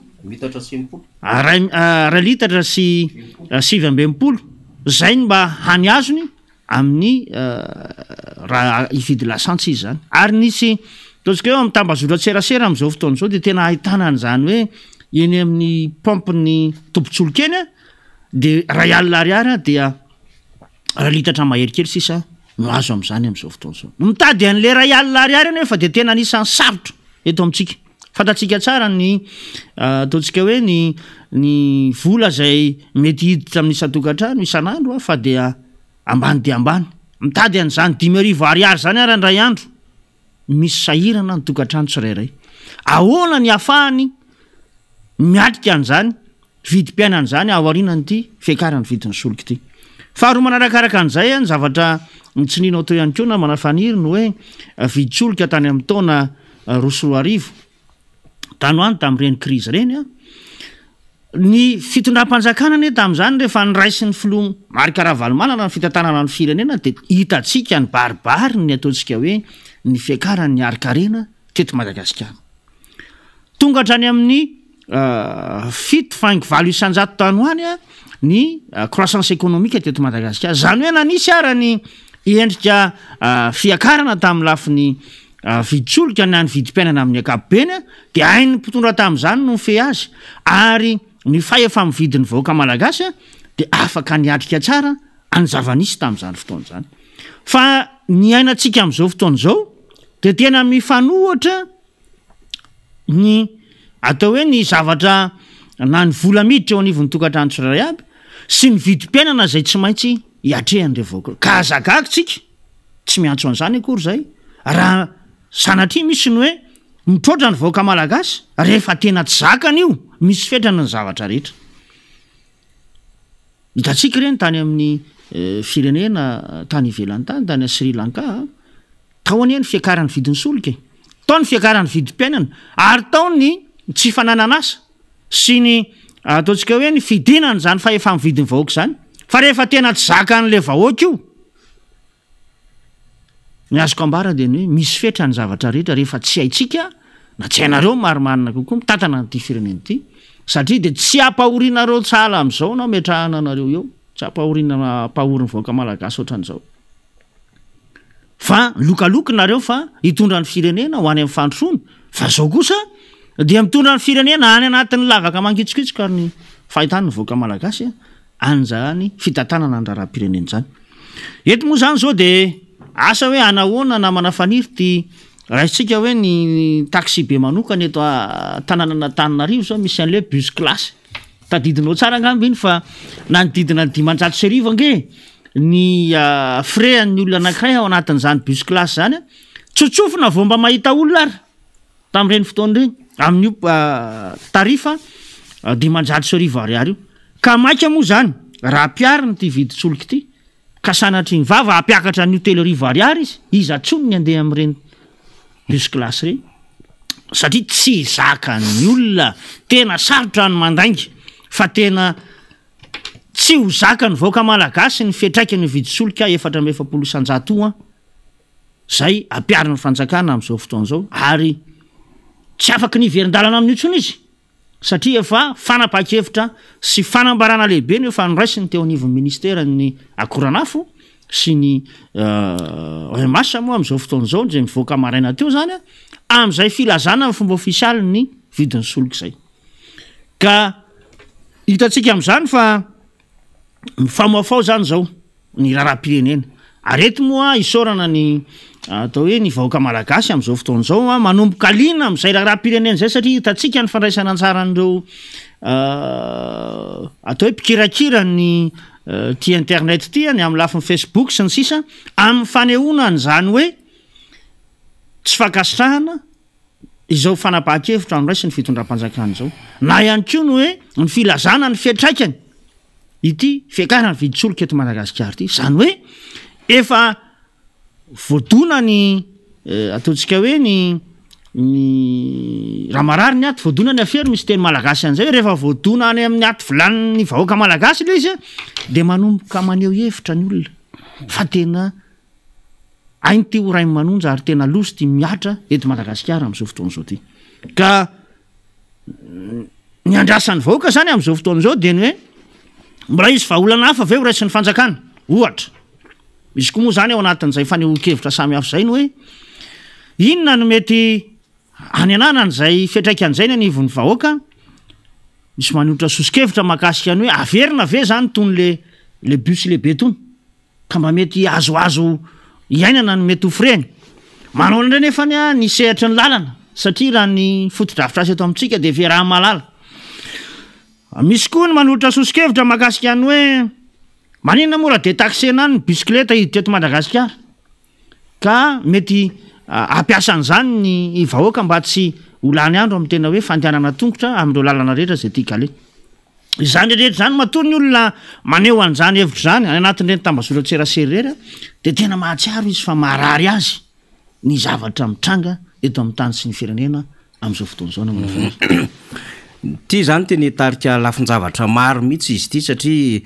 raha litatra sy 720 zay ny mba hany azony amin'ny raha ividy lasantsy izy zany ary nisy totsika eo amin'ny tambazotra tserasera am'izao fotoana zao de tena ahitana an'izany hoe eny amin'ny pompeny tombontsoloka eny de $1 dia raha litatra mahery kely sisa no azo am'izany am'izao fotoana zao mitady an'le $1 nefa de tena anisan'ny sarotra eto amintsika fantatsika tsara ny ataontsika hoe ny vola zay mety hiditra amin'ny isa-tokantrano isan'andro fa dia ambany de ambany mitady an'izany $5,000 zany ary andray andro misy sahirana ny tokantrano tsirairay ahoana ny afahany miatrika an'izany vidim-piainana zany aorinan'ity fiakarany vidin'ny solika ity faharoa manarakaraka an'izay ny zavatra mitsinina teo ihany koa na manafaniry no hoe viditsolika tany amin'ny taona 2010 tanoany tamin'ireny krizy reny ny fitondram-panjakana ne tamin'izany rehefa niraisy ny Filoha Karavalomanana ny fitantanana ny firenena de hitatsika ny baribary ny ataontsika hoe ny fiakaran'ny arikarena teto Madagasikara tonga hatrany amin'ny 7,9 isan-jato tanoany ny croissance économique teto Madagasikara zany hoe nanisy ara ny endrika fiakarana tamin'ny lafin'ny viditsolika ny any vidim-piainana amin'ny ankapobeny de hainy mpitondra tamin'izany no fe azy ary ny fahefa mividin'ny vahoaka malagasy de afaka niatrika tsara any zavanisy tamin'izany fotoana zany fa ny ainatsika am'izao fotoana zao de tena mifanohatra ny atao hoe ny zavatra na ny vola miditra eo anivon'ny tokantrano tsirairay aby sy ny vidim-piainana zay tsy maintsy hiatrehan'ireo vahoaka ka azagakotsika tsy miantso an'izany akory zay raha sanatria misy ny hoe mitroatra ny vahoaka malagasy rehefa tena tsy zakana io misy fetrana ny zavatra rehetra hitatsika reny tany amin'ny firenena tany ivelany tany Sri Lanka tao anie ny fiakarany vidin'ny solika tao ny fiakarany vidim-piainana ary tao ny tsy fananana asa sy ny ataontsika hoe ny fidinana zany fa efa mividin'ny vahoaka zany fa rehefa tena tsy zakan'le vahoaka io ny azoko ambara dia ny hoe misy fetra ny zavatra rehetra rehefa tsy haitsika na tsy hainareo marimarina kokoa mitantana n'ity firenena ity satria dia tsy ampahorinareo tsala amin'izao na metrahana anareo eo tsy ampahorina ampahorin'ny vahoaka malagasy ohatran'izao fa lokalokinareo fa hitondra ny firenena ho any amin'ny fandrosoana fa zao kosa dia mitondra ny firenena any anatin'ny lavaka mangitsikitsika ary ny fahitany ny vahoaka malagasy an'izany fitantanana ny raharam-pirenena zany eto moa zany zao dia asa hoe anahoana namana faniry ty raisitsika hoe ny taxi be manokana eto tanànana Tananarivo zao misy an'le bus classe tadidinao tsara angamby iny fa na nydidina ny 500 ange ny frais ny olona anankiray ao anatin'izany bus classe zany tsotsofina vao mba mahita olona ary tamin'ireny fotoana reny amin'io tarifa 500 ariary io ka maika moa zany raha piariny ty viditsolika ity ka sanatry ny vava apiakatra ny hotely 1000 ariary izy atsony ny andeha amin'ireny bus classe reny satria tsy zakany olona tena sarotra ny mandainga fa tena tsy ho zakany vahoaka malagasy ny fiatraika ny viditsolika 400 zay apiariny fanjakana amin'izao fotoan'izao ary tsy afaka ny verin-dalana amin'io tsony izy satria efa fanapa-kevitra sy fanambarana lehibe ny efa noraisiny teo anivon'ny ministera ny akoranafo sy ny masa moa amin'izao fotoan'izao zay mivoaka maraina teo zany amin'izay filazana ny fomba ofisialy ny vidin'ny solika zay ka hitatsika amin'izany fa mifamoafao zany zao ny raharam-pirenena arety moa isaorana ny atao hoe ny vahoaka malagasy amin'izao fotoan'izao manomboka alina amin'izay raharam-pirenena zay satria hitatsika ny fandraisana anjaran'ireo atao hoe mpikirakira ny ty internet ty ny amin'ny lafiny Facebook sy ny sisa amin'ny fanehoana zany hoe tsy fakasitrahana izao fanapa-kevitra anoraisy ny fitondram-panjakana zao na ihany koa ny hoe ny filazana ny fiatraikany ity fiakarany viditsolika eto Madagasikara ity zany hoe efa voadona ny ataontsika hoe ny raha marary ny aty voadona ny afery misy teny malagasy an'izay hoe rehefa voadona any amin'ny aty volaniny vahoaka malagasy le izy dia manomboka maneho hevitra ny olona fa tena ainy ty ho ray manonja ary tena loso ty miatra eto Madagasikara amin'izao fotoan'izao ty ka ny andrasan'ny vahoaka zany amin'izao fotoan'izao dia ny hoe mbola izy fa olana hafa aveo raisin'ny fanjakana ohatra misy koa moa zany ao anatin'izay fanehoan-kevitra samy hafa zay ny hoe inona no mety any ananany zay fiatraika an'izay ny anivon'ny vahoaka misy maniotra sosikevitra mahakasika ny hoe averina ve zany tony le bus lehibe tony ka mba mety azoazo iainana no mety hofreny manao indray nefa ny sehatra ny lalana satria raha ny fotodrafitra asy eto amintsika dia ve raha malala misy koa ny manolatra sosikevitra mahakasika ny hoe maninona moa raha de taxena any ny bisikileta hiditra eto Madagasikara ka mety ampiasa an'izany ny vahoaka mba tsy olany andro amin'ny tena hoe fandehanana tongotra amin'ireo lalana rehetra zay tia kale izany rehetra zany matory ny olona maneho an'izany hevitra zany any anatin'ireny tambazotra tserasera rehetra dia tena mahatsiaro izy fa marary azy ny zavatra mitranga eto amin'ny tany sy ny firenena amin'izao fotoan'izao namana ty zany teny tarika lafin-javatra maro mihitsy izy ty satria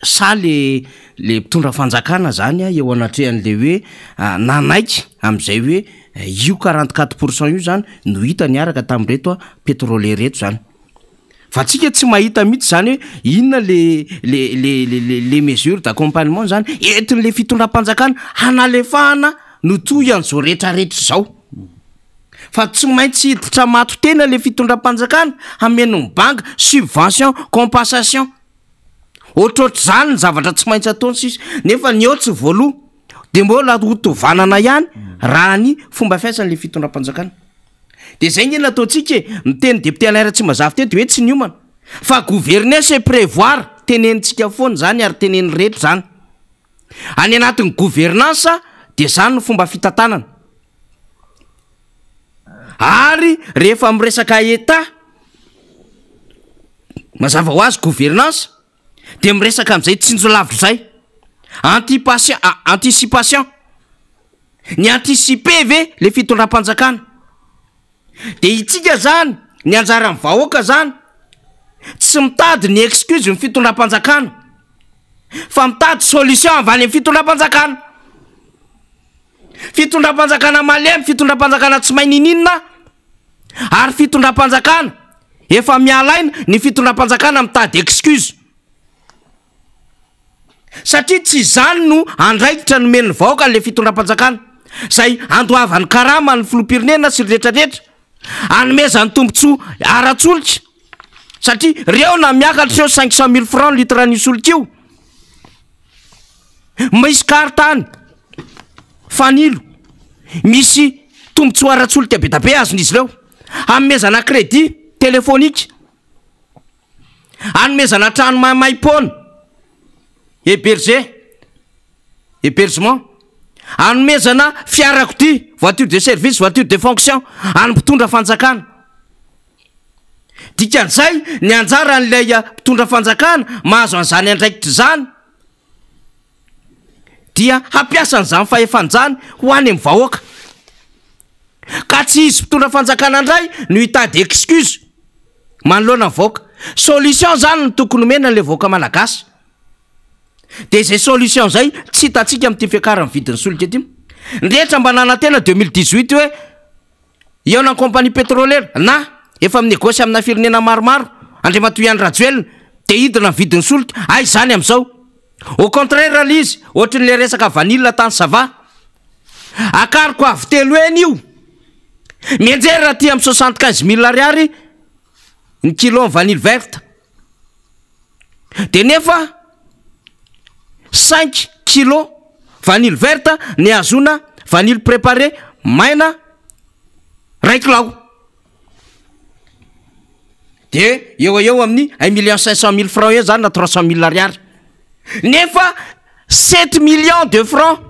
sa le mpitondra fanjakana zany eo anatrehan'le hoe nanaiky amin'izay hoe io 44% io zany no hita niaraka tamin'reto petrole reto zany fa tsika tsy mahita mihitsy zany hoe inona les mesures d'accompagnement zany entin'le fitondram-panjakana hanalefahana no toy an'izao rehetrarehetra zao fa tsy maintsy hiditra mato tena le fitondram-panjakana hameno banga subvention compensation ohatroatra zany ny zavatra tsy maintsy ataony sisy nefa ny eo tsy voaloha de mbola hotovanana ihany raha ny fomba fiasan'le fitondram-panjakana de zay ny nataontsika miteny député Alain tsy mazava teto hoe tsy ny omana fa gouverner c'est prévoir tenenitsika foana zany ary teneny rehetra zany any anatin'ny gouvernance de zany no fomba fitantanana ary rehefa miresaka état mazava ho azy gouvernance de miresaka am'izay tsinjolavitra zay anticipation ny anticiper ve le fitondram-panjakana de itsika zany ny anjara amin'ny vahoaka zany tsy mitady ny excuse ny fitondram-panjakana fa mitady solution avy any amin'ny fitondram-panjakana fitondram-panjakana malemy fitondram-panjakana tsy mahay nininina ary fitondram-panjakana efa mialaina ny fitondram-panjakana mitady excuse satria tsy zany no andraikitra nomeny vahoaka n'le fitondram-panjakana zay andoavany karama ny filoham-pirenena sy rehetrarehetra anomezany tombontsoa ara-tsolika satria reo na miakatra eo 500 000 francs litre nisoloka io misy kartany fanilo misy tombontsoa ara-tsolika be da be azon'izy ireo anomezana crédit téléphonique anomezana trano maipona hébergement anomezana fiarakodia voiture de service voiture de fonction any mpitondra fanjakana dikan'izay ny anjara n'ilay mpitondra fanjakana mahazo an'izany andraikitra zany dia hampiasa an'izany fahefanjany ho any amin'ny vahoaka ka tsy izy mpitondra fanjakana indray no hitady excuse manoloana ny vahoaka solution zany ny tokony omena n'le vahoaka malagasy de zay solution zay tsy hitantsika amin'ity fiakarany vidin'ny solika ty ndrehetra mba nanantena 2018 hoe eo na compagnie pétrolière na efa minegosy amina firenena maromaro Andriamatoa Rajoelina de hidina ny vidin'ny solika ay zany am'izao au contraire l'izy ohatran'le resaka vanille tany sava akariko avy telo eny io mienjery raha ty amin'ny 75 000 ariary ny kilo ny vanille verte de nefa 5 kilo vanille verte ny azona vanille préparé maina raiky lao de eo amin'ny 1 500 000 francs eo zany na 300 000 ariary nefa 7 millions de francs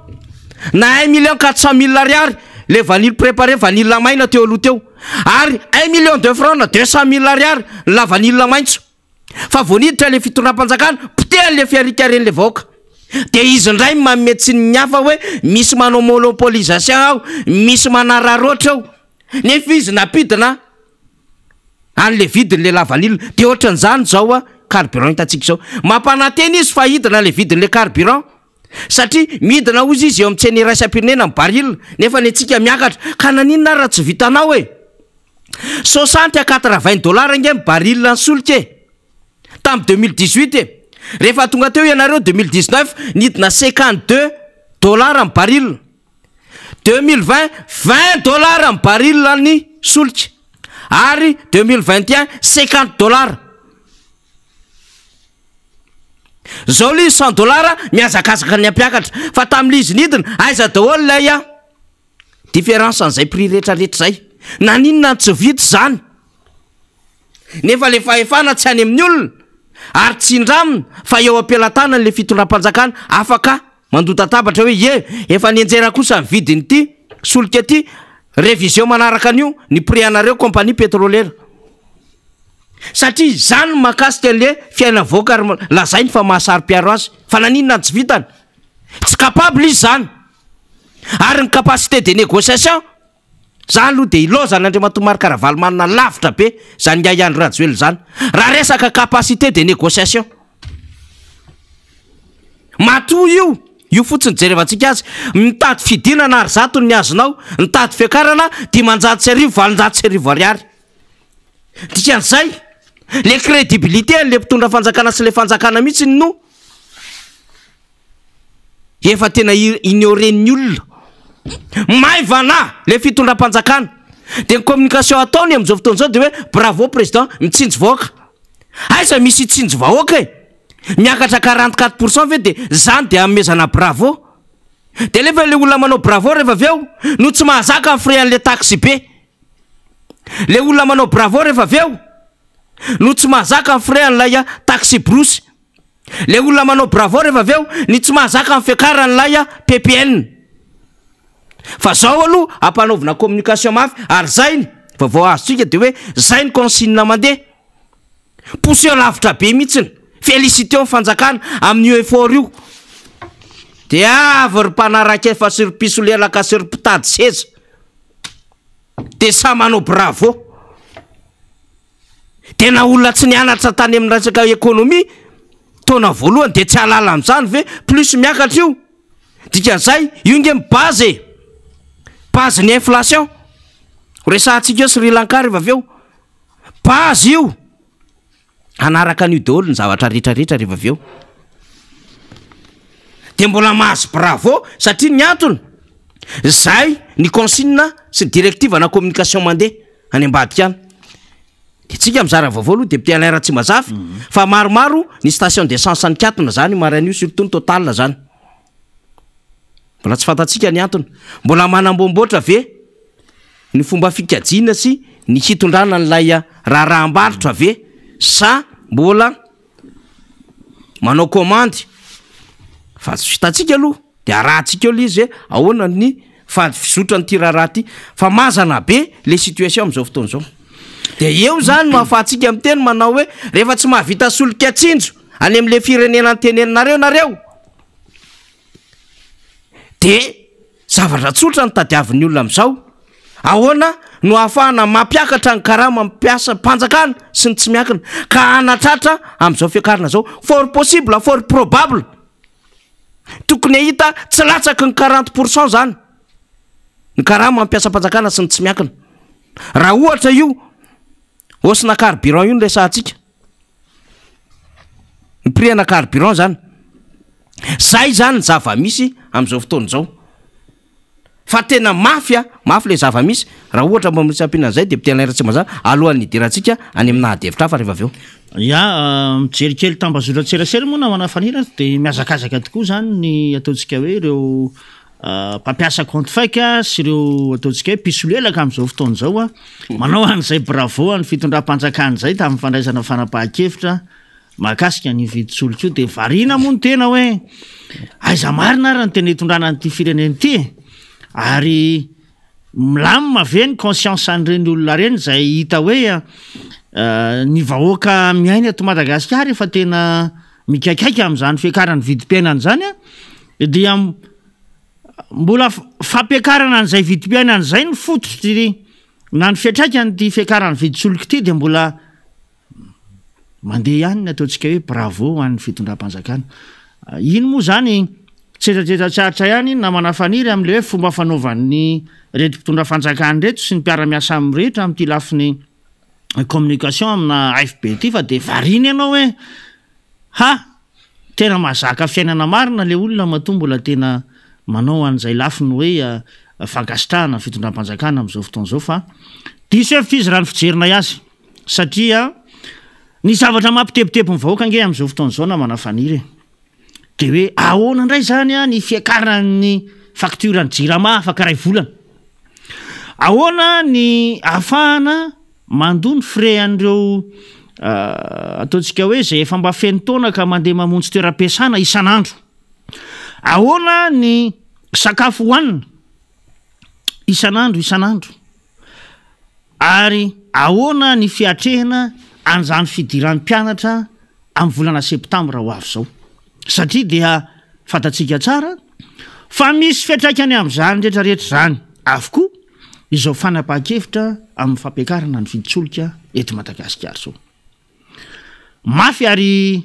na 1 400 000 ariary le vanille préparé vanille maina teo aloha teo ary 1 million de francs na 200 000 ariary la vanille maintso fa voniditra le fitondram-panjakana pitean'le fiarikaren'le vahoaka de izy ndray mametsiny ny hafa hoe misy manao monopolisation aho misy manararoatra ao nefa izy napidina an'le vidin'le la vanille de ohatran'izany zao carburant hitantsika zao mampanantena izy fa hidina le vidin'le carburant satria midina ozy izy eo amin'ny tseny raisam-pirenena baril nefa ny antsika miakatra ka naninona raha tsy vitanao hoe 60 à 80 dollars nge baril ny solika tam 2018 rehefa tonga teo ianareo 2019 nidina 52 dollars amin'ny baril 2020 20 dollars amin'ny baril ny solika ary 2021 50 dollars zao li 100 dollars miazakazaka ny ampiakatra fa tamin'izy nidina aiza daholo lay différence an'izay prix rehetrarehetra zay naninona tsy vita zany nefa le fahefana tsy any amin'ny olona ary tsy indramina fa eo ampilatanany le fitondram-panjakana afaka mandotatabatra hoe efa nienjera kosa ny vidiny ty solika ty révision manaraka an'io ny prix anareo compagnie pétrolière satria zany makasika an'le fiaina vahoaka ary lazainy fa mahasary-piaro azy fa naninona tsy vitany tsy capable izy zany ary ny capacité de négociation zany aloha de ilozany Andriamatoa Marc-Ravalomanana manana lavitra be zany Yahya Rajoelina zany raha resaka capacité de négociation matoa io fotsiny jerevantsika azy mitady fidinana ary zato ny azonao mitady fiakarana 500 valonjato ariary dikan'izay le crédibilité le mpitondra fanjakana sy le fanjakana mihitsy no efa tena ignoren'ny olona maivana le fitondram-panjakana de ny communication ataony amin'izao fotoan'izao de hoe bravo président mitsinjo vahoaka aiza misy tsinjo vahoaka miakatra 44% ve de zany de amezana bravo de lefa le olona manao bravo rehefa avy eo no tsy mahazaka amin'ny frean'le taxi be le olona manao bravo rehefa avy eo no tsy mahazaka amin'ny frean'lay a taxi brosy, le olona manao bravo rehefa avy eo ny tsy mahazaka amin'ny fiakaran'lay a ppn. Fa zao aloha ampanaovina communication mafy ary zainy vaovao azotsika de hoe zay ny consigne mandeha poussé lavitra be mihitsiny. Félicité amin'ny fanjakana amin'ny effort io de avy ry mpanaraka efa sy ry pisolelaka sy ry mpitady seza de sa manao bravo. Tena olona tsy nianatra tany amin'ny resaka ekônomia taona voalohany de tsy halala amin'izany ve plus miakatra io dikan'izay io nge mibaze base ny inflation resantsika eo Sri Lanka rehefa avy eo base io anaraka an'io daholo ny zavatra rehetrarehetra rehefa avy eo de mbola mahazo bravo satria ny antony zay ny consigne sy ny directive na communication mandeha any ambadika any. De tsika mizara vaovao aloha de ptialaira tsy mazafy fa maromaro ny station d'essence ny katona zany maran'io surtout ny total zany mbola tsy fantatsika ny antony, mbola manambomboatra ve ny fomba fikajina sy ny hitondrana n'lay raharaham-barotra ve sa mbola manao commande. Fa hitantsika aloha de arahantsika eo le izy ahoana ny fizotra nyty raharaha ty fa mazana be le situation am'izao fotoana zao. De eo zany mahafahantsika amin'ny teny manao hoe rehefa tsy mahavita solika tsinjo any am'le firenena nyteneninareo nareo de zavatra tsotra ny tadiavin'ny olona am'izao ahoana no ahafahana mampiakatra ny karama mampiasa mpanjakana sy ny tsy miakina ka anatratra am'izao fiakarana zao fort possible fort probable tokony hita tsy latsaky ny 40% zany ny karama mampiasa mpanjakana sy ny tsy miakina. Raha ohatra io osina carburant io ny resantsika ny prix na carburant zany zay zany ny zava-misy am'izao fotoana zao fa tena mafy le zava-misy raha ohatra mba misy ampinan'izay de ptialaira tsy maza alohan'ny idirantsika any amin'ny nahadevitra fa rehefa avy eo. Ya mijerikely tambazotra tserasera moa namana fanira de miazakazaka tokoa zany ny ataontsika hoe ireo mpampiasa compte faika sy ireo ataontsika hoe pisolelaka am'izao fotoana zao a manao an'izay bravo any fitondram-panjakana zay tamin'ny fandraisana fanapahan-kevitra mahakasika ny viditsoloka io de varina moa ny tena hoe aiza marina ary ny tena hitondrana nyity fireneny ity ary milamina ve ny conscience an'ireny olona reny zay hita hoe ny vahoaka miaina eto Madagasikara efa tena mikaikiaiky am'izany fiakarany vidim-piainany zany a dia mbola fampiakarana an'izay vidim-piainany zay ny fototry na ny fiatraikany ty fiakarany viditsoloka ity de mbola mandeha ihany ny ataontsika hoe bravo an'ny fitondram-panjakana. Iny moa zany tsetratsetratsaratra ihany na manafaniry am'le hoe fomba fanaovan'ny reto mpitondra-fanjakany reto sy ny mpiara-miasa amin'ny rehetra am'ty lafiny communication amina AFB ty fa de variny ianao hoe ha tena mazaka fiainana marina le olona mato mbola tena manao an'izay lafiny hoe fankasitrahana fitondram-panjakana am'izao fotoana zao fa diso hevitra izy raha ny fijerina azy satria ny zavatra mampitepitepo ny vahoaka nge am'izao fotoana zao na manafaniry de hoe ahoana indray zany ny fiakarany facture ny jirama afaka ray volana ahoana ny ahafahana mandony frais an'ireo ataontsika hoe zay efa mba feno taona ka mandeha mamonjy toeram-piasana isan'andro ahoana ny sakafo hohanina isan'andro ary ahoana ny fiatrehana an'izany fidiran'ny mpianatra amin'ny volana septambra ho avy zao satria dia fantatsika tsara fa misy fiatraikany amin'izany rehetrarehetra zany avokoa izao fanapahan-kevitra amin'ny fampiakarana ny viditsoloka eto Madagasikara zao mafy ary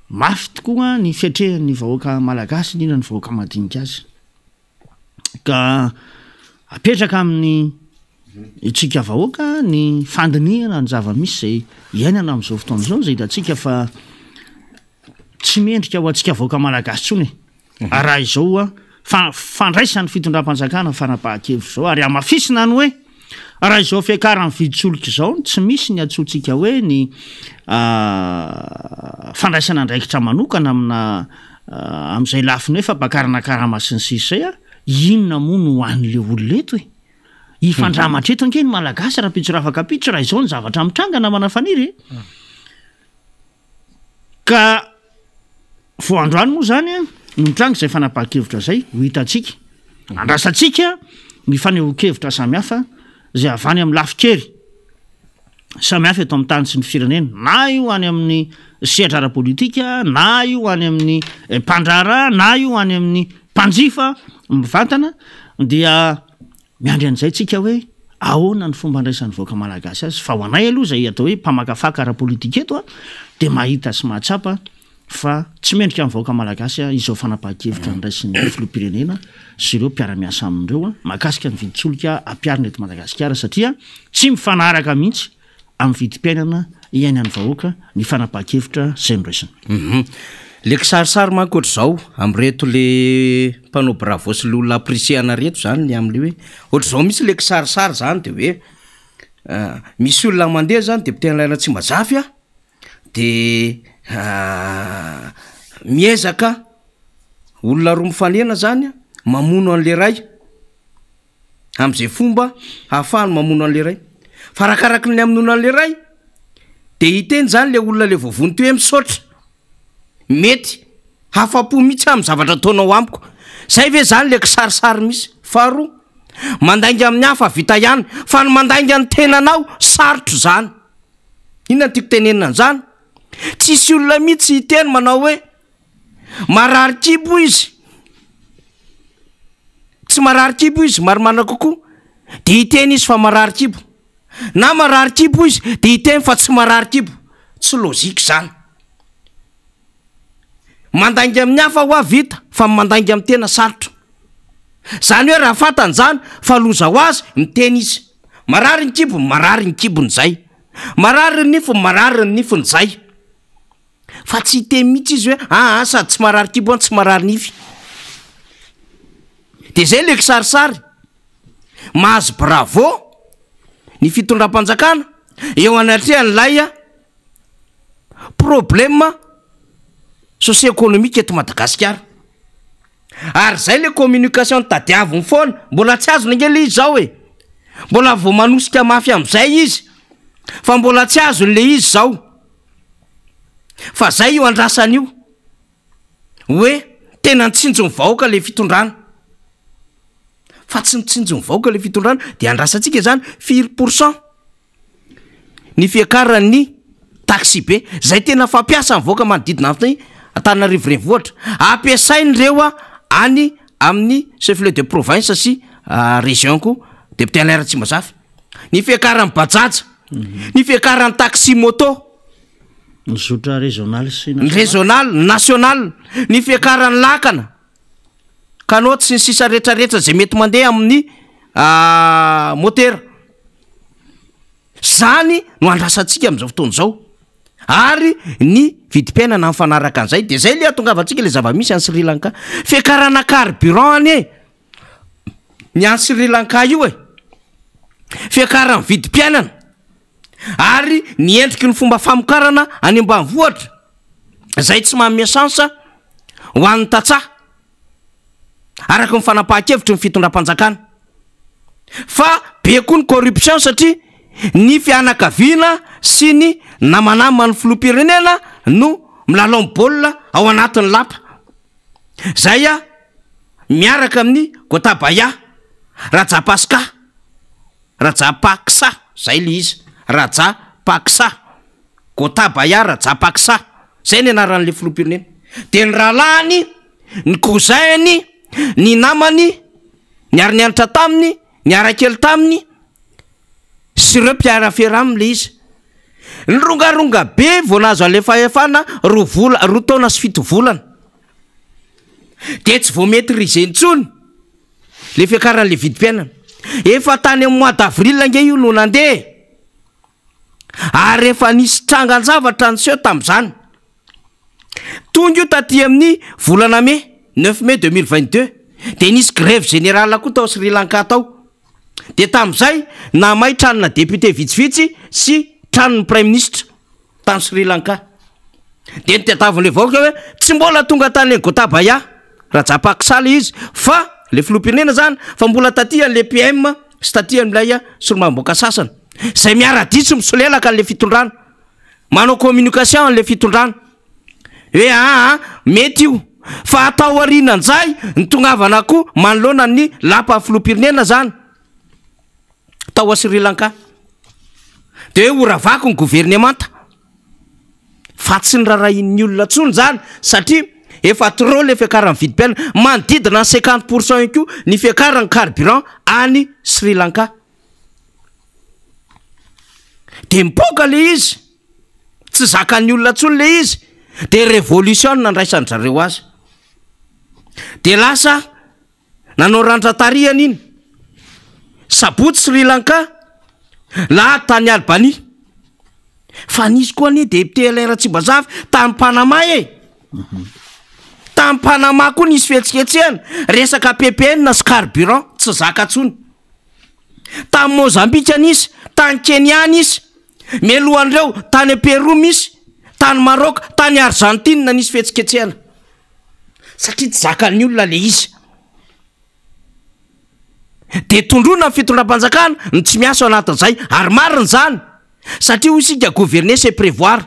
mafy tokoa ny fiatrehan'ny vahoaka malagasy indrindra ny vahoaka madinika azy ka apetraka amin'ny itsika vahoaka ny fandinihana ny zava-misy zay iainana am'izao fotoana zao zay hitantsika fa tsy mendrika ho antsika vahoaka malagasy tsony raha izao fandraisany fitondram-panjakana fanapahan-kevitra zao ary amafisina ny hoe raha izao fiakarany viditsoloka zao tsy misy ny atsotsika hoe ny fandraisana andraikitra manokana amina am'izay lafiny hoe fampakarana karama sy ny sisa zay inona moa no hoan'le ololeto ifandramatra eto ankeny malagasy raha pitsorafakapitso raha izao ny zavatra mitrangana manafaniry ka vo androany moa zany mitranga zay fanapaha-kevitra zay ho hitantsika andrasantsika ny faneho-kevitra samihafa zay avany amin'ny lafikery samihafa eto amin'ny tany sy ny firenena na io any amin'ny sehatra ara-politika na io any amin'ny mpandrara na io any amin'ny mpanjifa mivantana dia miandry an'izay tsika hoe ahoana ny fomba andraisan'ny vahoaka malagasy azy fa ho anay aloha zay atao hoe mpamakafaka ara-politika eto dia mahita sy mahatsapa fa tsy mendrika amin'ny vahoaka malagasy izao fanapaha-kevitra nyraisin'ny filoham-pirenena sy ireo mpiara-miasa amindreo mahakasika ny vidintsoloka ampiarina eto Madagasikara satria tsy mifanaraka mihitsy amin'ny vidim-piainana iainan'ny vahoaka ny fanapaha-kevitra zay niraisina. Le kisarisary manko ohatr'izao am'reto le mpanao bravo sy le olona appréciena reto zany ny am'le hoe ohatr'izao misy le kisarisary zany de hoe misy olona mandeha zany de tena laina tsy mazafy de miezaka olona roa mifanena zany mamono an'le ray am'izay fomba hahafahany mamono an'le ray fa rakaraky ny amonono an'le ray de hiteny zany le olona le voavony toe misaotra mety hafapo mihitsy amin'ny zavatra taonao amiko zay ve zany le kisarisary misy faharoa mandainga amin'ny hafa vita ihany fa ny mandainga ny tenanao sarotro zany inona tiako tenenina zany tsisy olona mihitsy hiteny manao hoe marary kibo izy tsy marary kibo izy maromana kokoa de hiteny izy fa marary kibo na marary kibo izy de hiteny fa tsy marary kibo tsy lozika zany mandainga amin'ny hafa ho vita fa mandainga amin'ny tena sarotro zany hoe raha fatany zany fa loza ho azy miteny izy marary ny kibony zay marary ny nifony zay fa tsy hiteny mihitsy izy hoe sady tsy marary kibo tsy marary nify de zay le kisarisary mahazo bravo ny fitondram-panjakana eo anatrehan'lay problème socio-économique eto Madagasikara ary zay le communication tadiaviny foana mbola tsy azo nangely izy zao mbola vo manosika mafy am'izay izy fa mbola tsy azo n'le izy zao fa zay io andrasany io hoe tena nitsinjony vahoaka le fitondrana fa tsy nitsinjony vahoaka le fitondrana de andrasantsika zany 4% ny fiakaran'ny taxi be zay tena fampiasa ny vahoaka manodidina amin'ny Antananarivo renivohitra ampiasain'ireo any amin'ny chef-lieu de province sy région-ko député Alain Tsimazafy ny fiakaran'ny bajaja ny fiakaran'ny taxi moto mizotra régional sy régional national ny fiakaran'ny lakana kanoty sy ny sisa rehetrarehetra zay mety mandeha amin'ny motera zany no andrasantsika amin'izao fotoana zao ary ny vidim-piainana amin'ny fanaraka an'izay de zay le atongavantsika le zava-misy any Sri Lanka fiakarana carburant any ny any Sri Lanka io fiakarana vidim-piainana ary ny endriky ny fomba famokarana any ambanivohitra zay tsy manome chance ho an'ny tatsaha araky ny fanapaha-kevitry ny fitondram-panjakana fa be koa ny corruption satria ny fianakaviana sy ny namanamany filoham-pirenena no milalao baolina ao anatin'ny lapa zay miaraka amin'ny Gotabaya Rajapaksa zay le izy Rajapaksa Gotabaya Rajapaksa zay ny anaran'le filoham-pirenena de ny rahalahiny ny kozainy ny namany ny ary-nianatra taminy ny arakely taminy sy ireo mpiarafera aminy le izy ny rongaronga be vo nazo ale fahefana roa taona sy 7 volana de tsy vo maîtriser intsony le fiakaran'le vidim-piainana efa tany amin'ny mois d'avril nge io no nandeha ary efa nisy trangan-javatra ny seo tam'izany tonga io taty amin'ny volana mai 9 mai 2022 de nisy grève générale koa tao Sri Lanka tao de tam'izay namay tranona député vitsivitsy sy tranony prime ministre tany Sri Lanka de nytetavon'le vahoaka hoe tsy mbola tonga tany Gotabaya Rajapaksa le izy fa le filoham-pirenena zany fa mbola taty an'le PM statian'ilay solomamboaka sasana zay miara-ditsy misolelaka n'le fitondrana manao communication n'le fitondrana hoe mety io fa atao arinan'zay ny tongavana koa manoloana ny lapa filopirenena zany tao a Sri Lanka de hoe oravako ny gouvernemanta fa tsy ny rarahin'ny olona tsony zany satria efa trop le fiakarany vidim-piaina manodidina 50% io koa ny fiakarany carburant any Sri Lanka de mipoka le izy tsy zakan'ny olona tsony le izy de révolution nandraisany zareo azy de lasa nanao randran-tarihany iny sabotsy Sri Lanka la tany Albanie fa nisy koa ny député Alain Ratsimbazava tany Panama tany Panama koa nisy fihetsiketsehana resaka PPN na sy carburant tsy zaka tsony tany Mozambique nisy tany Kenya nisy melohan'ireo tany Pérou misy tany Maroc tany Argentine na nisy fihetsiketsehana satria tsy zakan'ny olona le izy de tondrona ny fitondram-panjakana ny tsy miasa ao anatin'izay ary mariny zany satria ho isika gouverner c'est prévoir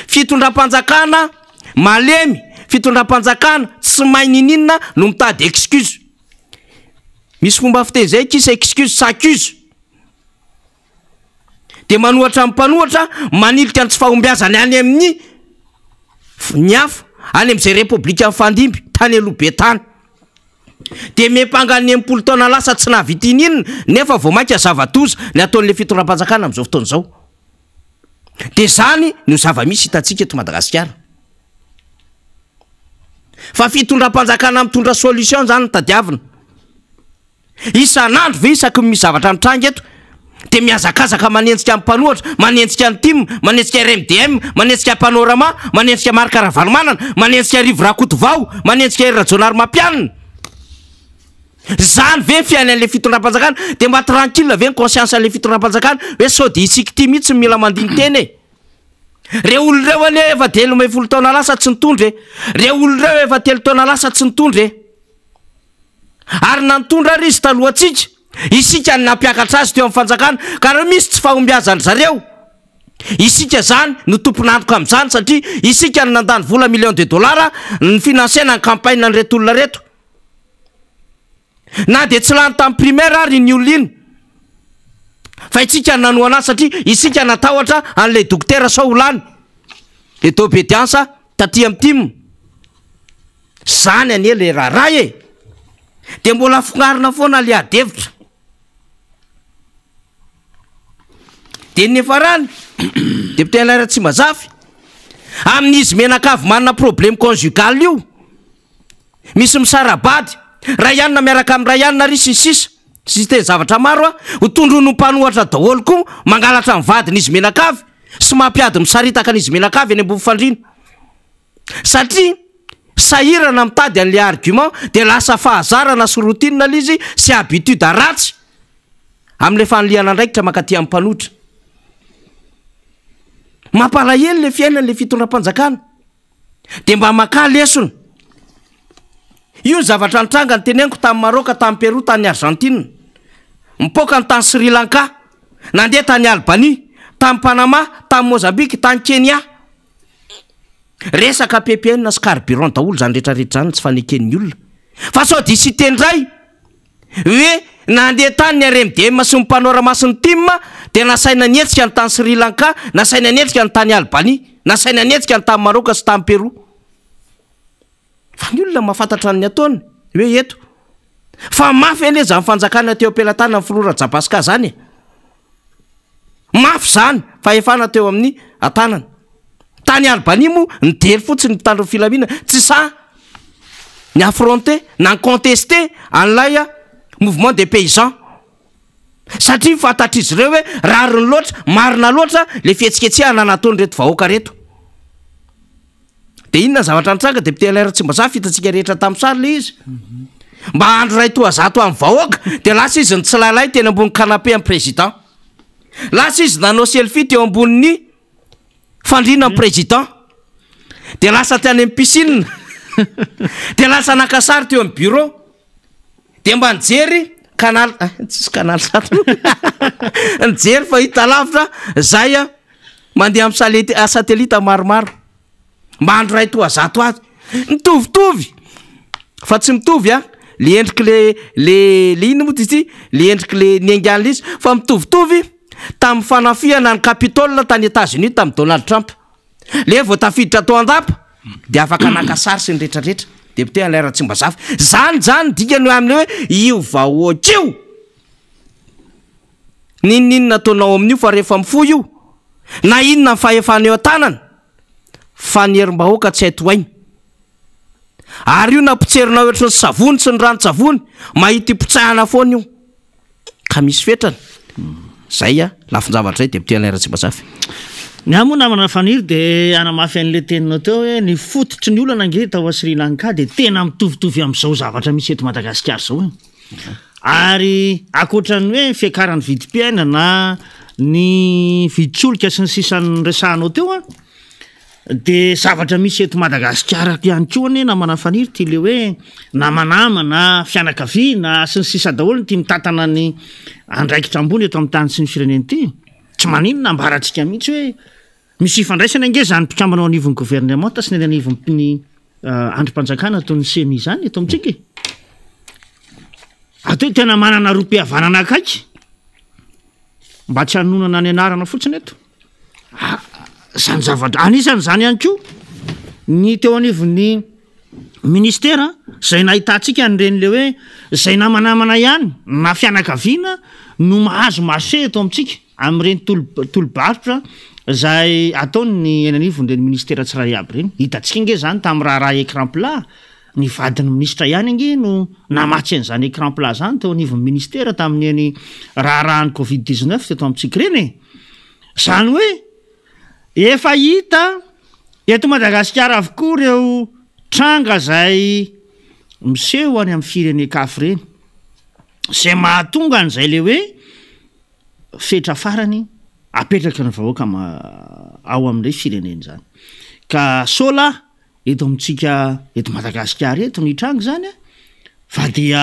fitondram-panjakana malemy fitondram-panjakana tsy mahay nininona no mitady excuse misy fomba fiteny zay kisa excuse s'accuse de manohatra mpanohatra manilika ny tsy fahombiazany any amin'ny ny hafa any am'izay république mifandimby tany alobe tany de mepangany empolo taona lasa tsy nahavitin'inona nefa vao mainka zavatoza ny ataon'le fitondram-panjakana am'izao fotoana zao de zany no zava-misy hitantsika eto Madagasikara fa fitondram-panjakana mitondra solution zany tadiavina isan'andro ve isaky misy zavatra mitranga eto de miazakazaka manenjika mpanohatra manenjika ny tim manenjika RMDM manenjika panorama manenjika marika ravalomanana manenjika rivrakotovao manenjika rajonary mampianina zany ve fiainan'le fitondram-panjakana de mba tranquille ve ny conscience an'le fitondram-panjakana hoe sao de isika ty mihitsy mila mandiny teny re olo reo ane efa 10 taona lasa tsy nitondre re olo reo efa 3 taona lasa tsy nitondre ary nantondra ry izy talohatsika isika ny nampiakatra azy teo amin'ny fanjakana ka raha misy tsy fahombiazany zareo isika zany no tompon'antoka am'izany satria isika ny nandany vola million de dollars ny finansiana ny campagne ny reto olona reto na de tsy lany tamin'ny primaire ary ny olona iny fa isika nanoana satria isika natahotra an'le dokotera sao olany le d'obédience taty amin'ny tim zany anie le raharay de mbola fonarina foana le adevitra de nefarany député Alain Ratsimbazava amin'izy menakavy manana problème conjugal io misy misarabady ray ianina miaraka amin'ny ray ianina ry sisisa sy te zavatra maro ho tondrono mpanohatra daholo koa mangalatra ny vadiny izy menakavy sy mampiady misaritaka an'izy menakavy any ambony fandrina satria sahirana mitady an'le argument de lasa fahazarana sy routine le izy sy habitude ratsy amin'le fanoliana ndraikitra makaty amin'ny mpanohitra mampalahelo le fiainan'le fitondram-panjakana de mba maka lesona io zavatra nitranga ny teneniko tamin'ny Maroc tamin'ny Pérou tany Argentine mipoka ny tany Sri Lanka nandeha tany Albanie tany Panama tany Mozambique tany Kenya resaka PPN sy carburant daholo zany rehetrarehetra zany tsy faneken'ny olona fa sao de sy tendray hoe nandeha tany ny RMDM sy ny panorama sy ny tim de nasaina nietsika ny tany Sri Lanka nasaina nietsika ny tany Albanie nasaina nietsika ny tany Maroc sy tany Pérou fa ny olona mahafantatra ny ataony hoe eto fa mafy ele zany fanjakana teo am-pelatana ny filora Jabaska zany mafy zany fa efana teo amin'ny atanana tany Albanie mo ny dery fotsiny mitandro filamina tsy sa ny affronté na contesté an'lay mouvement des paysans satria fantatry izy ireo hoe rariny loatra marina loatra le fihetsiketsehana nataony reto vahoaka reto de inona zavatra nitranga député Alain Ratsimbazava fitatsika rehetra tamin'ny sary le izy mba andro ray toazato amin'ny vahoaka de lasa izy ny tsilalay teny ambony canapé amin'ny président lasa izy nanao selfie teo ambonin'ny fandrina amin'ny président de lasa tany amin'ny piscine de lasa nakasary teo amin'ny bureau de mba nijery canal tsisy canal zato nijery fa hita lavitra zay a mandeha amin'ny satelita maromaro mba andro ray toa zato azy mitovitovy fa tsy mitovy a le endriky le ino moa ty le endriky le niangana izy fa mitovitovy tamin'ny fanafiana ny Capitole tany États-Unis tamin'ny Donald Trump le vao tafiditra tao andapa de afaka naka sary sy ny rehetrarehetra député Alain Ratsimbazafy zany dikany aminy hoe io vahoak'io ninona nataonao amin'io fa rehefa mifoy io na inona fahefana eo an-tanana fa ny herim-bahoaka tsy haito ainy ary io nampitserinao ohatry ny savony sy ny rano-tsavony mahita ipitsahana foana io ka misy fetrany zay a lafin-javatra zay député Alain Ratsimbazafy ny amoa namana faniry de anamafy an'le teninao teo hoe ny fototry ny olana nge tao a Sri Lanka de tena mitovitovy amin'izao zavatra misy eto Madagasikara zao ary akoatran'ny hoe fiakarany vidim-piaina na ny viditsoloka sy ny sisan'ny resahanao teo a de zavatra misy eto Madagasikara ihany koa ane namana faniry ty le hoe namanama na fianakaviana sy ny sisa daholo ty mitatana ny andraikitra ambony eto amin'ny tany sy ny fireneny ty tsy maninona ambaratsika mihitsy hoe misy ifandraisana nge zany mpikambanao anivon'ny gouvernement sy ny anivon'ny androm-panjakana toy ny CENI zany eto amintsika atao tena manana rom-pihavanana akaiky mba tsy hanonana ny anarana fotsiny eto zany zavatra anisany zany ihany koa ny teo anivon'ny ministera zay nahitantsika nyreny le hoe zay namanamana ihany na fianakaviana no mahazo marché eto amintsika am'ireny tolo-barotra zay ataony eny anivon'ireny ministera tsiray aby reny hitantsika nge zany tamin'ny raha écran plat ny vadin'ny ministra ihany nge no namatsy an'izany écran plat zany teo anivon'ny ministera tamin'ny eny raharahany Covid-19 teto amintsika reny zany hoe efa hita eto Madagasikara avokoa reo tranga zay miseho any amin'ny firenen-kafy reny zay mahatonga an'izay le hoe fetra farany apetraka ny vahoaka ao amin'ilay fireneny zany ka sola eto amintsika eto Madagasikara eto ny tranga zany fa dia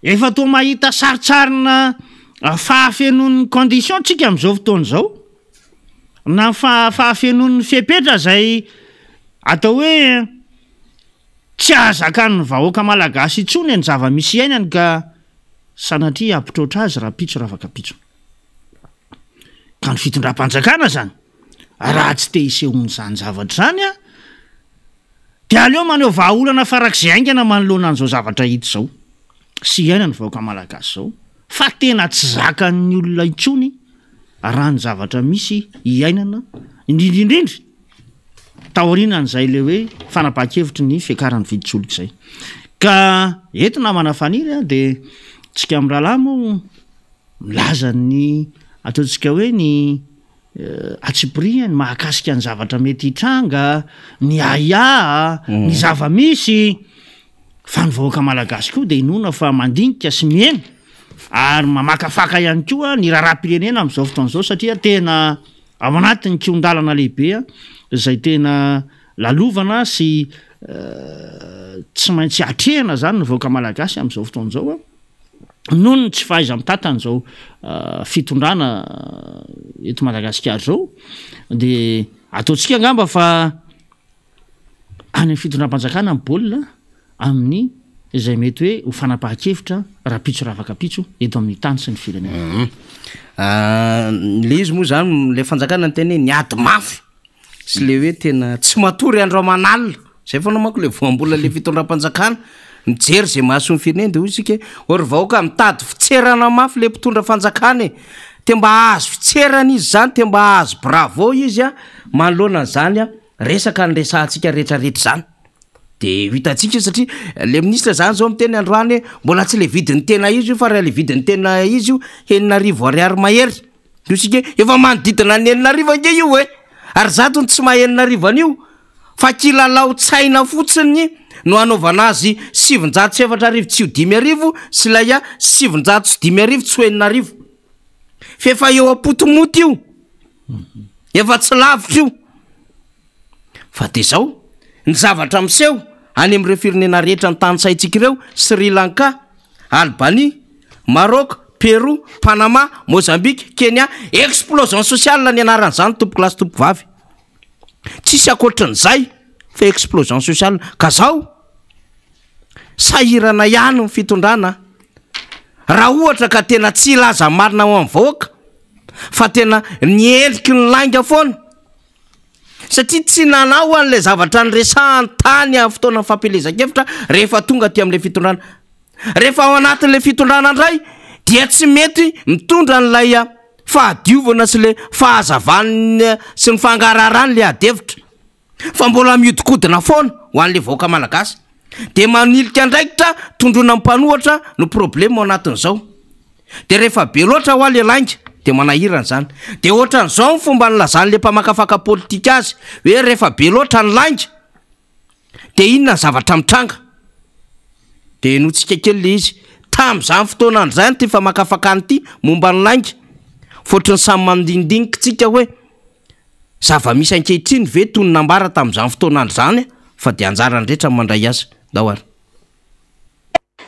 efa toa mahita saritsarina fahafenon'ny condition tsika amin'izao fotoana zao na fahafenon'ny fepetra zay atao hoe tsy ahazakan'ny vahoaka malagasy itsony ny zava-misy iainany ka sanatria ampitroatra azy raha pitso raha afaka pitso ka ny fitondram-panjakana zany raha tsy te hisehony zany zavatra zany de aleo maneo vahaolana farak'izay aingana manoloana an'izao zavatra hita zao sy iaina ny vahoaka malagasy zao fa tena tsy zakan'ny olona itsony raha ny zavatra misy iainana indrindrindrindry taorinan'izay le hoe fanapahan-kevitry ny fiakarany viditsoloka zay ka eto namana faniry de tsika amin'ny rahalahy moa milaza ny ataontsika hoe ny atsipria ny mahakasika ny zavatra mety hitranga ny aya ny zava-misy fa ny vahoaka malagasy koa de inona fa mandinika sy miena ary mamakafaka ihany koa ny raharam-pirenena amin'izao fotoana zao satria tena ao anatin'ny kiondalana lehibe zay tena lalovana sy tsy maintsy atrehana zany ny vahoaka malagasy amin'izao fotoana zao noho ny tsy fahaiza mitatana zao fitondrana eto Madagasikara zao de ataontsika angamba fa any fitondram-panjakana amin'ny baolina amin'ny zay mety hoe ho fanapahan-kevitra raha pitso raha afaka pitso eto amin'ny tany sy ny firenena le izy moa zany le fanjakana ny teny ny ady mafy sy le hoe tena tsy matory andro amanalina zay fanao manko le voambola le fitondram-panjakana mijery zay mahasoa ny firenena de hoy isika ory vahoaka mitady fitserana mafy le mpitondra fanjakana te mba ahazo fitserana izy zany te mba ahazo bravo izy manoloana zany resaka ny resahantsika rehetrarehetra zany de hitantsika satria le ministra zany zao miteny androany mbola tsy le vidiny tena izy io fa raha le vidiny tena izy io Henarivo ariary mahery io sika efa manodidina ny Henarivo nge io ary zatony tsy maha-Henarivo an'io fa kilalao tsaina fotsiny no anaovana azy 704 tsy ho 10,000 sy lay 705 tsy ho 9,000 fefa eo apotomoty io efa tsy lavitra io fa de zao ny zavatra miseho any amin'ireo firenena rehetra ny tany saitsika ireo Sri Lanka Albanie, Maroc, Peroa, Panama, Mozambique, Kenya, explosion sociale ny anaran'izany tompoko lasy tompoko vavy. Tsisy akoatran'izay fa explosion sociale ka zao sahirana ihany ny fitondrana. Raha ohatra ka tena tsy laza marina ao amin'ny vahoaka fa tena niendriky ny lainga foana satria tsy nanao an'ilay zavatra nyresahantany amin'ny fotoana fampelezan-kevitra rehefa tonga ty amin'ilay fitondrana. Rehefa ao anatin'ilay fitondrana indray dia tsy mety mitondra n'ilay fahadiovana sy le fahazavany sy ny fangararany le adevitra fa mbola miodikodina foana ho an'le vahoaka malagasy. De manilika andraikitra tondrona mpanohatra no problema ao anatin'izao. De rehefa be loatra ho le lainga de manahirana zany. De ohatran'izao ny fomba nylazan'le mpamakafaka politika azy hoe rehefa be loatra ny lainga de inona ny zavatra mitranga. De notsika kely le izy tam'izany fotoana andrzany ty famakafaka an'ity momba ny lainga fotry ny samy mandindinitsika hoe zava-misy ankehitriny ve tony nambara tam'izany fotoana andrzany fa de anjarany rehetra mandray azy. Dahoary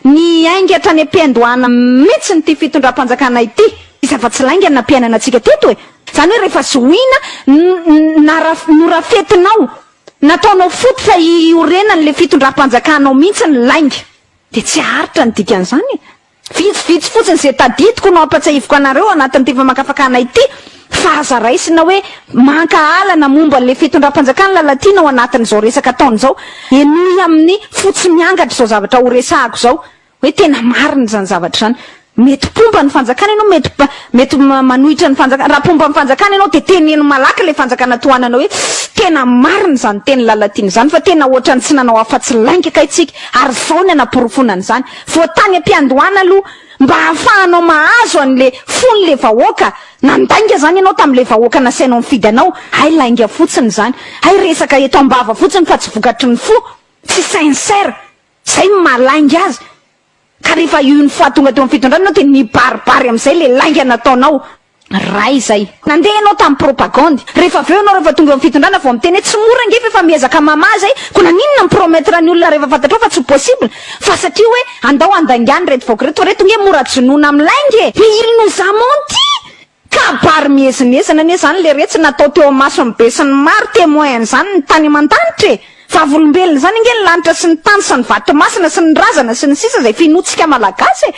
ny aingatra ny ampiandohana mihitsy ny ty fitondram-panjakana ity izy afa tsy laingana nampianana antsika teto e. Zany hoe rehefa zoina norafetinao nataonao foty fa iorenany le fitondram-panjakanao mihitsy ny lainga de tsy haritra ny dikan'izany. Vitsivitsy fotsiny zay tadidiko no ampatsahiviko anareo anatin'ity famakafakana ity fa aza raisina hoe manka alana momba le fitondram-panjakana lalatina ao anatin'izao resaka taona zao enoy amin'ny fotsy miangatra zao zavatra ho resahako zao hoe tena marina zany zavatra zany. Mety pomba ny fanjakana ianao mety manohitra ny fanjakana. Raha pomba ny fanjakana ianao de teneno malaky le fanjakana toanana hoe tena marina zany teny lalatina zany fa tena ohatrany tsy nanao afa-tsy lainga ka itsika ary zao ny anaporofonana zany. Voatany ampiandohana aloha mba hahafahanao mahazo an'le fon'le vahoaka nandainga zany ianao tam'le vahoaka nasainao mifidy anao hay lainga fotsiny zany hay resaka eto ambava fotsiny fa tsy vokatry ny fo tsy sincère zay malainga azy. Ka rehefa io ny fa tonga teo amin'ny fitondrana anao de nibaribary am'izay le lainga nataonao ray zay. Nandeha anao tamin'ny propagande rehefa aveo anao rehefa tonga amin'ny fitondrana vao miteny tsy mora ngefa efa miezaka mama zay ko naninona mipromettre ny olona rehefa fantatrao fa tsy possible fa satria hoe andao andaingany reto vahoaka reto nge mora jonona amin'ny lainga e il nous a menti. Kabary miezinyezana anie zany le retsy natao teo amaso be sy ny maro témoin zany ny tany aman-danitra e. Fa volombelona zany nge ny lanitra sy ny tany sy ny vato-masina sy ny razana sy ny sisa zay finotsika malagasy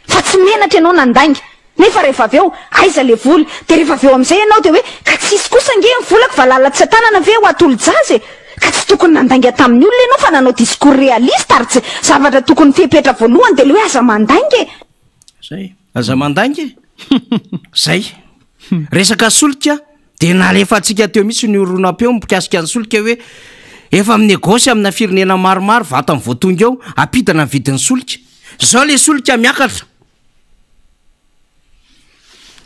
fa tsy menatra ianao nandainga nefa rehefa aveo aiza le voly de rehefa aveo am'izay ianao de hoe ka tsisy kosa nge ny volako valalatsy tanana ve ho atolo-jazy ka tsy tokony nandainga tamin'ny olona ianao fa nanao discours réaliste ary tsy zavatra tokony fipetra voalohany de le hoe aza mandainga zay aza mandainga zay resaka solika de nalefa antsika teo misy ny oronapeo mikasika ny solika hoe efa minegosy amina firenena maromaro vata amin'ny voatonga eo apitana ny vidin'ny solika. Zao le solika miakatra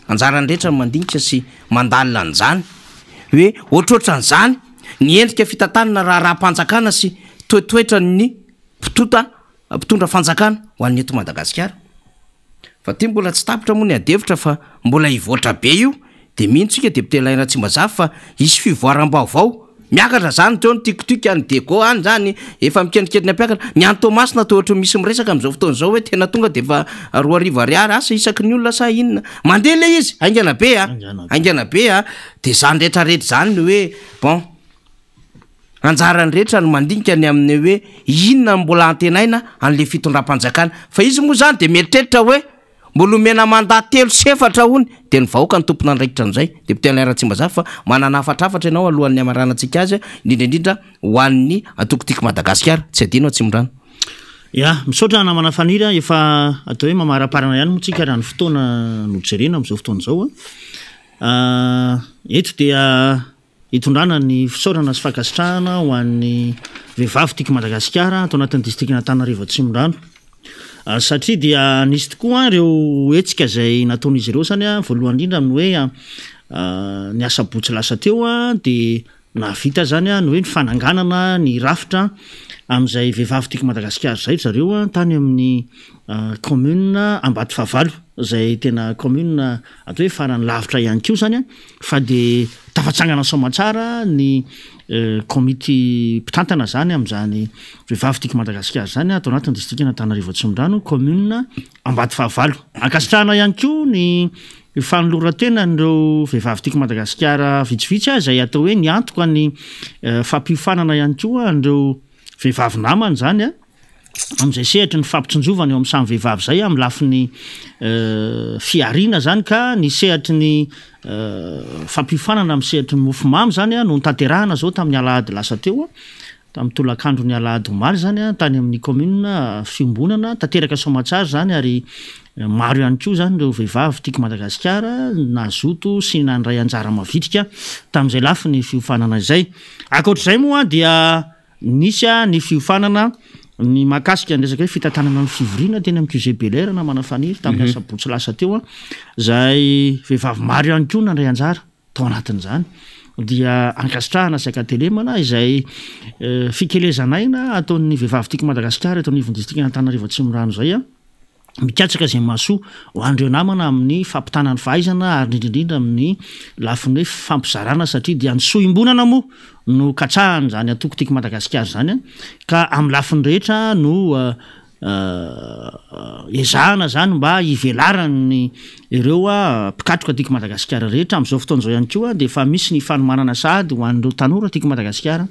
anjarany rehetra mandinika sy mandalina an'izany hoe ohatrohatran'izany ny endrika fitantanana raha-panjakana sy toetoetra ny mpitondra fanjakana ho an'ny eto Madagasikara. Fa ty mbola tsy tapitra moa ny adevitra fa mbola hivoatra be io de mihintsika depute Laina Tsimbazafa fa isy fivoaram-baovao miakatra zany teo ny tikotika ny dego any zany efa mikendrikendrina mpiakatra ny Antomasina to ohatra misy miresaka am'izao fotoana zao hoe tena tonga de fa 2 ariary asa isaky ny olona sa inona mandeha le izy aingana be de zany rehetrarehetra zany ny hoe bon anjarany rehetra no mandinika ny amin'ny hoe inona mbola antenaina an'le fitondram-panjakana fa izy moa zany de mieritreritra hoe mbola omena mandat 3 hony de ny vahoaka ny tompona andraikitra an'izay depute Laina Tsimbazafa fa manana afatrafatra ianao alohan'ny amaranantsika azy indrindrindrindra ho an'ny atokotika Madagasikara tsy adino atsimorana. Ya misaotra namana faniry efa atao hoe mamaraparana ihany motsika raha ny fotoana nojerena am'izao fotoana zao eto dia hitondrana ny fisaorana sy fakasitrahana ho an'ny vehivavy tika Madagasikara atao anatin'ny district Antananarivo Atsimondrano. Satria dia nisy tokoa ireo etsika zay nataon'izy ireo zany voalohany indrindra amin'ny hoe ny asabotsy lasa teo de na vita zany a no hoe ny fananganana ny rafitra am'izay vehivavy tiako Madagasikara zay zareo a tany amin'ny commune Ambato Favalo zay tena commune atao hoe farany lavitra ihany kio zany a fa de tafatsangana somatsara ny komity mpitantana zany am'izany vehivavy tiako Madagasikara zany atao anatin'ny district Antananarivo Atsimondrano commune Ambato Favalo ankasitrahana ihany kio ny fanoloratena nireo vehivavy tiako Madagasikara vitsivitsy a zay atao hoe ny antoka ny fampiofanana ihany koa nireo vehivavy namany zany a am'izay sehatra ny fampitsinjovana eo amin'ny samy vehivavy zay amin'ny lafiny fiarina zany ka ny sehatry ny fampiofanana amin'ny sehatry ny mofomamy zany a no nitanterahana zao tamin'ny alahady lasa teo a tamin'ny tolakandro ny alahady omaly zany a tany amin'ny commune fiombonana tanteraka somatsara zany ary maro ihany koa zany reo vehivavy tiako Madagasikara nazoto sy nandray anjara mavitrika tamin'izay lafiny fiofanana izay akoatr'izay moa dia nisy a ny fiofanana ny makasika ny resaka hoe fitantanana ny fivoriana teny amin'ny QG Belair na manafaniry tamin'ny asabotsy lasa teo a zay vehivavy maro ihany koa nandray anjara tao anatin'izany dia ankasitrahana Sakatelemana izay fikelezanaina ataon'ny vehivavy tiako Madagasikara eto anivon'ny district Antananarivo Atsimondrano zay a mikatsaka zay mahasoa ho andreo namana amin'ny fampitanany fahaizana ary indrindrindrindra amin'ny lafiny hoe fampizarana satria dia ny soimbonana moa no katsahany zany atoko tiako Madagasikara zany a ka amin'ny lafiny rehetra no ezahana zany mba ivelarany ireo mpikatroka tiako Madagasikara rehetra am'izao fotoan'izao ihany koa de efa misy ny fanomanana sady ho an'ireo tanora tiako Madagasikara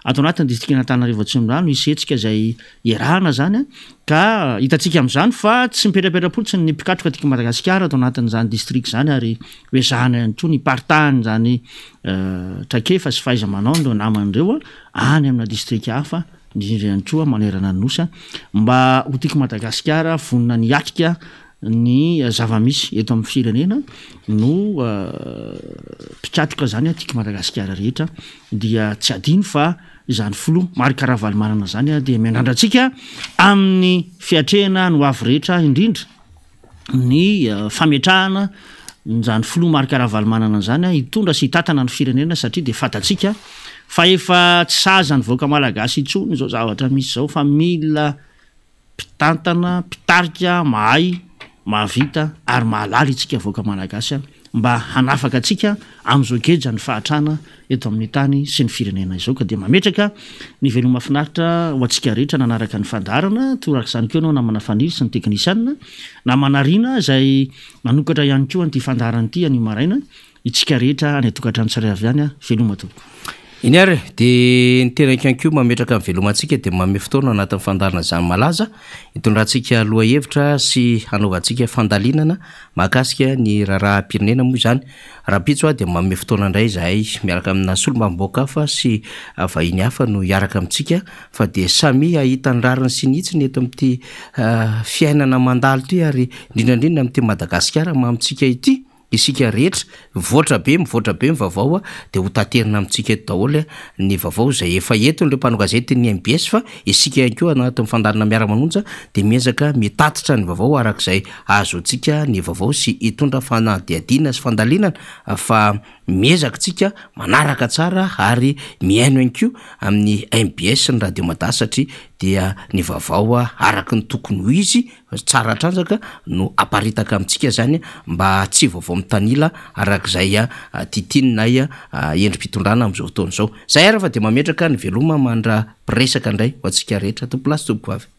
ato anatin'ny district Antananarivo Atsimondrano misy hetsika zay iarahana zany ka hitantsika am'izany fa tsy mipetrapetra-potsiny ny mpikatroka tiako Madagasikara ato anatin'izany district zany ary hoezahana ihany koa ny partahany zany trakefa sy fahaiza manao nireo naman'ireo any amina district hafa indrindra ihany koa manerana ny nosa mba ho tiako Madagasikara vonina ny atrika ny zavamisy eto amin'ny firenena no mpikatroka zany tiako Madagasikara rehetra dia tsy adino fa izany folo Marc Ravalomanana zany dia miandrandratsika amin'ny fiatrehana no avy rehetra indrindra ny fametrahana zany folo Marc Ravalomanana zany hitondra sy hitatana ny firenena satria de fatatsika fa efa tsy saza ny voaka malagasy itsony zao zavatra misy zao fa mila mpitantana mpitarika mahay mahavita ary mahalala itsika voaka malagasy mba hanafaka atsika am'izao keja ny fahatrana eto amin'ny tany sy ny firenena izao ka dia mametraka ny veloma mahafinaritra ho atsika rehetra nanaraka ny fandarana torak'izany keo anao namana faniry sy ny teknisiana namanariana izay manokatra ihany koa an'ity fandarana ity anio maraina itsika rehetra any atokantrano tsirairay avy any veloma tompoko iny ary de ny tena kankio mametraka amin'ny velomantsika de mame fotoana anatin'ny fandarana zany malaza hitondrantsika aloha hevitra sy hanaovantsika fandalinana mahakasika ny raharaham-pirenena moa zany raha-pitso de mame fotoana indray zahay miaraka amina solomam-boaka hafa sy vahiny hafa no hiaraka amintsika fa de samy ahita ny rariny sy nitsiny eto amin'ity fiainana mandalo ty ary indrindrandrindra amin'ity Madagasikara mamitsika ity isika rehetra mivoatra be mivavao de ho taterina amintsika eto daholo ny vavao zay efa entony le mpanogazety ny MBS fa isika ihany koa anatin'ny fandarana miara-manonja de miezaka mitatitra ny vavao arak'izay azo antsika ny vavao sy hitondra fanadiadiana sy fandalinana fa miezaka tsika manaraka tsara ary miaino ihany koa amin'ny MBS ny radio Madasy satria dia ny vavao araky ny tokony ho izy tsara tranjaka no aparitaka amintsika zany mba tsy vavao mitanila arak'izay titinay endrim-pitondrana am'izao fotoana izao zay ary fa de mametraka ny veloma mandra presaka indray ho antsika rehetra to plasy tompo avy